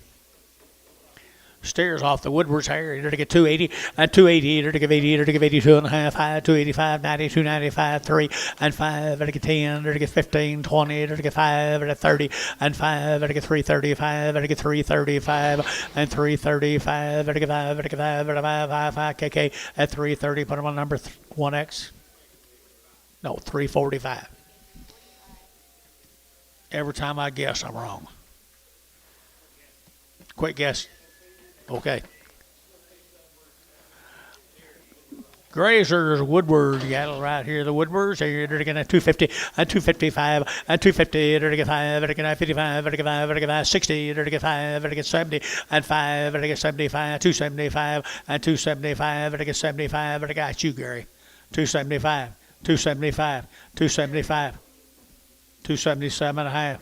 Stairs off the Woodwards here. You're to get 280 and 280. You're to give 80. You're to give 82.5. 5, 285, 90, 295, 3 and 5. You're to get 10. You're to get 15, 20. You're to get 5 and 30 and 5. You're to get 335. You're to get 335 and 335. You're to get 5. You're to get 5. You're to 5 KK at 330. Put them on number 1X. No, 345. Every time I guess, I'm wrong. Quick guess. Okay. Grazers, Woodward cattle right here. The Woodwards, they're going to 250 and 255 and 250. They're going to get 5. They're going to 55. They're going to get 5. They're going to get 60. They're going to get 5. They're going to get 70 and 5. They're going to get 75. 275 and 275. They're going to get 75. They're going to get you, Gary. 275. 275. 275. 277.5.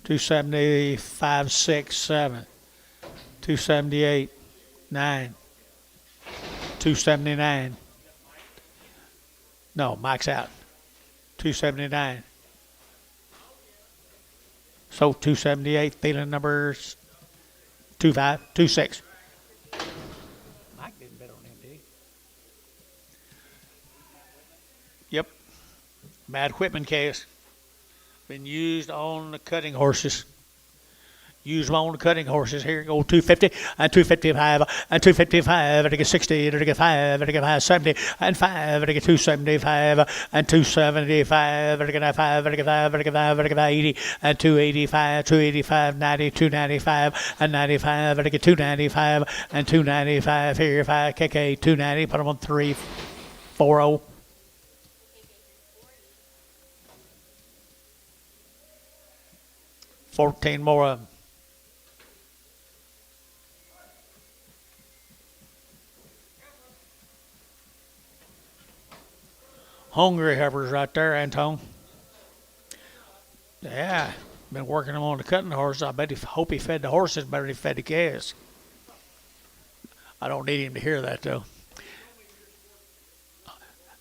275, 6, 7. 278, 9. 279. No, Mike's out. 279. So 278, feeling numbers 25, 26. Mike didn't bet on him, did he? Yep. Mad Whitman case. Been used on the cutting horses. Used on the cutting horses. Here go 250 and 255 and 255 and to get 60 and to get 5 and to get 570 and 5 and to get 275 and 275 and to get 5 and to get 5 and to get 5 and to get 80 and 285, 285, 90, 295 and 95 and to get 295 and 295 here 5 KK 290. Put them on 340. 14 more of them. Hungry heifers right there, Anton. Yeah, been working them on the cutting horse. I bet hope he fed the horses better than he fed the calves. I don't need him to hear that, though.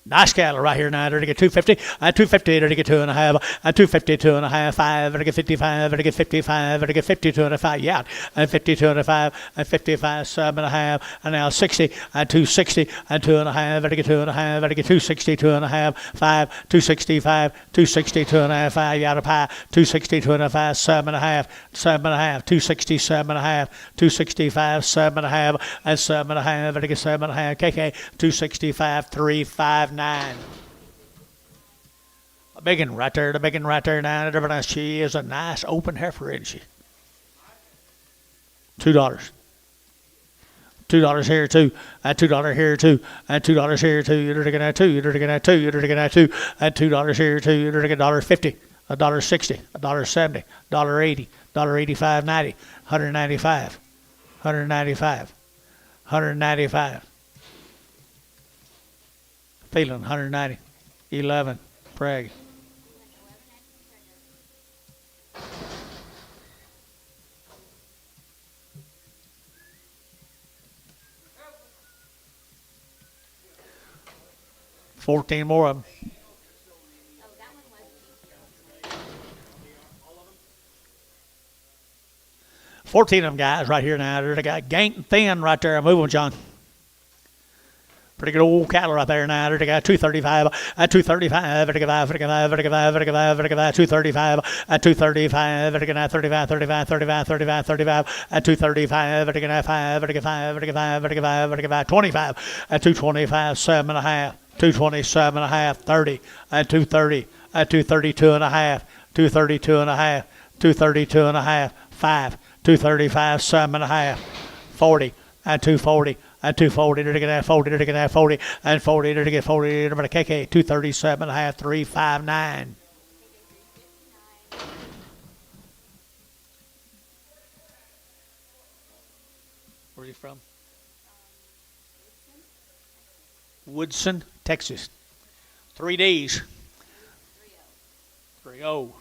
Nice cattle right here now. They're to get 250 and 250. They're to get 2.5 and 250, 2.5, 5. They're to get 55. They're to get 55. They're to get 52.5. Yeah, and 52.5 and 55, 7.5. And now 60 and 260 and 2.5. They're to get 2.5. They're to get 260, 2.5, 5, 265, 260, 2.5, 5. Yeah, pie 260, 2.5, 7.5, 7.5, 260, 7.5, 265, 7.5, and 7.5. They're to get 7.5. KK 265, 359. A big one right there, the big one right there now. She is a nice open heifer, isn't she? $2. $2 here too, and $2 here too, and $2 here too. You're looking at 2. You're looking at 2. You're looking at 2, and $2 here too. You're looking at $1.50, $1.60, $1.70, $1.80, $1.85, 90, 195, 195, 195. Feeling 190, 11, Prague. $14 more of them. Oh, that one was. 14 of them guys right here now. They got Ganked and Thin right there. Move on, John. Pretty good old cattle right there now. They got 235 at 235, 235 at 235 at 35 at 235 at 25 at 225 7 and a half 227 and a half 30 at 230 at 232 and a half 232 and a half 232 and a half 5 235 7 and a half 40 at 240 at 240, they're going to have 40, they're going to have 40, and 40, they're going to get 40, they're going to KK, 237 and a half, 359. Where are you from? Woodson, Texas. 3 days. 3-0.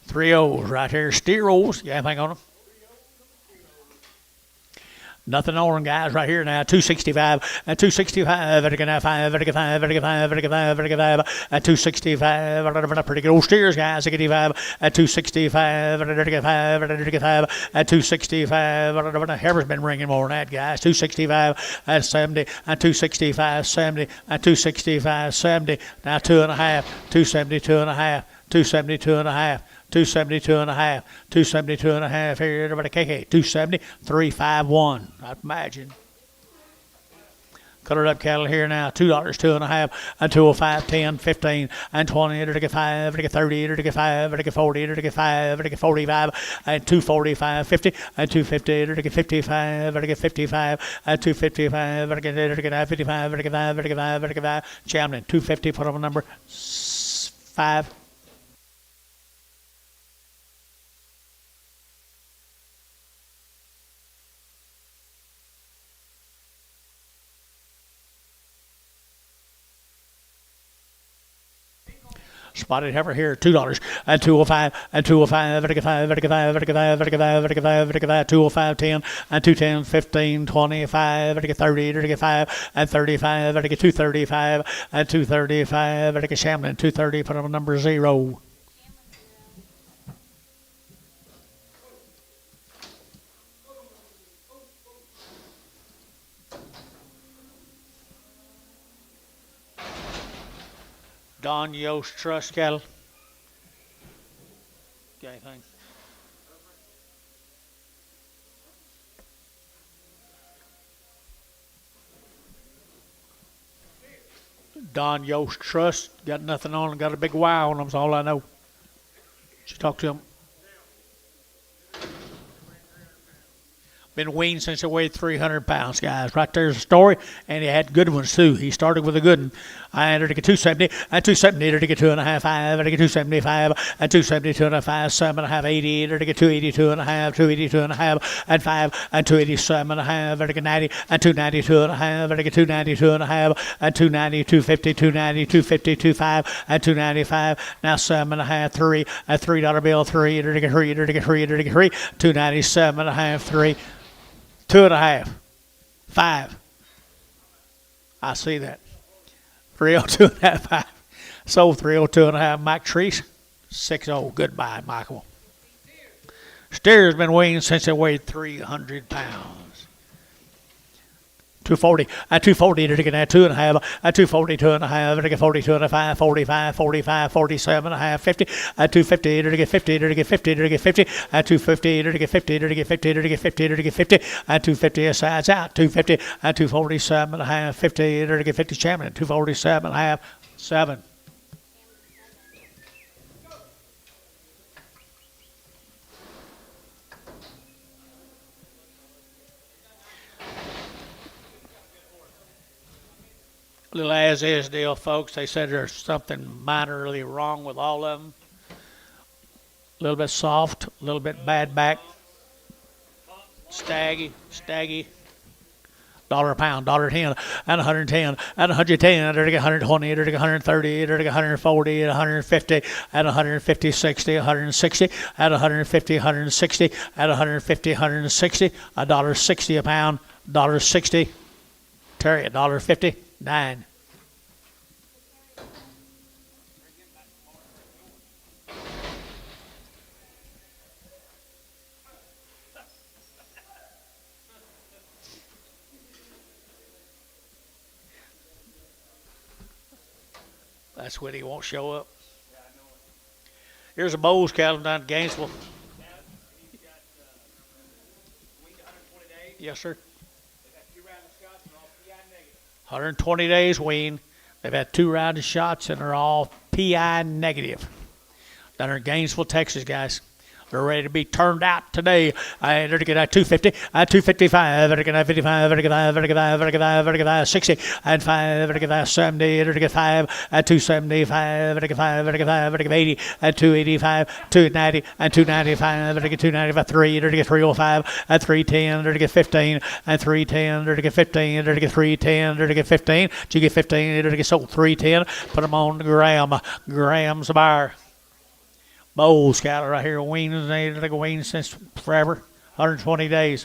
3-0 right here. Steer O's. You have anything on them? Nothing on them, guys, right here now. 265 at 265 at 5 at 5 at 5 at 5 at 265. Pretty good old steers, guys. 85 at 265 at 5 at 265. Heifer's been ringing more than that, guys. 265 at 70 at 265 70 at 265 70. Now 2.5 272 and a half 272 and a half 272 and a half, 272 and a half. Here, everybody, KK, 270, 351. I'd imagine. Colored up cattle here now, $2, 2.5, and 205, 10, 15, and 20, and 5, and 30, and 5, and 40, and 5, and 45, and 245, 50, and 250, and 55, and 55, and 255, and 55, and 55, and 5. Chamlin, 250, put on number 5. Spotted heifer here, $2 and 205 and 205 and 5 and 5 and 5 and 5 and 5 and 5 205 10 and 210 15 25 and 30 and 5 and 35 and 235 and 235 and Shamlin 230. Put on number 0. Don Yost Trust cattle. Got anything? Don Yost Trust. Got nothing on them. Got a big Y on them. That's all I know. Should talk to him. Been weaned since he weighed 300 pounds, guys. Right there's a story, and he had good ones, too. He started with a good one. I entered to get 270, and 270, entered to get 2.5, 5, and to get 275, and 272 and a 5, 7.5, 80, entered to get 282 and a half, 282 and a half, and 5, and 287 and a half, and to get 90, and 292 and a half, and to get 292 and a half, and 290, 250, 290, 250, 25, and 295. Now 7.5, 3, a $3 bill, 3, entered to get 3, entered to get 3, entered to get 3, 297 and a half, 3. 2.5, 5. I see that. 302 and a half, 5. Sold 302 and a half. Mike Treese, 6-0. Goodbye, Michael. Steer's been weaned since he weighed 300 pounds. 240, at 240, to get at 2.5, at 242 and a half, to get 42 and a 5, 45, 45, 47 and a half, 50, at 250, to get 50, to get 50, to get 50, at 250, to get 50, to get 50, to get 50, to get 50, at 250, sides out, 250, at 247 and a half, 50, to get 50, Champion, 247 and a half, 7. Little as is deal, folks. They said there's something minorly wrong with all of them. A little bit soft, a little bit bad back. Staggy. $1 a pound, $1.10, and 110, and 110, and 120, and 130, and 140, and 150, and 150, 60, 160, and 150, 160, and 150, 160, $1.60 a pound, $1.60. Terry, $1.50. 9. That's when he won't show up. Here's a Bowes cattle down in Gainesville. He's got weaned 120 days. Yes, sir. They've had 2 rounds of shots and all PI negative. 120 days weaned. They've had 2 rounds of shots and they're all PI negative. Down there in Gainesville, Texas, guys. They're ready to be turned out today. They're going to get 250, 255, they're going to 55, they're going to 55, they're going to 60, and 5, they're going to 70, they're going to 5, 275, they're going to 5, they're going to 5, they're going to 80, and 285, 290, and 295, they're going to 295, 3, they're going to 305, and 310, they're going to get 15, and 310, they're going to get 15, they're going to get 310, they're going to get 15, you get 15, they're going to get sold 310, put them on the grams a bar. Bowes cattle right here, weaned, they've weaned since forever, 120 days.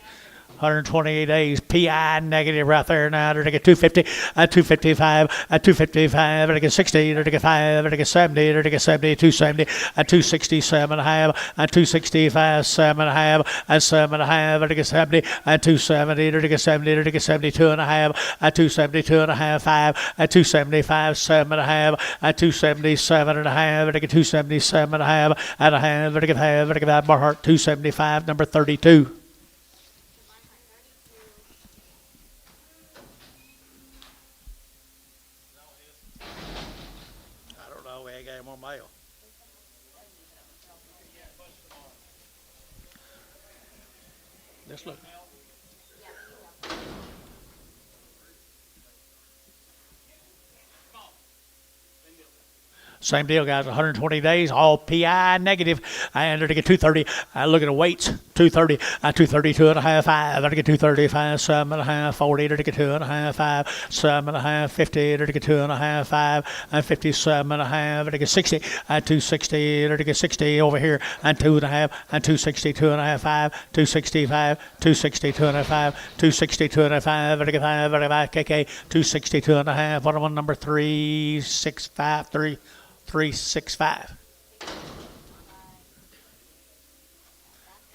128 days, PI negative right there now. They're going to get 250, 255, 255, they're going to get 60, they're going to get 5, they're going to get 70, they're going to get 70, 270, 267 and a half, 265, 7 and a half, 7 and a half, they're going to get 70, 270, they're going to get 70, they're going to get 72 and a half, 272 and a half, 5, 275, 7 and a half, 277 and a half, they're going to get 277 and a half, they're going to get 5, they're going to get Barhart 275, number 32. More mail. Let's look. Same deal, guys. 120 days, all PI negative. And they're to get 230. Look at the weights. 230. 232 and a half, 5. They're to get 235, 7 and a half, 40. They're to get 2 and a half, 5. 7 and a half, 50. They're to get 2 and a half, 5. And 57 and a half. They're to get 60. 260. They're to get 60 over here. And 2 and a half. And 262 and a half, 5. 265. 262 and a half, 5. 262 and a half, 5. They're to get 5. KK. 262 and a half. What one number 365. 365.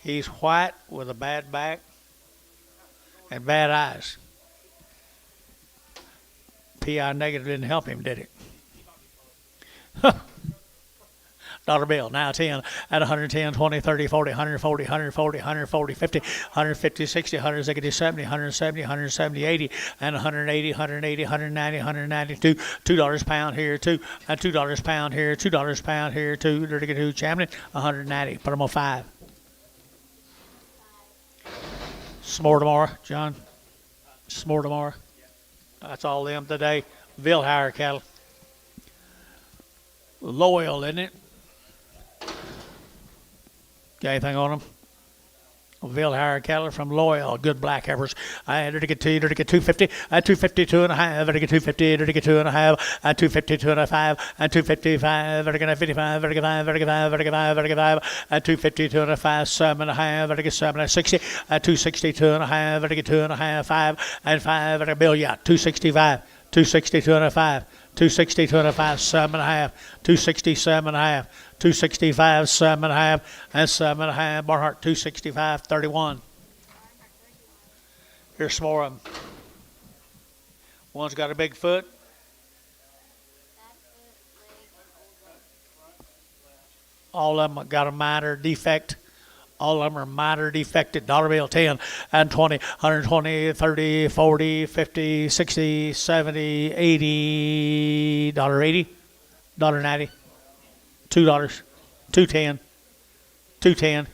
He's white with a bad back and bad eyes. PI negative didn't help him, did it? Dollar bill, now 10 at 110, 20, 30, 40, 140, 140, 140, 50, 150, 60, 160, 70, 170, 170, 80, and 180, 180, 190, 192, $2 pound here, $2, and $2 pound here, $2 pound here, $2, they're to get 2, Champion, 190, put them on 5. Some more tomorrow, John. Some more tomorrow. That's all them today. Heifer cattle. Loyal, isn't it? Got anything on them? Heifer cattle from Loyal, good black heifers. They're to get 2, they're to get 250, 252 and a half, they're to get 250, they're to get 2 and a half, 252 and a 5, 255, they're to get 55, they're to get 5, they're to get 5, they're to get 5, they're to get 5, 252 and a 5, 7 and a half, they're to get 7 and 60, 262 and a half, they're to get 2 and a half, 5, and 5, they're to bill yacht, 265, 262 and a 5, 262 and a 5, 7 and a half, 267 and a half, 265, 7 and a half, and 7 and a half. Barhart 265, 31. Here's some more of them. One's got a big foot. All of them got a minor defect. All of them are minor defected. Dollar bill, 10 and 20, 120, 30, 40, 50, 60, 70, 80, $1.80, $1.90, $2, 210, 210,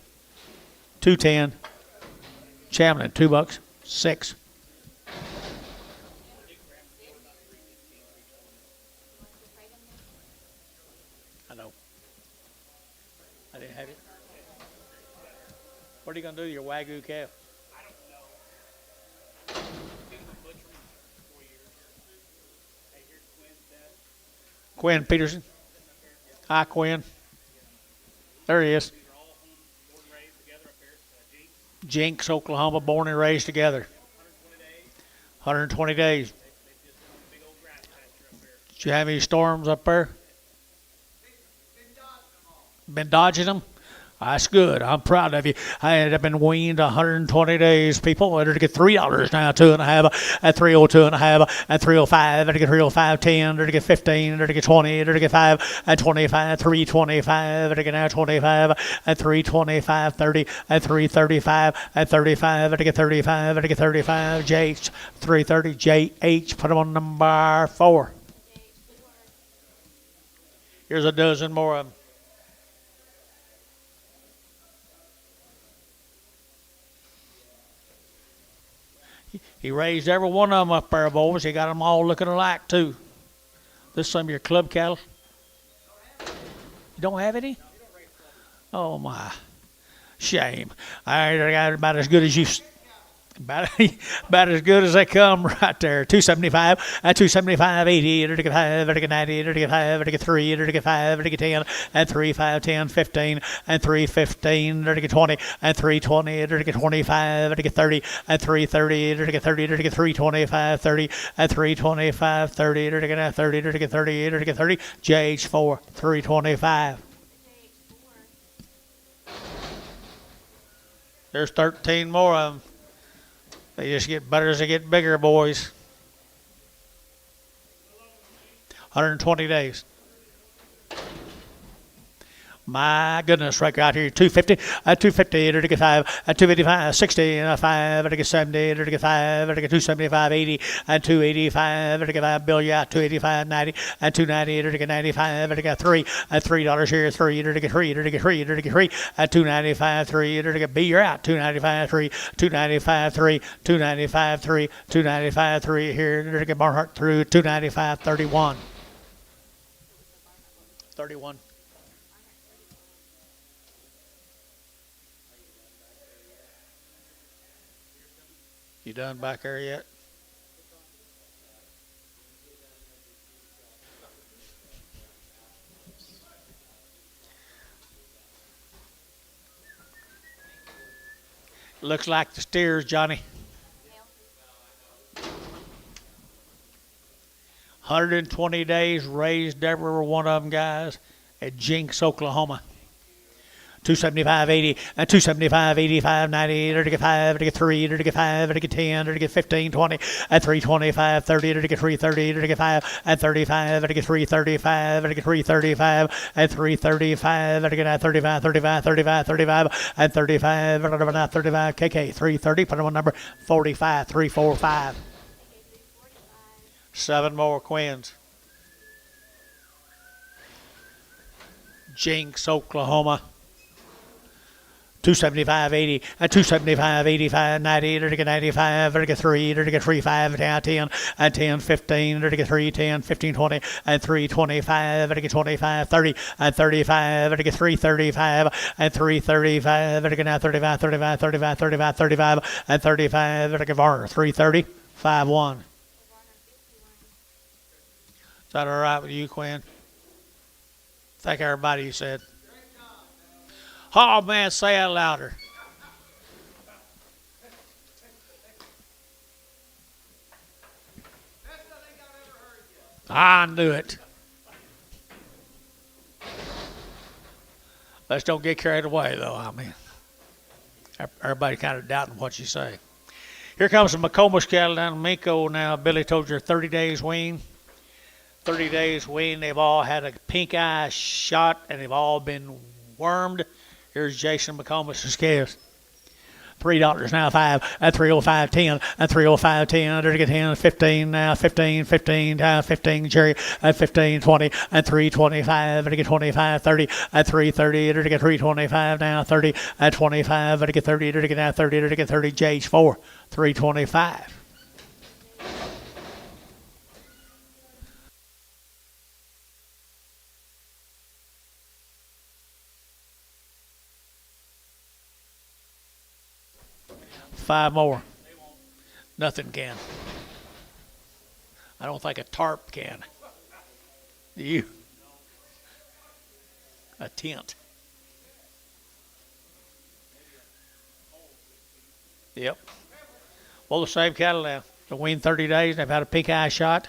210. Chamberlain, $2, 6. I know. I didn't have it. What are you going to do to your Wagyu calf? I don't know. Been with butchering for 4 years. Hey, here's Quinn's dad. Quinn Peterson. Hi, Quinn. There he is. These are all home, born and raised together up there. Jinx, Oklahoma, born and raised together. 120 days. They've just been on a big old grass pasture up there. Did you have any storms up there? Been dodging them? That's good. I'm proud of you. I've been weaned 120 days, people. Better to get $3 now, 2.5, at 302.5, at 305, better to get 305.10, better to get 15, better to get 20, better to get 5, at 25, 325, better to get now 25, at 325.30, at 335, at 35, better to get 35, better to get 35, JH 330, JH, put them on number 4. Here's a dozen more of them. He raised every one of them up there, boys. He got them all looking alike, too. This is some of your club cattle. You don't have any? Oh, my. Shame. I got about as good as you. About as good as they come right there. 275, at 275, 80, at 5, at 90, at 5, at 3, at 5, at 10, at 3, 5, 10, 15, at 3, 15, at 20, at 320, at 25, at 30, at 330, at 30, at 325, 30, at 325, 30, at 30, at 30, at 30, JH4, 325. There's 13 more of them. They just get better as they get bigger, boys. 120 days. My goodness, right out here, 250, at 250, at 5, at 255, 60, at 5, at 70, at 5, at 275, 80, at 285, at 5 bill, yeah, 285, 90, at 290, at 95, at 3, at $3 here, 3, at 3, at 3, at 3, at 295, 3, at B, you're out, 295, 3, 295, 3, 295, 3, 295, 3, here, at Barnhart through 295, 31. 31. You done back there yet? Looks like the steers, Johnny. 120 days, raised every one of them, guys, at Jinx, Oklahoma. 275, 80, and 275, 85, 90, 35, 3, 35, 10, 15, 20, at 325, 30, 330, 35, at 35, 335, 335, at 335, 35, 35, 35, 35, at 35, 35, KK, 330, put them on number 45, 345. 7 more Quins. Jinx, Oklahoma. 275, 80, at 275, 85, 90, 95, 3, 35, 10, at 10, 15, 3, 10, 15, 20, at 325, 25, 30, at 35, 335, at 335, 35, 35, 35, 35, 35, at 35, 330, 5-1. Is that all right with you, Quinn? Thank everybody, you said. Oh, man, say it louder. I knew it. Let's don't get carried away, though. I mean, everybody kind of doubting what you say. Here comes the McComas cattle down in Minko now. Billy told you 30 days wean. 30 days wean. They've all had a pink eye shot, and they've all been wormed. Here's Jason McComas' scales. $3 now, 5, at 305, 10, at 305, 10, to get 10, 15, now 15, 15, 15, Jerry, at 15, 20, at 325, to get 25, 30, at 330, to get 325, now 30, at 25, to get 30, to get now 30, to get 30, JH4, 325. Five more. Nothing can. I don't think a tarp can. Do you? A tent. Yep. Well, the same cattle now. They've weaned 30 days. They've had a pink eye shot,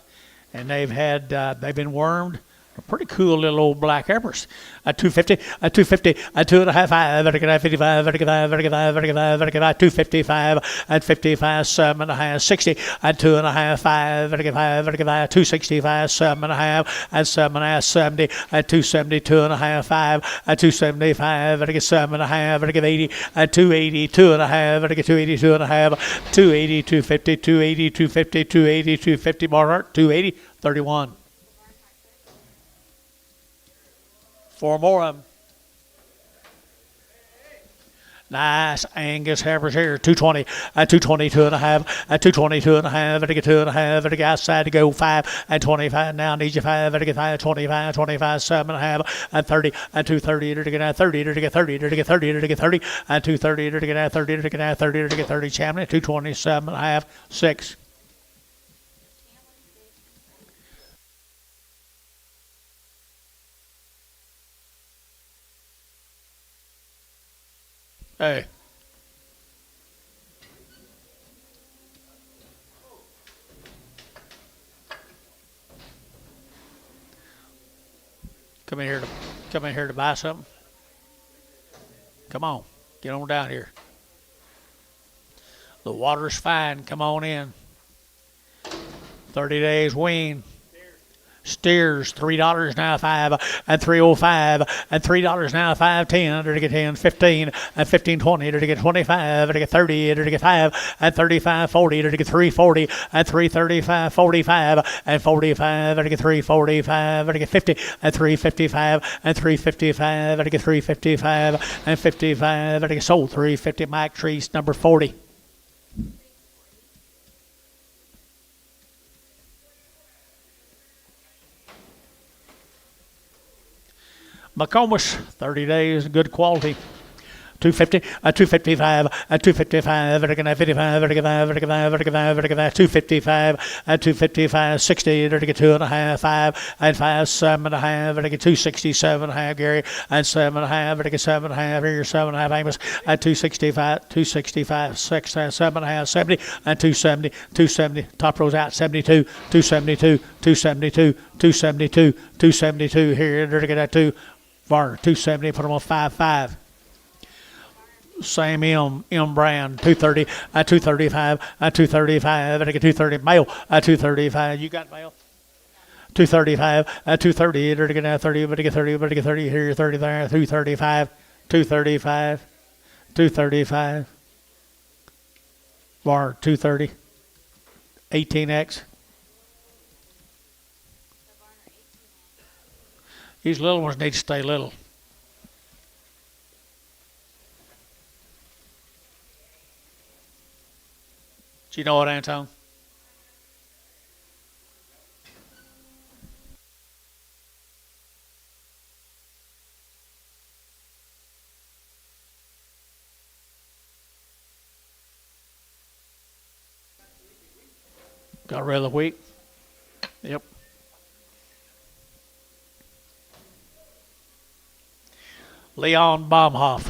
and they've been wormed. Pretty cool little old black Heifers. At 250, at 250, at 2.5, 55, 55, 55, 55, 55, 255, at 55, 7.5, 60, at 2.5, 5, 55, 55, 265, 7.5, at 7.5, 70, at 270, 2.5, 5, at 275, at 7.5, at 80, at 280, 2.5, at 280, 2.5, 280, 250, 280, 250, 280, 250, more, 280, 31. 4 more of them. Nice Angus Heifers here. 220, at 220, 2.5, at 220, 2.5, at 2.5, at outside to go 5, at 25. Now need you 5, at 5, 25, 25, 7.5, at 30, at 230, at 30, at 30, at 30, at 30, at 230, at 30, at 30, at 30, Champion, 227.5, 6. Hey. Come in here to buy something. Come on. Get on down here. The water's fine. Come on in. 30 days wean. Steers $3 now 5 and 305 and $3 now 5.10 to get 10 15 and 15.20 to get 25 to get 30 to get 5 and 35.40 to get 3.40 and 3.35 45 and 45 to get 3.45 to get 50 and 3.55 and 3.55 to get 3.55 and 55 to get sold 3.50 Mike Treese number 40. McComas, 30 days, good quality. 250, 255, 255, 55, 255, 255, 60, 2.5, 5, and 5, 7.5, 267.5, Gary, and 7.5, 7.5, here, 7.5, Amos, at 265, 265, 6, 7.5, 70, and 270, 270, top rows out, 72, 272, 272, 272, 272, here, to get that 2, Varner, 270, put them on 5.5. Same M brand, 230, 235, 235, I get 230 male, 235. You got male? 235, 230, to get 30, but to get 30, but to get 30 here, 30 there, 235, 235, 235. Bar 230, 18X. These little ones need to stay little. Do you know what, Anton? Got rid of the wheat? Yep. Leon Baumhoff.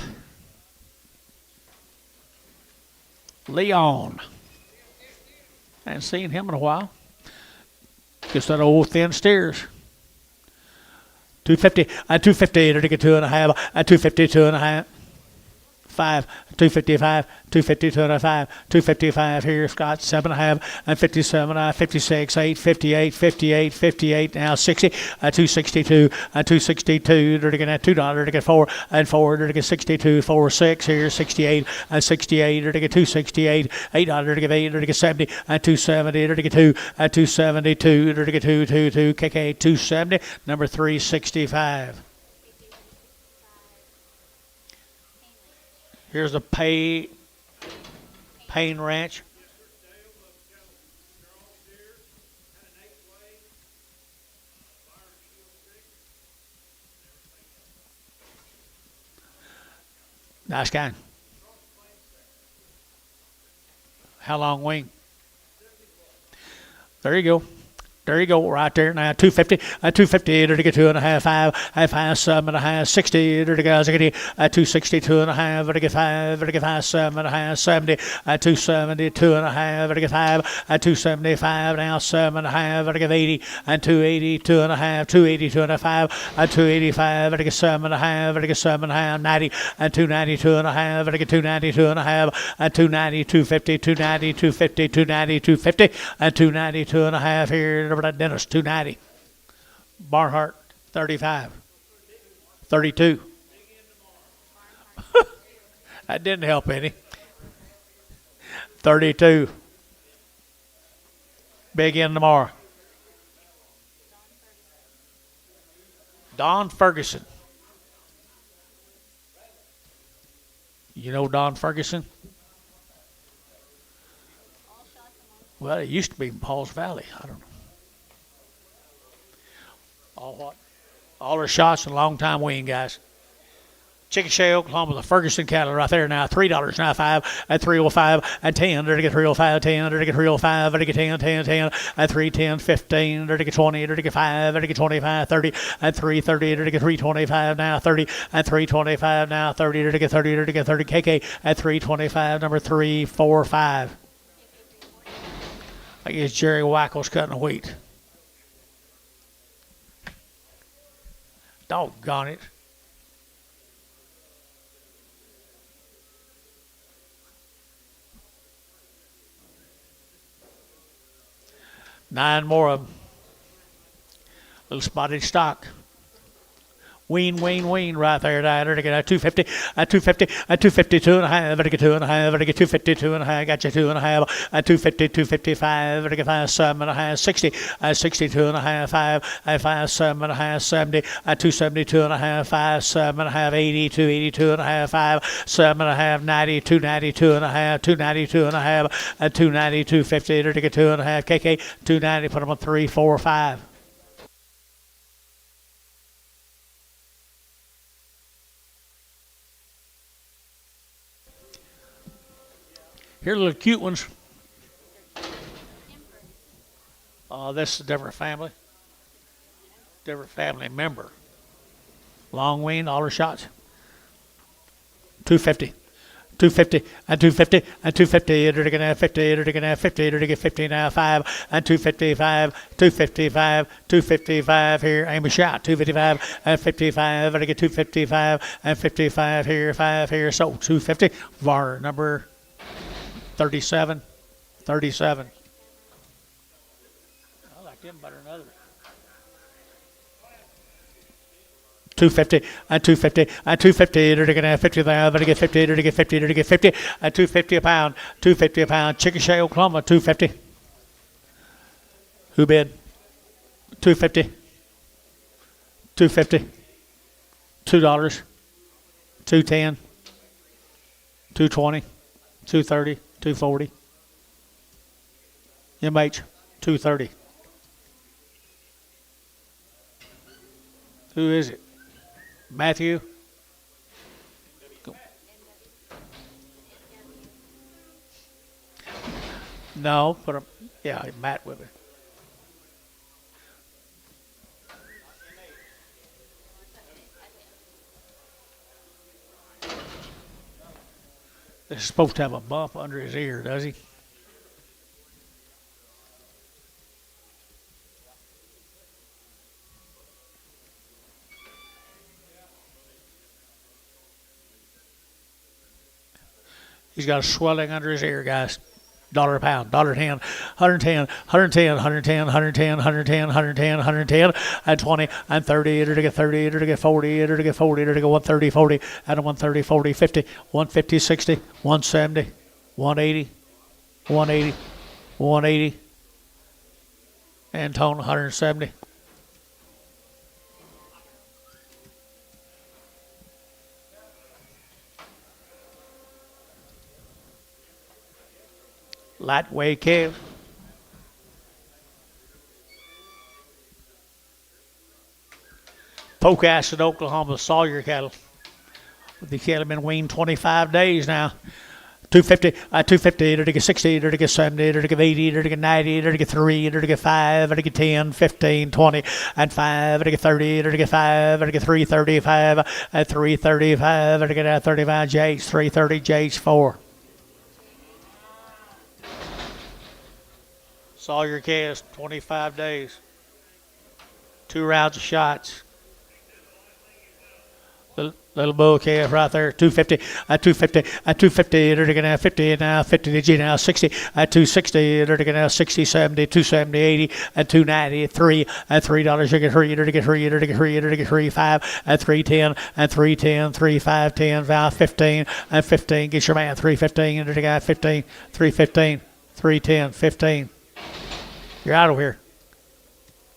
Leon. I haven't seen him in a while. Just that old thin steers. 250, 250 to get 2.5, 250, 2.5. 5, 255, 250, 205, 255 here, Scott, 7.5, and 57, 56, 8, 58, 58, 58, now 60, 262, 262, to get $2, to get 4, and 4, to get 62, 4, 6 here, 68, 68, to get 268, $8, to get 8, to get 70, 270, to get 2, 272, to get 2, 2, 2, KK, 270, number 365. Here's the Pain Ranch. Nice guy. How long wing? There you go. There you go, right there now. 250, 250, to get 2.5, 5, 7.5, 60, to get 260, 2.5, to get 5, to get 5, 7.5, 70, 270, 2.5, to get 5, 275, now 7.5, to get 80, and 280, 2.5, 280, 2.5, 285, to get 7.5, to get 7.5, 90, and 290, 2.5, to get 290, 2.5, 290, 250, 290, 250, 290, 250, and 290, 2.5 here. That dentist 290. Barnhart 35. 32. That didn't help any. 32. Big in tomorrow. Don Ferguson. You know Don Ferguson? Well, it used to be in Paul's Valley. I don't know. All what? All their shots and long time wean guys. Chickasha, Oklahoma, the Ferguson cattle right there now. $3.95 at 305 at 10. There to get 305, 10. There to get 305. There to get 10, 10, 10 at 310, 15. There to get 20. There to get 5. There to get 25, 30 at 330. There to get 325 now. 30 at 325 now. 30. There to get 30. There to get 30. KK at 325. Number 345. I guess Jerry Wackel's cutting wheat. Doggone it. Nine more of them. Little spotted stock. Wean right there. There to get 250, 250, 250, 2.5, to get 2.5, to get 250, 2.5, got you 2.5, 250, 255, to get 5, 7.5, 60, 60, 2.5, 5, 5, 7.5, 70, 270, 2.5, 5, 7.5, 80, 280, 2.5, 5, 7.5, 90, 290, 2.5, 290, 2.5, 290, 250, to get 2.5, KK, 290, put them on 3, 4, 5. Here are little cute ones. This is a different family. Different family member. Long wean, all her shots. 250. 250 and 250 and 250. They're going to have 50. They're going to have 50. They're going to get 50 now. 5 and 255. 255. 255 here. Aim a shot. 255 and 55. They're going to get 255 and 55 here. 5 here. So 250. VAR number 37. 37. I like them better than others. 250 and 250 and 250. They're going to have 50 there. They're going to get 50. They're going to get 50. They're going to get 50 and 250 a pound. 250 a pound. Chickasha, Oklahoma. 250. Who bid? 250. 250. $2. 210. 220. 230. 240. MH. 230. Who is it? Matthew? Go. No, put him. Yeah, Matt with it. This is supposed to have a bump under his ear, does he? He's got a swelling under his ear, guys. $1 a pound, $1.10, 110, 110, 110, 110, 110, 110, 110, and 20, and 30, it'll get 30, it'll get 40, it'll get 40, it'll get 130, 40, and 130, 40, 50, 150, 60, 170, 180, 180, 180, and tone 170. Lightweight calf. Poke Acid, Oklahoma, Sawyer cattle. The cattle have been weaned 25 days now. 250, 250, it'll get 60, it'll get 70, it'll get 80, it'll get 90, it'll get 3, it'll get 5, it'll get 10, 15, 20, and 5, it'll get 30, it'll get 5, it'll get 335, at 335, it'll get 35, JH, 330, JH 4. Sawyer cast, 25 days. 2 rounds of shots. Little bull calf right there, 250, 250, 250, they're going to 50 now, 50 digit now, 60, 260, they're going to 60, 70, 270, 80, 290, 3, $3, you get 3, they're get 3, they're get 3, they're get 3, 5, 310, 310, 3, 5, 10, 5, 15, 15, get your man, 315, they're got 15, 315, 310, 15. You're out of here.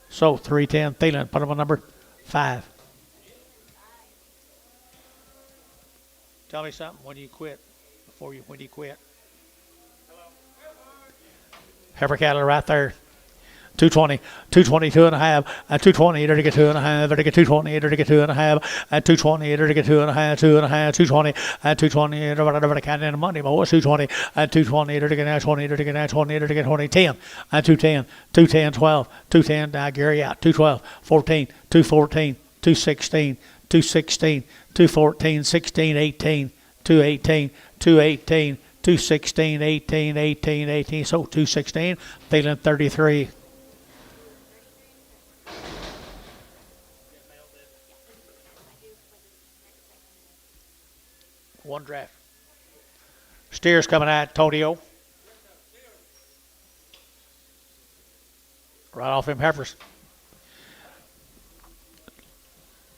So 310, Thielen, put him on number 5. Tell me something when you quit. When you quit. Heifer cattle right there. 220, 222 and a half, 220, it'll get 2 and a half, it'll get 220, it'll get 2 and a half, 220, it'll get 2 and a half, 2 and a half, 220, 220, it'll count in the money, boys, 220, 220, it'll get 20, it'll get 20, it'll get 20, 10, 210, 210, 12, 210, now Gary out, 212, 14, 214, 216, 216, 214, 16, 18, 218, 218, 216, 18, 18, 18, so 216, Thielen 33. One draft. Steers coming out, Tonio. Right off them heifers.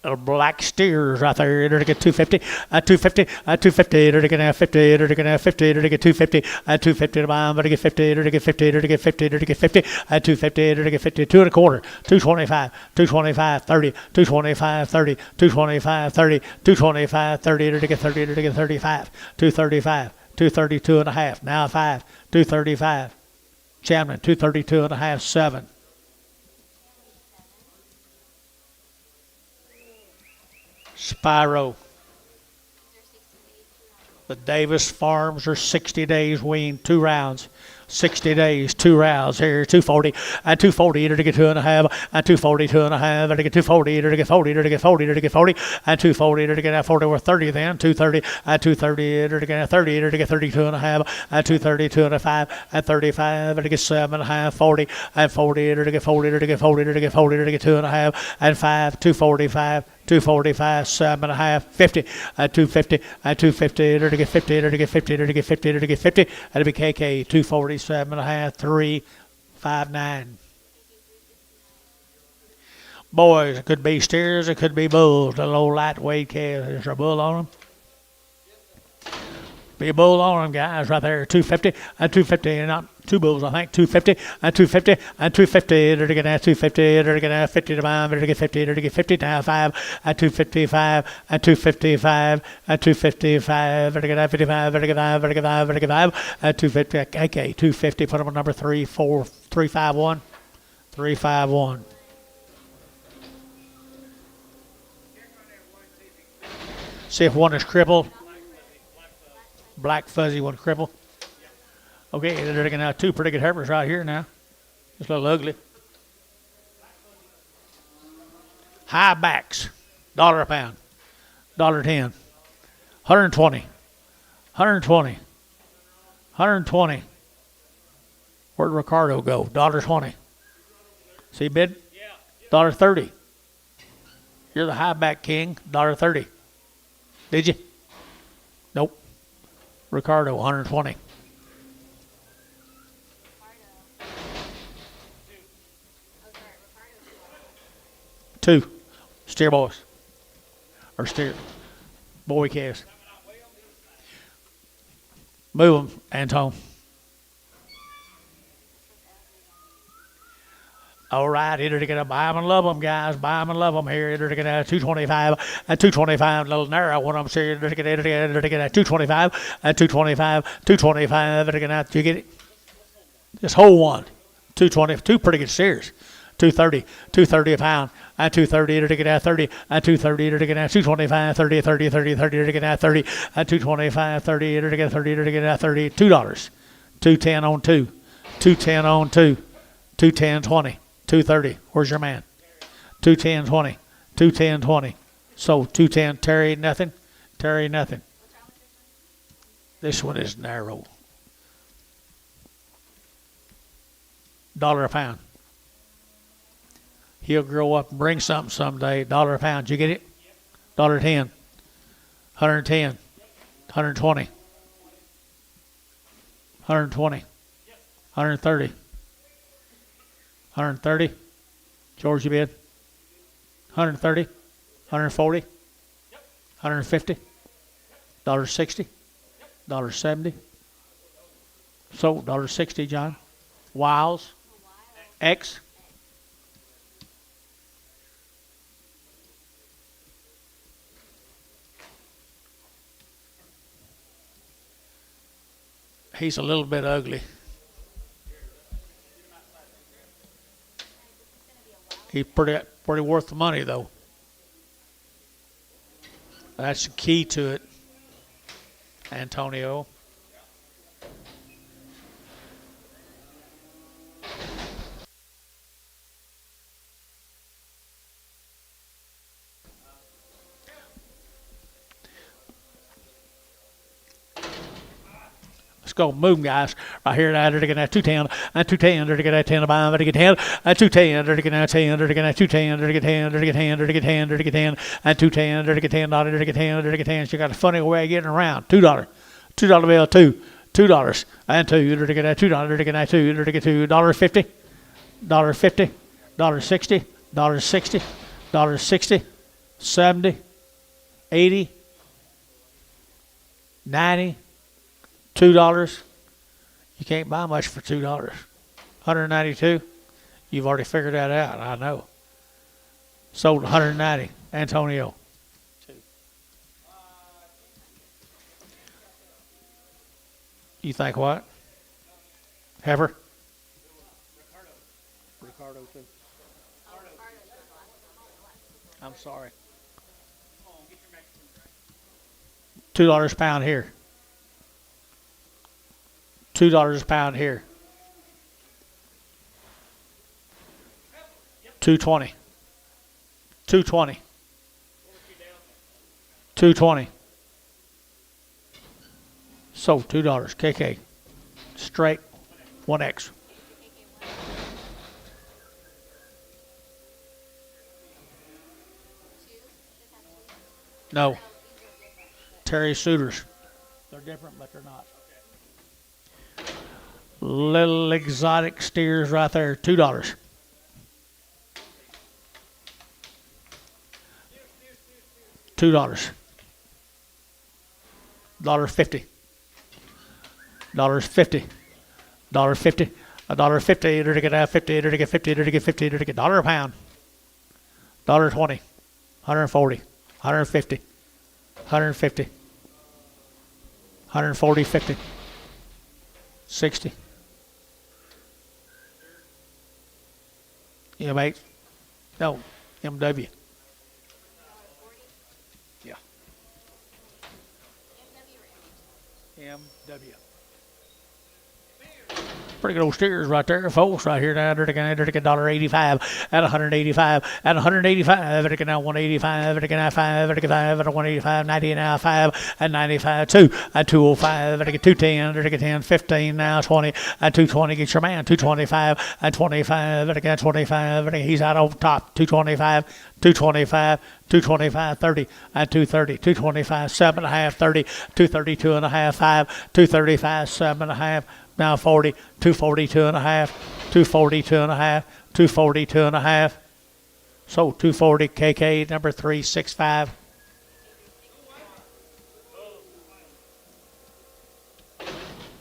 Little black steers right there. It'll get 250, 250, 250. It'll get 50, it'll get 50, it'll get 250, 250 to buy them. It'll get 50, it'll get 50, it'll get 50, it'll get 50, 250, it'll get 50, 2 1/4, 225, 225, 30, 225, 30, 225, 30, 225, 30, it'll get 30, it'll get 35, 235, 232 and a half. Now 5, 235. Chapman, 232 and a half, 7. Spyro. The Davis Farms are 60 days weaned, 2 rounds. 60 days, 2 rounds here, 240, 240, it'll get 2 and a half, 240, 2 and a half, it'll get 240, it'll get 40, it'll get 40, it'll get 40, 240, it'll get 40, we're 30 then, 230, 230, it'll get 30, it'll get 32 and a half, 230, 2 and a 5, 35, it'll get 7 and a half, 40, 40, it'll get 40, it'll get 40, it'll get 40, it'll get 2 and a half, 5, 245, 245, 7 and a half, 50, 250, 250, it'll get 50, it'll get 50, it'll get 50, it'll get 50, it'll be KK, 240, 7 and a half, 359. Boys, it could be steers, it could be bulls. The little lightweight calves. There's a bull on them. Be a bull on them, guys, right there. 250, 250, and not 2 bulls, I think. 250, 250, 250. It'll get 250, it'll get 50 to buy them, it'll get 50, it'll get 50 now. 5, 255, 255, 255, it'll get 55, it'll get 5, it'll get 5, it'll get 5, 250, okay, 250, put them on number 3, 4, 351, 351. See if one is crippled. Black fuzzy one cripple. Okay, they're looking at 2 pretty good heifers right here now. Just a little ugly. High backs, $1 a pound, $1.10, 120, 120, 120. Where'd Ricardo go? $1.20. See bid? $1.30. You're the high back king. $1.30. Did you? Nope. Ricardo, 120. Two. Steer boys. Or steer. Boy calves. Move them, Anton. All right, it'll get a buy them and love them, guys. Buy them and love them here. It'll get a 225, a 225, a little narrow one. I'm saying it'll get a 225, a 225, 225. It'll get out. You get it? This whole one, 220, 2 pretty good steers. 230, 230 a pound, and 230 to get at 30 and 230 to get at 225 30 30 30 30 to get at 30 and 225 30 to get 30 to get at 30 $2 210 on 2 210 on 2 210 20 230 where's your man 210 20 210 20 so 210 Terry nothing this one is narrow $1 a pound. He'll grow up and bring something someday. $1 a pound. Did you get it? $1.10. 110. 120. 120. 130. 130. George, you bid? 130. 140. 150. $1.60. $1.70. So $1.60, John. Wiles. X. He's a little bit ugly. He's pretty worth the money, though. That's the key to it, Antonio. Let's go, move, guys. Right here, they're getting at 210, and 210, they're getting at 10, about to get 10, and 210, they're getting at 10, they're getting at 210, they're getting 10, they're getting 10, they're getting 10, they're getting 10, and 210, they're getting 10, they're getting 10, they're getting 10. She got a funny way of getting around. $2 bill, $2, and 2, they're getting at $2, they're getting at 2, they're getting $2.50, $1.50, $1.60, $1.60, $1.60, 70, 80, 90. $2. You can't buy much for $2. 192. You've already figured that out. I know. Sold 190. Antonio. You think what? Heifer? Ricardo too. I'm sorry. $2 a pound here. $2 a pound here. 220. 220. 220. So $2. KK. Straight. 1X. No. Terry Suitors. They're different, but they're not. Little exotic steers right there, $2. $2. $1.50. $1.50. $1.50. $1.50. They're to get out 50. They're to get 50. They're to get 50. They're to get $1 a pound. $1.20. 140. 150. 150. 140. 50. 60. M8. No, MW. Yeah. MW. Pretty good old steers right there, folks. Right here now, they're getting $1.85 at 185 at 185. They're getting now 185. They're getting 5. They're getting 5 at 185. 90 now 5 at 95. 2 at 205. They're getting 210. They're getting 10. 15 now 20 at 220. Get your man 225 at 25. They're getting 25. He's out on top. 225. 225. 225, 30 at 230, 225, 7.5, 30, 232 and a half, 5, 235, 7.5, now 40, 242 and a half, 242 and a half, 242 and a half. So 240 KK number 365.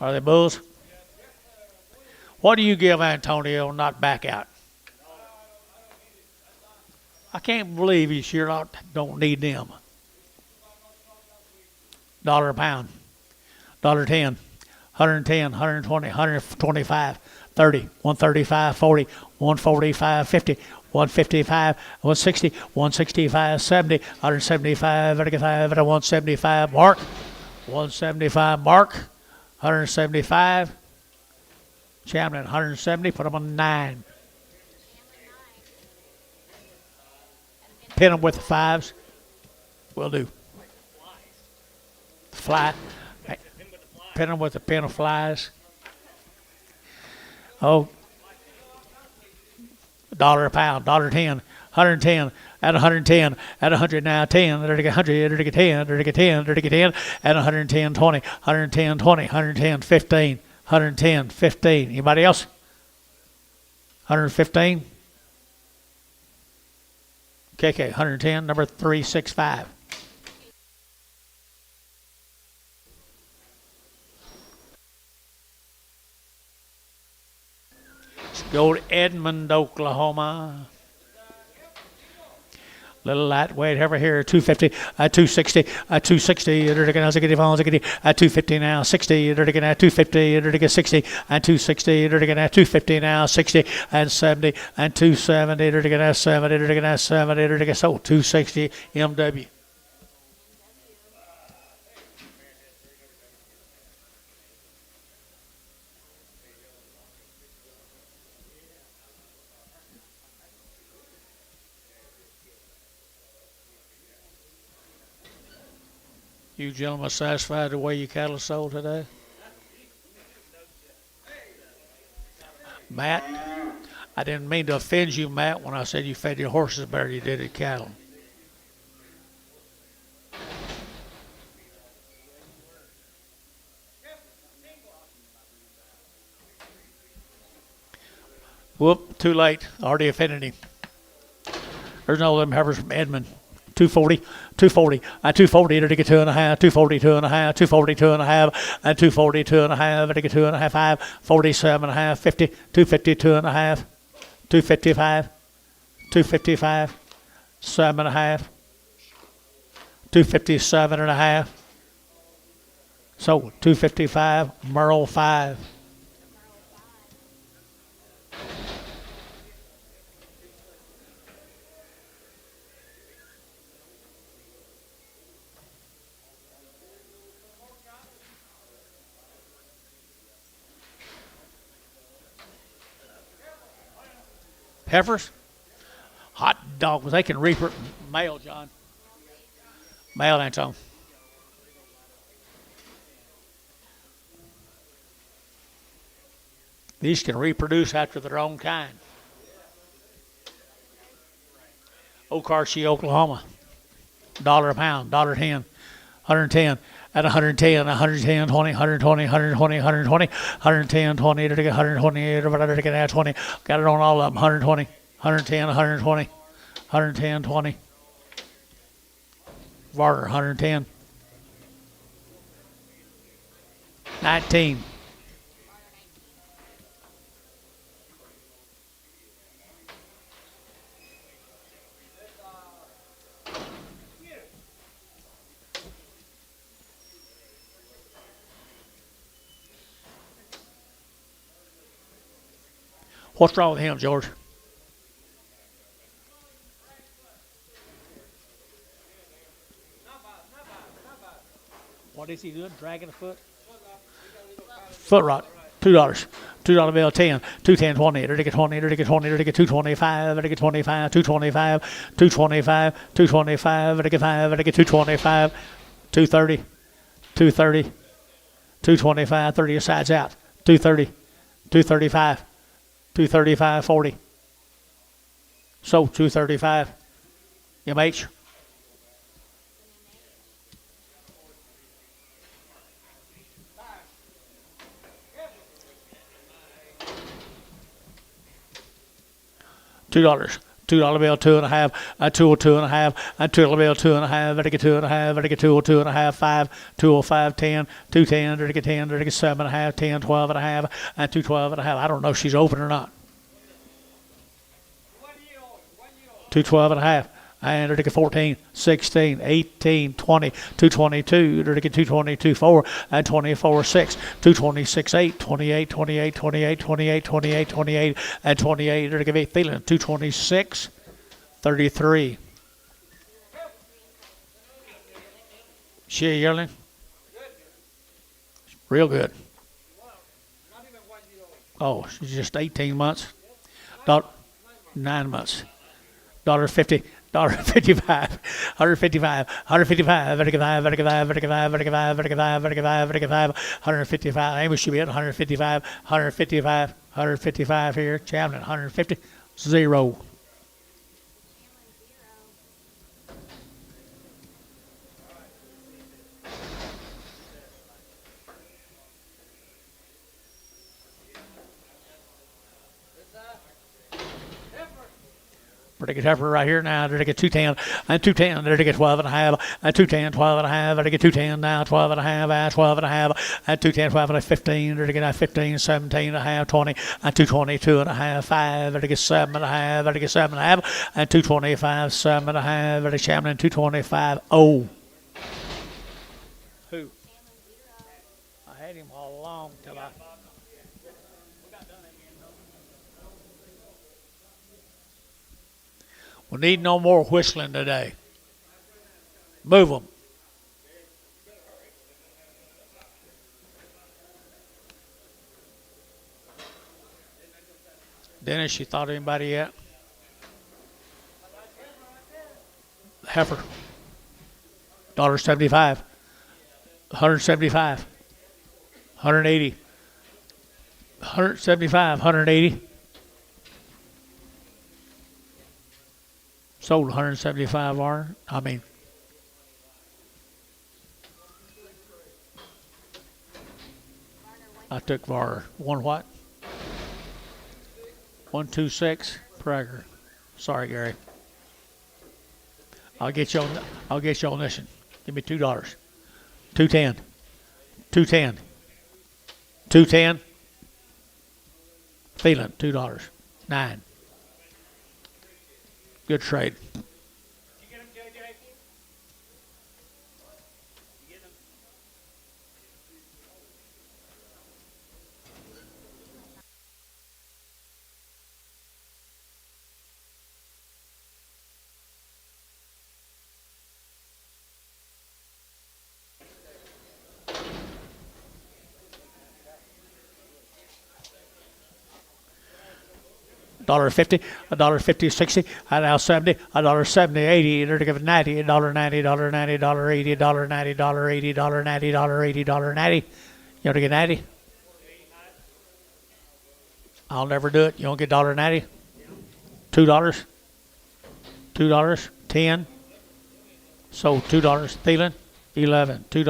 Are they bulls? What do you give Antonio not back out? I can't believe you sure don't need them. $1 a pound. $1.10. 110, 120, 125, 30, 135, 40, 145, 50, 155, 160, 165, 70, 175, 175 mark, 175 mark, 175. Chamberlain, 170, put them on 9. Pin them with the 5s. Will do. Fly. Pin them with a pin of flies. Oh, $1 a pound, $1.10, 110, at 110, at 100 now, 10, at 100, at 10, at 10, at 10, at 110, 20, 110, 20, 110, 15, 110, 15. Anybody else? 115? KK, 110, number 365. Go to Edmond, Oklahoma. Little lightweight heifer here, 250, 260, 260, 250 now, 60, 250, 60, and 260, 250 now, 60, and 70, and 270, 70, so 260 MW. You gentlemen satisfied the way your cattle sold today? Matt, I didn't mean to offend you, Matt, when I said you fed your horses better than you did your cattle. Whoop, too late. Already offended him. There's no them heifers from Edmond. 240, 240, 240 to get 2.5, 240, 2.5, 240, 2.5, and 240, 2.5, to get 2.5, 5, 47.5, 50, 250, 2.5, 255, 255, 7.5, 257.5. So 255, Merle 5. Heifers, hot dogs. They can reap male, John. Male, Anton. These can reproduce after their own kind. OKC, Oklahoma. $1 a pound, $1.10, 110. At 110, 110, 20, 120, 120, 120, 110, 20, 120, 20. Got it on all of them. 120, 110, 120, 110, 20. Varder, 110. 19. What's wrong with him, George? What is he doing? Dragging a foot? Foot rot. $2. $2 bill, 10, 210, 20, 20, 20, 225, 25, 225, 225, 225, 225, 230, 230, 225, 30 sides out, 230, 235, 235, 40. So 235. MH. $2. $2 bill, 2.5, a $2 2.5, a $2 bill, 2.5, a 2.5, a $2 2.5, 5, 205, 10, 210, 10, 7.5, 10, 12.5, and 212.5. I don't know if she's open or not. 212.5. and they're 14, 16, 18, 20, 222, they're 222, 4, and 24, 6, 226, 8, 28, 28, 28, 28, 28, 28, and 28, they're 8, feeling 226, 33. She a yearling? Real good. Oh, she's just 18 months. 9 months. $50. $55, $155, $155, $155, $155. Amos should be at $155, $155, $155 here. Chamlin, $150, 0. Pretty good heifer right here now. They're to get 210 and 210. They're to get 12 and a half and 210, 12 and a half. They're to get 210 now, 12 and a half and 12 and a half and 210, 12 and a 15. They're to get 15, 17 and a half, 20 and 222 and a half, 5. They're to get 7 and a half. They're to get 7 and a half and 225, 7 and a half. They're to Chamlin 225. Oh. Who? I had him all along till I. We need no more whistling today. Move them. Dennis, you thought of anybody yet? Heifer. $1.75. 175. 180. 175. 180. Sold 175 R. I mean, I took VAR. One what? 126 per acre. Sorry, Gary. I'll get you on this one. Give me $2. 210. 210. 210. Feeling $2. 9. Good trade. Did you get him, JJ? You get him? $1.50, $1.50, 60, $1.70, $1.70, 80, they're to give it 90, $1.90, $1.90, $1.80, $1.90, $1.80, $1.90, $1.80, $1.90. You want to get 90? I'll never do it. You won't get $1.90? $2? $2? 10? So $2. Thielen? 11. $2. You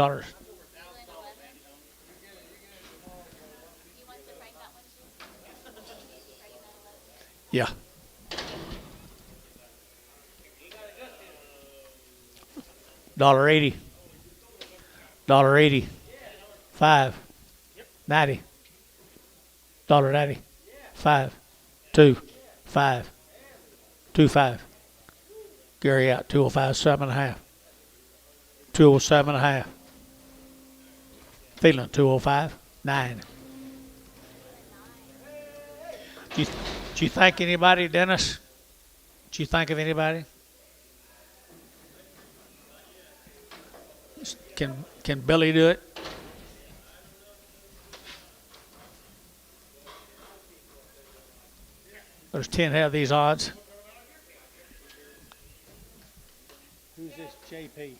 want to frame that one too? Yeah. $1.80. $1.80. 5. 90. $1.90. 5. 2. 5. 2 5. Gary out 205, 7.5. 207.5. Feeling 205, 9. Do you think anybody, Dennis? Do you think of anybody? Can Billy do it? There's 10 have these odds. Who's this JP?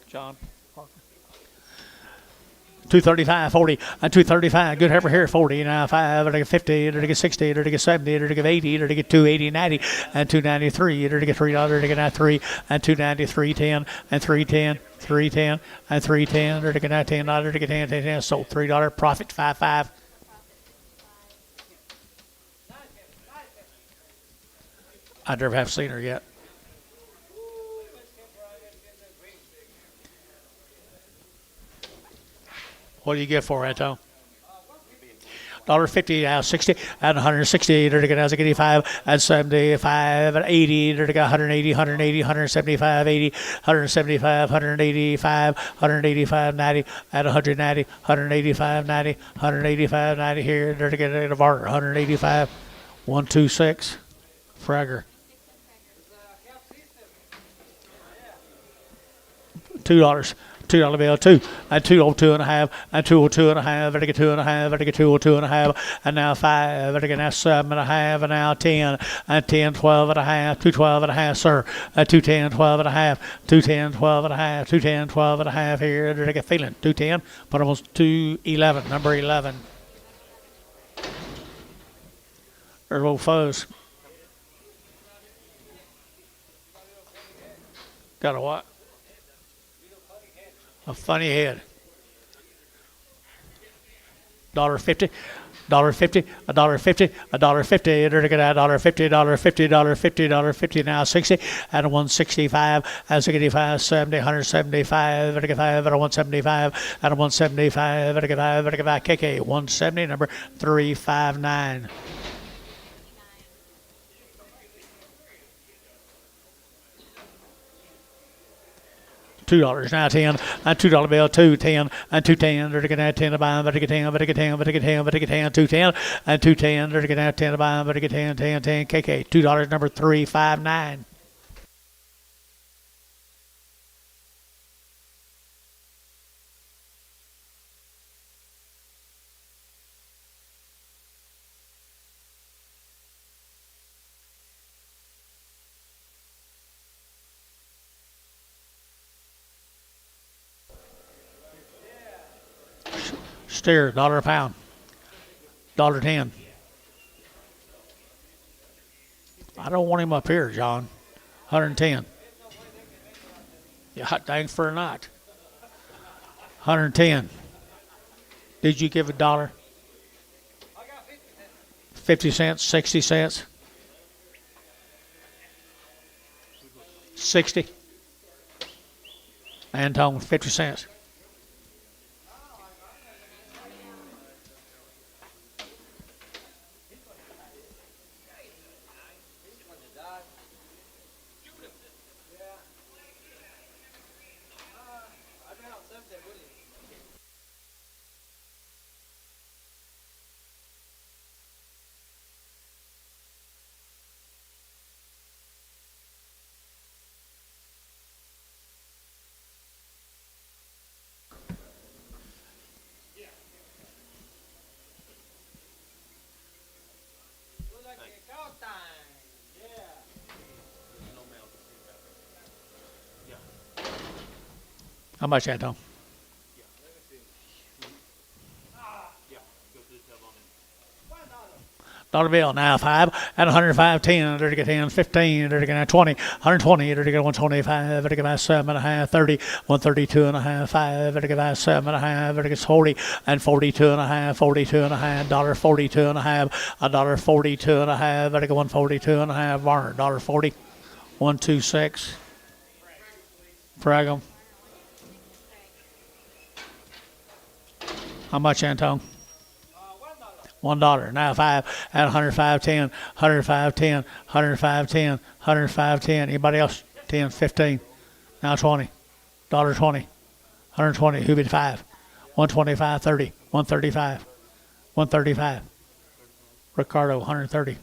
John Parker. 235, 40, and 235. Good heifer here, 40, now 5, or to get 50, or to get 60, or to get 70, or to get 80, or to get 280, 90, and 293, or to get $3, or to get 3, and 293, 10, and 310, 310, and 310, or to get $10, or to get 10, 10, 10. Sold $3, profit 5.5. I never have seen her yet. What do you get for her, Anto? $1.50 now 60 and 160 there to get 85 and 75 and 80 there to get 180 175 80 175 185 185 90 and 190 185 90 185 90 here there to get a barter 185 126 Fragger. $2 bill, 2 and 202 and a half and 202 and a half, vertical 2 and a half, vertical 202 and a half, and now 5, vertical now 7 and a half, and now 10 and 10, 12 and a half, 212 and a half, sir, 210, 12 and a half, 210, 12 and a half, 210, 12 and a half here, vertical feeling 210, but almost 211, number 11. There's old fuzz. Got a what? A funny head. $1.50, $1.50, $1.50, $1.50. There to get $1.50, $1.50, $1.50, $1.50. Now 60 and 165 and 65, 70, 175, vertical 5 and 175 and 175, vertical 5, vertical 5, KK 170, number 359. $2 now 10 and $2 bill 210 and 210 they're getting 10 to buy better get 10 better get 10 better get 10 better get 10 210 and 210 they're getting 10 to buy better get 10 10 10 KK $2 number 359. Steer, $1 a pound. $1.10. I don't want him up here, John. 110. Yeah, hot dang for a night. 110. Did you give $1? 50 cents, 60 cents. 60. Antone, 50 cents. How much, Anton? $1 bill now 5 and 105 10 there to get 10 15 there to get 20 120 there to get 125 there to get 7 and a half 30 132 and a half 5 there to get 7 and a half there to get 40 and 42 and a half 42 and a half $1.42 and a half $1.42 and a half there to get 142 and a half Varner $1.40 126 frag 'em. How much, Anton? $1 now 5 and 105 10 105 10 105 10 105 10. Anybody else? 10 15 now 20 $1.20 120 who bid 5 125 30 135 135 Ricardo 130.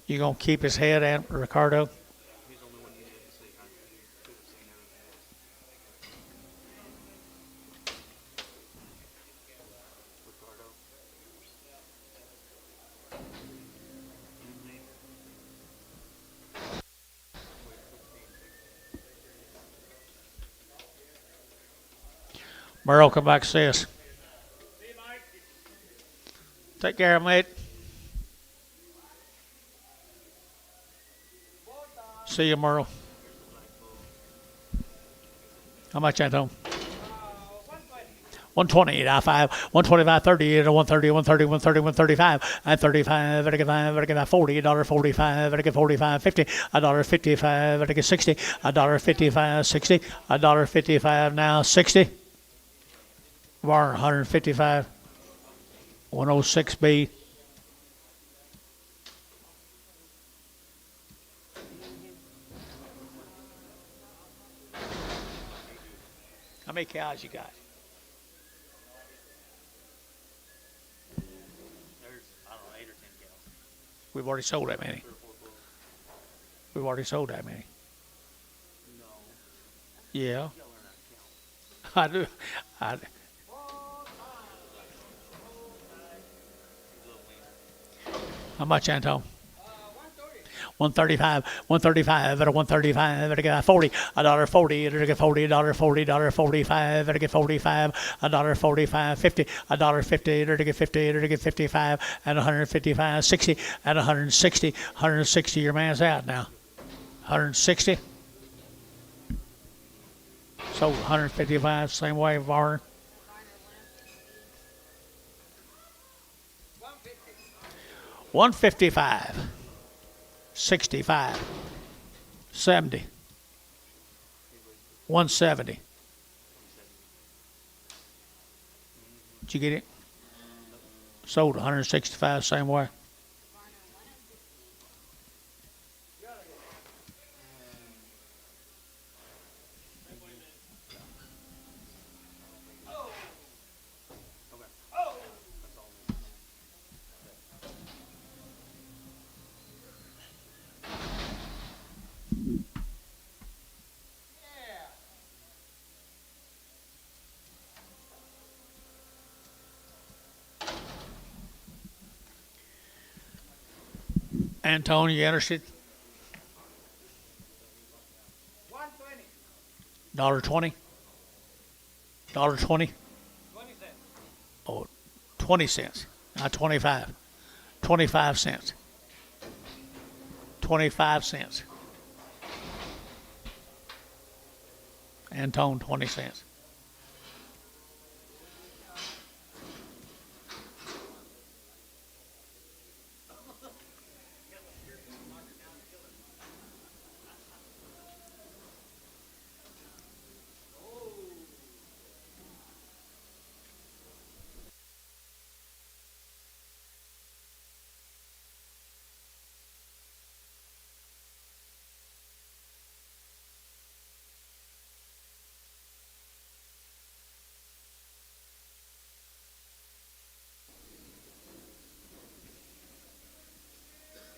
You gonna keep his head, Aunt Ricardo? Merle, come back and see us. Take care, mate. See you, Merle. 120, now 5, 125, 30, 130, 130, 130, 135, and 35, $40, $45, 45, 50, $55, 60, $55, 60, $55, now 60, bar 155, 106B. How many cows you got? There's, I don't know, 8 or 10 cows. We've already sold that many. 3 or 4 bulls. We've already sold that many. No. Yeah, You gotta learn how to count. I do. He's a little leaner. How much, Anton? 130. 135, 135, at a 135, at a 40, $1.40, at a 40, $1.40, $45, at a 45, $1.45, 50, $1.50, at a 50, at a 55, and 155, 60, and 160, 160. Your man's out now. 160. So 155, same way, Varner. 155. 65, 70, 170. Did you get it? Sold 165, same way. Anton, you interested? 120. $1.20? $1.20? 20 cents. Oh, 20 cents. Not 25. 25 cents. 25 cents. Anton, 20 cents.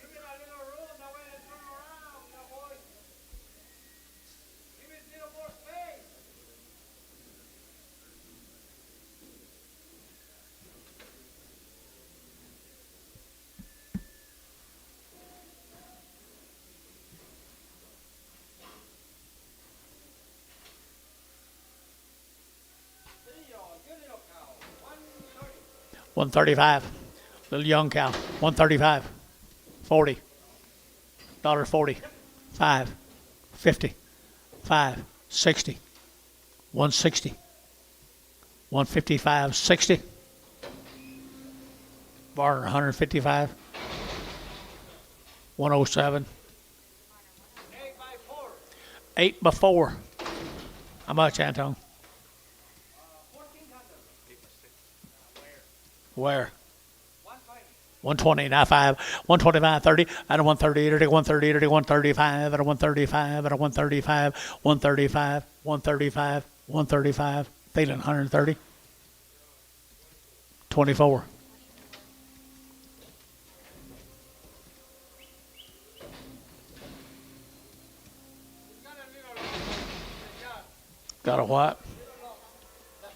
Give me a little room, that way I turn around, you boy. Give me a little more space. See y'all, good little cow. 130. 135. Little young cow. 135. 40. $1.40. 5. 50. 5. 60. 160. 155. 60. Bar 155. 107. 8 by 4. 8 by 4. How much, Anton? 1400. Where? 120. 120, now 5, 125, 30, out of 130, at a 130, at a 135, at a 135, at a 135, 135, 135, 135, feeling 130, 24. Got a little yeah, Got a what? that's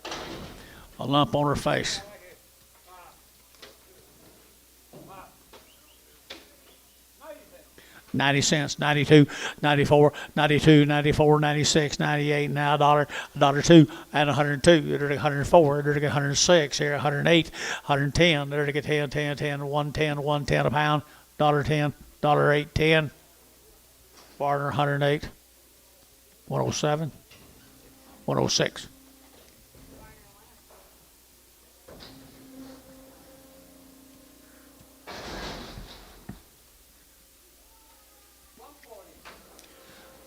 8. A lump on her face. Right here. 90 cents. 90 cents, 92, 94, 92, 94, 96, 98, now $1.02, and 102, there's 104, there's 106, here 108, 110, there's 10, 10, 10, 110, 110 a pound, $1.10, $1.08, 10, barter 108, 107, 106.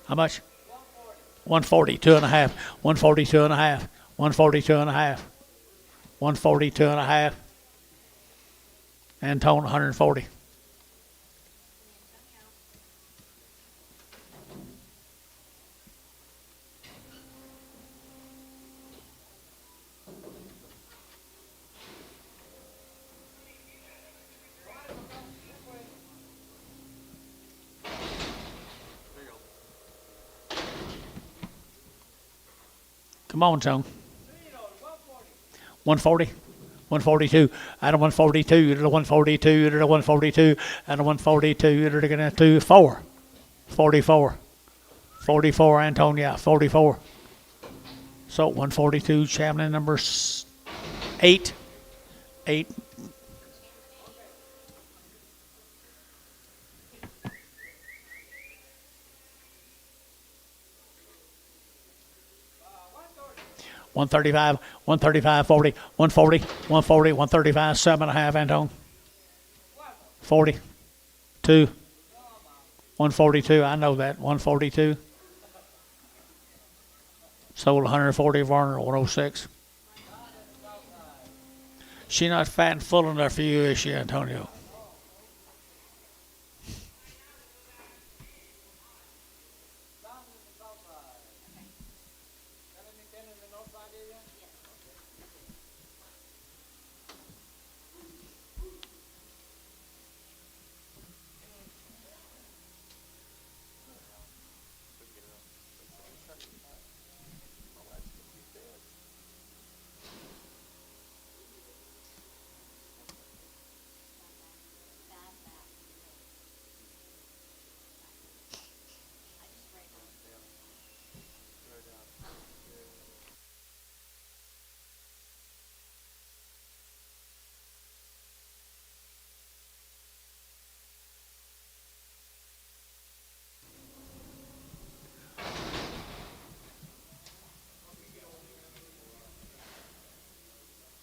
How much? 142 and a half. 142 and a half. 142 and a half. 142 and a half. Antone 140. Come on, Tone. 140. 142. Out of 142. To the 142. To the 142. Out of 142. To the 2. 4. 44. 44, Antonia. 44. So 142, Chamberlain number 8. 8. One 135, 40, 140, 140, 135, 7.5, Antone. 40, 2, 142, I know that, 142. Sold 140, Varner, 106. She not fat and full enough for you, is she, Antonio?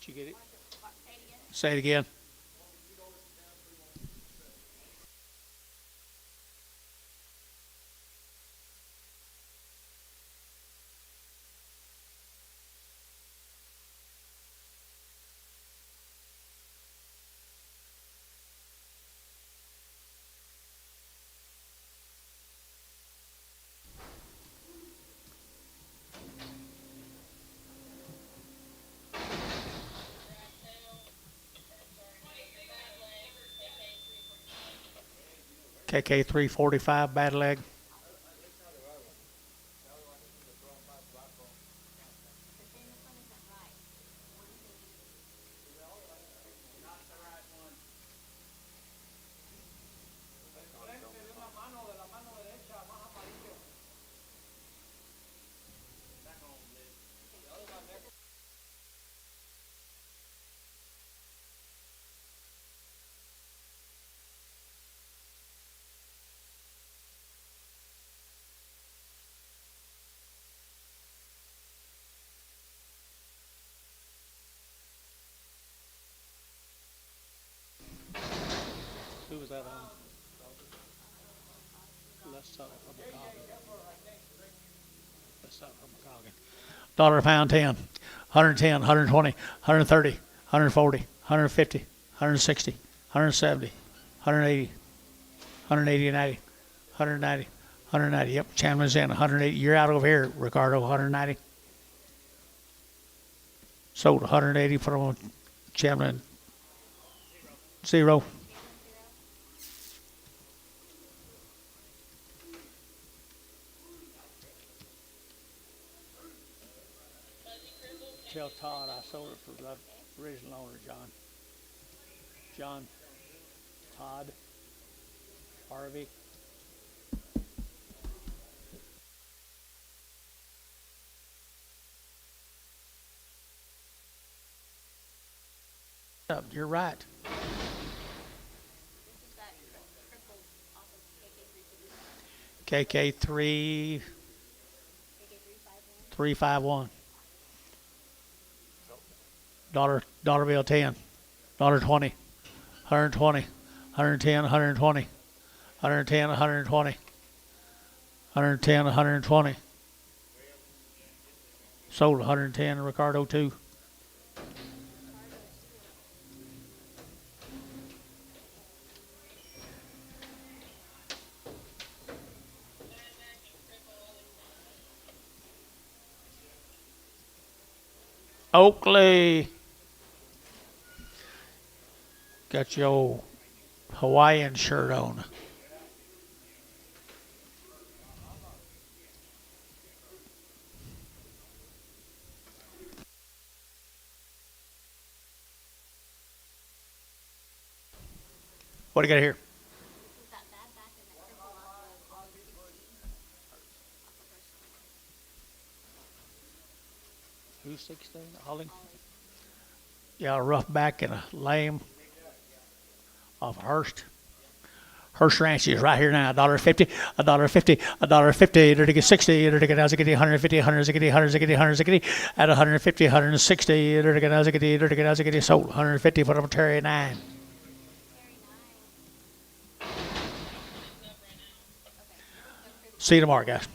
Did you get it? Say it again. KK 345, bad leg. Who was that on? Let's start from McCoggin. Let's start from McCoggin. Dollar a pound 10, 110, 120, 130, 140, 150, 160, 170, 180, 180 and 80, 190, 190. Yep, Chandler's in 180. You're out over here, Ricardo. 190. Sold 180. Put on Chandler. 0. Tell Todd I sold it for the original owner, John. Todd. Harvey. You're right. KK 351. Dollar bill 10. $20. 120. 110, 120. 110, 120. 110, 120. Sold 110, Ricardo 2. Oakley. Got your Hawaiian shirt on. What do you got here? Is that bad back in that cripple off of all the 16? Who's 16? Holly? Yeah, a rough back and a lame off Hurst. Hurst Ranch is right here now. $1.50, $1.50, $1.50. They're to get 60. They're to get 150, 160, 160, 160. At 150, 160. They're to get 160. Sold 150. Put up Terry 9. See you tomorrow, guys.